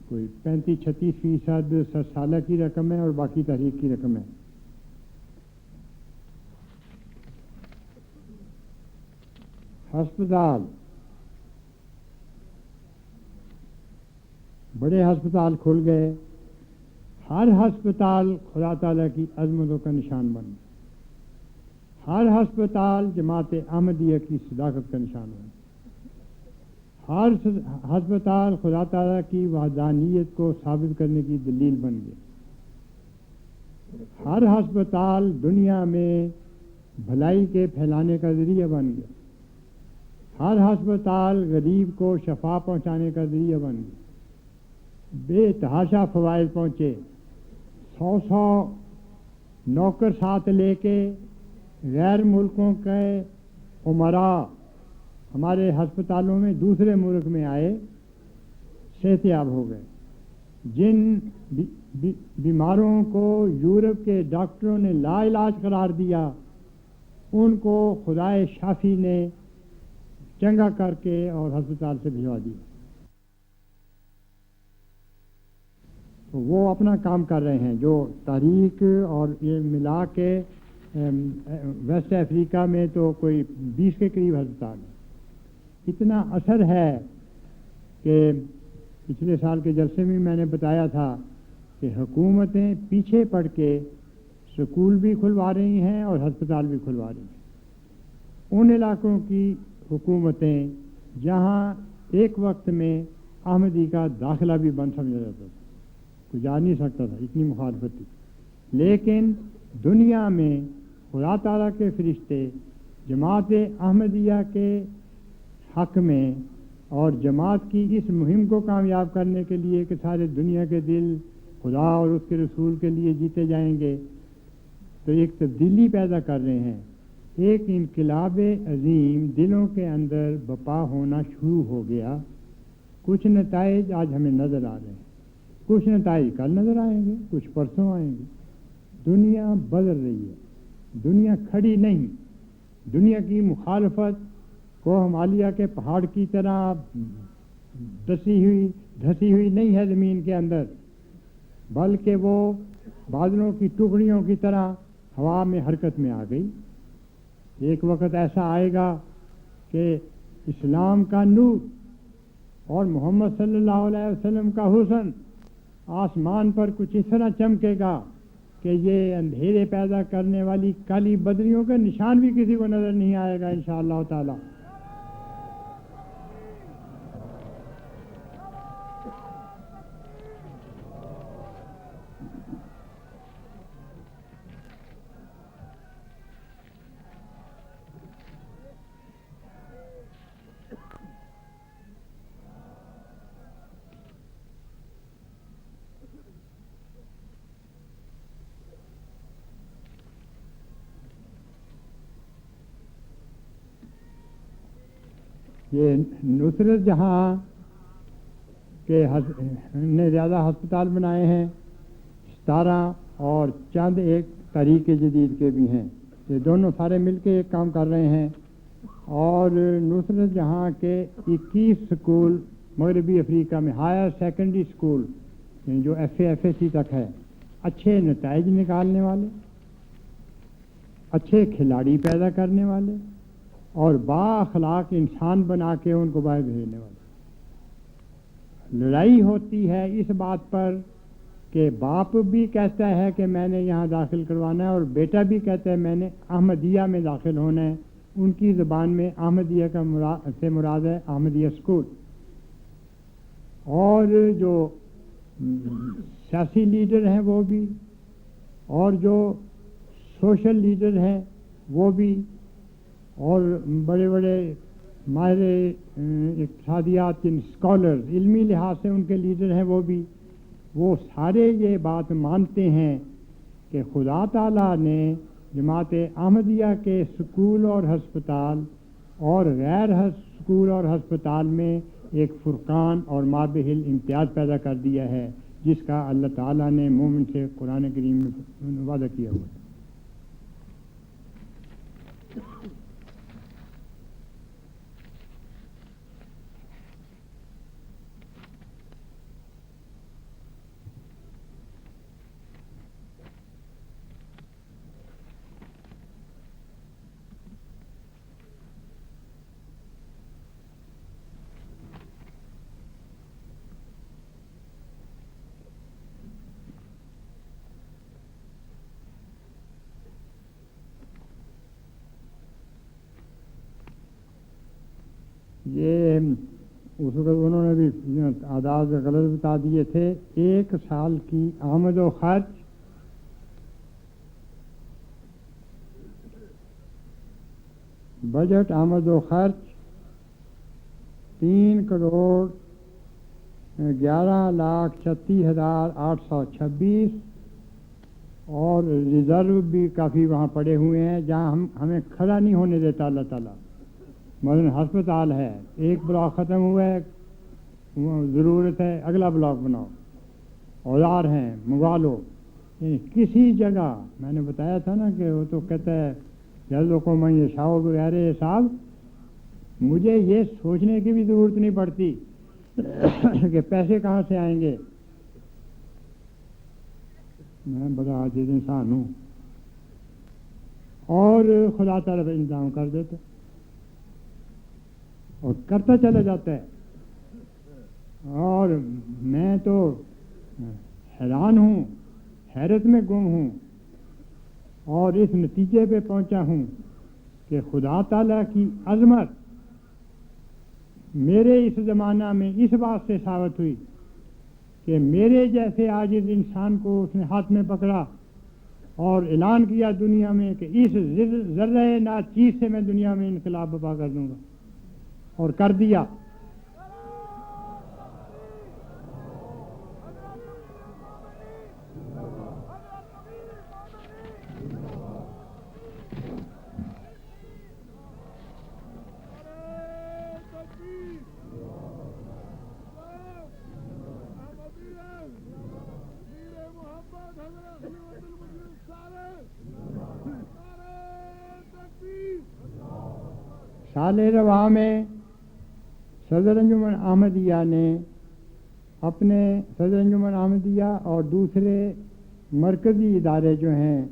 کوئی 35-36% 7 سالہ کی رقم ہے اور باقی تحریک کی رقم ہے. ہسپتال، بڑے ہسپتال کھل گئے. ہر ہسپتال خدا تعالیٰ کی عظمتوں کا نشان بن گیا. ہر ہسپتال جماعت احمدیہ کی صداقت کا نشان بن گیا. ہر ہسپتال خدا تعالیٰ کی وحدانیت کو ثابت کرنے کی دلیل بن گیا. ہر ہسپتال دنیا میں بھلائی کے پھیلانے کا ذریعہ بن گیا. ہر ہسپتال غریب کو شفا پہنچانے کا ذریعہ بن گیا. بے تحاشا فوائد پہنچے. 100 نوکر ساتھ لے کے غیر ملکوں کے عمراء ہمارے ہسپتالوں میں دوسرے ملک میں آئے، صحت یاب ہو گئے. جن بیماروں کو یورپ کے ڈاکٹروں نے لا علاج قرار دیا ان کو خدائے شافی نے چنگا کر کے اور ہسپتال سے بھجوا دیا. تو وہ اپنا کام کر رہے ہیں. جو تاریخ اور یہ ملا کے ویسٹ افریقہ میں تو کوئی 20 کے قریب ہسپتال ہیں. اتنا اثر ہے کہ پچھلے سال کے جلسے میں میں نے بتایا تھا کہ حکومتیں پیچھے پڑ کے سکول بھی کھلوا رہی ہیں اور ہسپتال بھی کھلوا رہی ہیں. ان علاقوں کی حکومتیں جہاں ایک وقت میں احمدی کا داخلہ بھی بند سمجھا جاتا تھا، کوئی جا نہیں سکتا تھا، اتنی مخالفت تھی. لیکن دنیا میں خدا تعالیٰ کے فرشتے جماعت احمدیہ کے حق میں اور جماعت کی اس مہم کو کامیاب کرنے کے لیے کہ سارے دنیا کے دل خدا اور اس کے رسول کے لیے جیتے جائیں گے، تو ایک تبدیلی پیدا کر رہے ہیں. ایک انقلاب عظیم دلوں کے اندر بپا ہونا شروع ہو گیا. کچھ نتائج آج ہمیں نظر آ رہے ہیں، کچھ نتائج کل نظر آئیں گے، کچھ پرسوں آئیں گے. دنیا بدل رہی ہے، دنیا کھڑی نہیں. دنیا کی مخالفت کو ہمالیہ کے پہاڑ کی طرح دھسی ہوئی نہیں ہے زمین کے اندر، بلکہ وہ بادلوں کی ٹکڑیوں کی طرح ہوا میں حرکت میں آ گئی. ایک وقت ایسا آئے گا کہ اسلام کا نور اور محمد صلی اللہ علیہ وسلم کا حسن آسمان پر کچھ اس طرح چمکے گا کہ یہ اندھیرے پیدا کرنے والی کالی بدریوں کا نشان بھی کسی کو نظر نہیں آئے گا انشاءاللہ تعالی. یہ نصرت جہاں کے نے زیادہ ہسپتال بنائے ہیں، 17 اور چند ایک تحریک جدید کے بھی ہیں. یہ دونوں سارے مل کے ایک کام کر رہے ہیں. اور نصرت جہاں کے 21 سکول مغربی افریقہ میں ہائر سیکنڈری سکول جو FA/FSC تک ہے، اچھے نتائج نکالنے والے، اچھے کھلاڑی پیدا کرنے والے اور با اخلاق انسان بنا کے ان کو باہر بھیجنے والے. لڑائی ہوتی ہے اس بات پر کہ باپ بھی کہتا ہے کہ میں نے یہاں داخل کروانا ہے اور بیٹا بھی کہتا ہے میں نے احمدیہ میں داخل ہونا ہے. ان کی زبان میں احمدیہ کا سے مراد ہے احمدیہ اسکول. اور جو سیاسی لیڈر ہیں وہ بھی اور جو سوشل لیڈر ہیں وہ بھی، اور بڑے بڑے ماہر اقتصادیات کے اسکالر، علمی لحاظ سے ان کے لیڈر ہیں وہ سارے یہ بات مانتے ہیں کہ خدا تعالیٰ نے جماعت احمدیہ کے سکول اور ہسپتال اور غیر سکول اور ہسپتال میں ایک فرقان اور مابہل امتیاز پیدا کر دیا ہے، جس کا اللہ تعالیٰ نے مومن سے قرآن کریم میں وعدہ کیا ہوا ہے۔ یہ اس وقت انہوں نے بھی اعداد غلط بتا دیے تھے۔ 1 سال کی آمد و خرچ بجٹ آمد و خرچ 3,11,36,826 اور ریزرو بھی کافی وہاں پڑے ہوئے ہیں جہاں ہمیں کھڑا نہیں ہونے دیتا اللہ تعالیٰ۔ مثلا ہسپتال ہے، ایک بلاک ختم ہوا ہے، ضرورت ہے اگلا بلاک بناؤ، اوزار ہیں منگوا لو، یعنی کسی جگہ میں نے بتایا تھا نا کہ وہ تو کہتا ہے جلدوں کو میں یہ شاؤ بغیر صاحب، مجھے یہ سوچنے کی بھی ضرورت نہیں پڑتی کہ پیسے کہاں سے آئیں گے، میں بڑا عاجز انسان ہوں، اور خدا تعالیٰ انتظام کر دیتا اور کرتا چلا جاتا ہے۔ اور میں تو حیران ہوں، حیرت میں گم ہوں، اور اس نتیجے پہ پہنچا ہوں کہ خدا تعالیٰ کی عظمت میرے اس زمانہ میں اس بات سے ثابت ہوئی کہ میرے جیسے عاجز انسان کو اس نے ہاتھ میں پکڑا اور اعلان کیا دنیا میں کہ اس ذرہ ناچیز سے میں دنیا میں انقلاب برپا کر دوں گا، اور کر دیا۔ سال رواں میں صدر انجمن احمدیہ نے اپنے صدر انجمن احمدیہ اور دوسرے مرکزی ادارے جو ہیں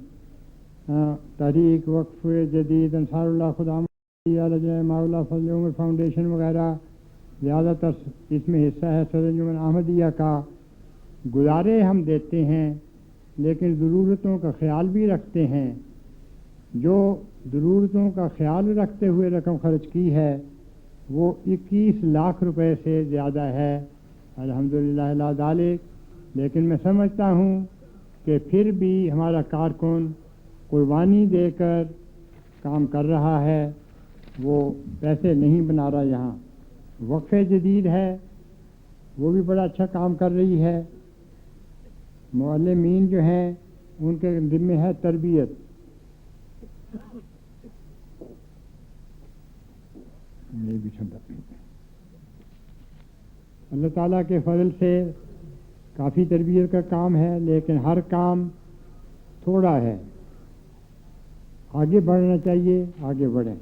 تحریک وقف جدید، انصار اللہ خدا لجنہ ماؤلا فضل عمر فاؤنڈیشن وغیرہ، زیادہ تر اس میں حصہ ہے صدر انجمن احمدیہ کا، گزارے ہم دیتے ہیں لیکن ضرورتوں کا خیال بھی رکھتے ہیں۔ جو ضرورتوں کا خیال رکھتے ہوئے رقم خرچ کی ہے وہ 21 لاکھ روپے سے زیادہ ہے، الحمدللہ الا ذالک، لیکن میں سمجھتا ہوں کہ پھر بھی ہمارا کارکن قربانی دے کر کام کر رہا ہے، وہ پیسے نہیں بنا رہا۔ یہاں وقف جدید ہے، وہ بھی بڑا اچھا کام کر رہی ہے، معلمین جو ہیں ان کے ذمہ ہے تربیت۔ یہ بھی ٹھنڈا، اللہ تعالیٰ کے فضل سے کافی تربیت کا کام ہے، لیکن ہر کام تھوڑا ہے، آگے بڑھنا چاہیے، آگے بڑھیں۔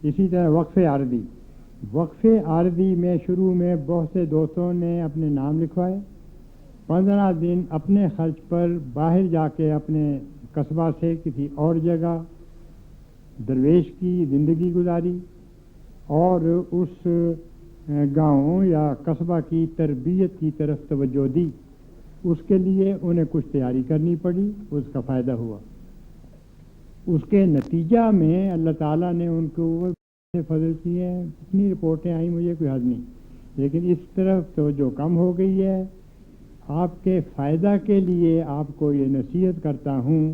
اسی طرح وقف عارضی میں شروع میں بہت سے دوستوں نے اپنے نام لکھوائے، 15 دن اپنے خرچ پر باہر جا کے اپنے قصبہ سے کسی اور جگہ درویش کی زندگی گزاری اور اس گاؤں یا قصبہ کی تربیت کی طرف توجہ دی۔ اس کے لیے انہیں کچھ تیاری کرنی پڑی، اس کا فائدہ ہوا۔ اس کے نتیجہ میں اللہ تعالیٰ نے ان کو فضل کیے ہیں، اتنی رپورٹیں آئیں مجھے کوئی حد نہیں، لیکن اس طرف توجہ کم ہو گئی ہے آپ کے فائدہ کے لیے آپ کو یہ نصیحت کرتا ہوں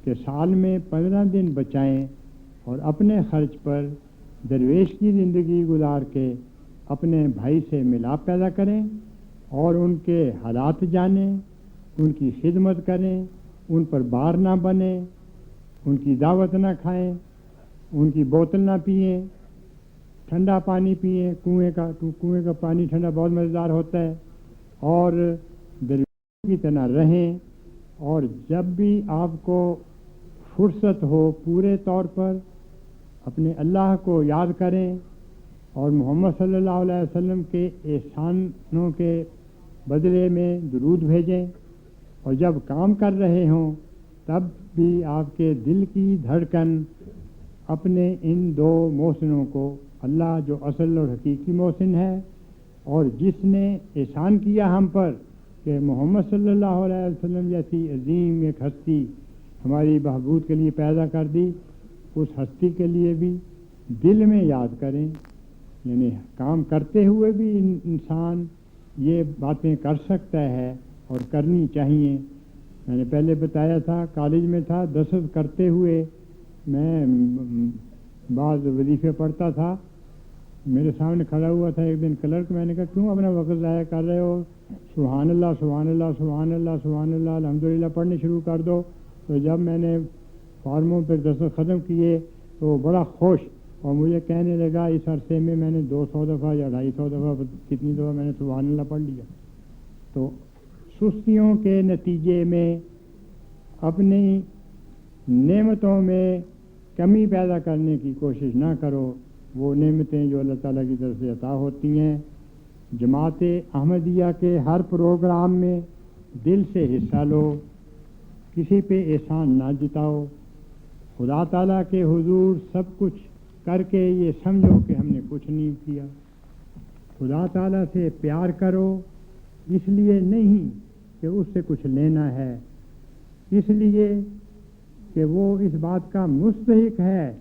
کہ سال میں 15 دن بچائیں اور اپنے خرچ پر درویش کی زندگی گزار کے اپنے بھائی سے ملاپ پیدا کریں اور ان کے حالات جانیں، ان کی خدمت کریں، ان پر بار نہ بنیں، ان کی دعوت نہ کھائیں، ان کی بوتل نہ پئیں، ٹھنڈا پانی پئیں، کنویں کا پانی ٹھنڈا بہت مزیدار ہوتا ہے، اور درویش کی طرح رہیں، اور جب بھی آپ کو فرصت ہو پورے طور پر اپنے اللہ کو یاد کریں اور محمد صلی اللہ علیہ وسلم کے احسانوں کے بدلے میں درود بھیجیں، اور جب کام کر رہے ہوں تب بھی آپ کے دل کی دھڑکن اپنے ان دو محسنوں کو، اللہ جو اصل اور حقیقی محسن ہے اور جس نے احسان کیا ہم پر کہ محمد صلی اللہ علیہ وسلم جیسی عظیم ایک ہستی ہماری بہبود کے لیے پیدا کر دی، اس ہستی کے لیے بھی دل میں یاد کریں۔ یعنی کام کرتے ہوئے بھی انسان یہ باتیں کر سکتا ہے اور کرنی چاہیے۔ میں نے پہلے بتایا تھا، کالج میں تھا، دست کرتے ہوئے میں بعض وظیفے پڑھتا تھا، میرے سامنے کھڑا ہوا تھا ایک دن کلرک، میں نے کہا کیوں اپنا وقت ضائع کر رہے ہو، سبحان اللہ سبحان اللہ سبحان اللہ سبحان اللہ الحمدللہ پڑھنے شروع کر دو۔ تو جب میں نے فارموں پہ دست ختم کیے تو بڑا خوش، اور مجھے کہنے لگا اس عرصے میں نے 200 دفعہ یا 250 دفعہ کتنی دفعہ میں نے سبحان اللہ پڑھ لیا۔ تو سستیوں کے نتیجے میں اپنی نعمتوں میں کمی پیدا کرنے کی کوشش نہ کرو، وہ نعمتیں جو اللہ تعالیٰ کی طرف سے عطا ہوتی ہیں۔ جماعت احمدیہ کے ہر پروگرام میں دل سے حصہ لو، کسی پہ احسان نہ جتاؤ، خدا تعالیٰ کے حضور سب کچھ کر کے یہ سمجھو کہ ہم نے کچھ نہیں کیا۔ خدا تعالیٰ سے پیار کرو، اس لیے نہیں کہ اس سے کچھ لینا ہے، اس لیے کہ وہ اس بات کا مستحق ہے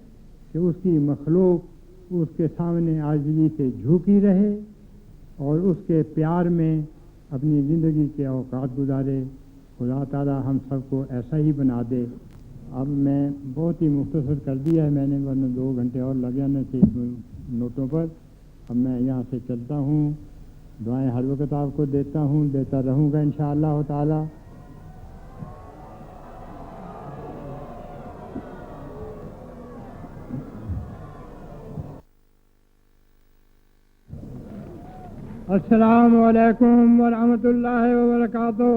کہ اس کی مخلوق اس کے سامنے عاجزی سے جھکی رہے اور اس کے پیار میں اپنی زندگی کے اوقات گزارے۔ خدا تعالیٰ ہم سب کو ایسا ہی بنا دے۔ اب میں بہت ہی مختصر کر دیا ہے میں نے، ورنہ 2 گھنٹے اور لگ جانے تھے نوٹوں پر۔ اب میں یہاں سے چلتا ہوں، دعائیں ہر وقت آپ کو دیتا ہوں، دیتا رہوں گا انشاءاللہ تعالیٰ۔ السلام علیکم ورحمۃ اللہ وبرکاتہ۔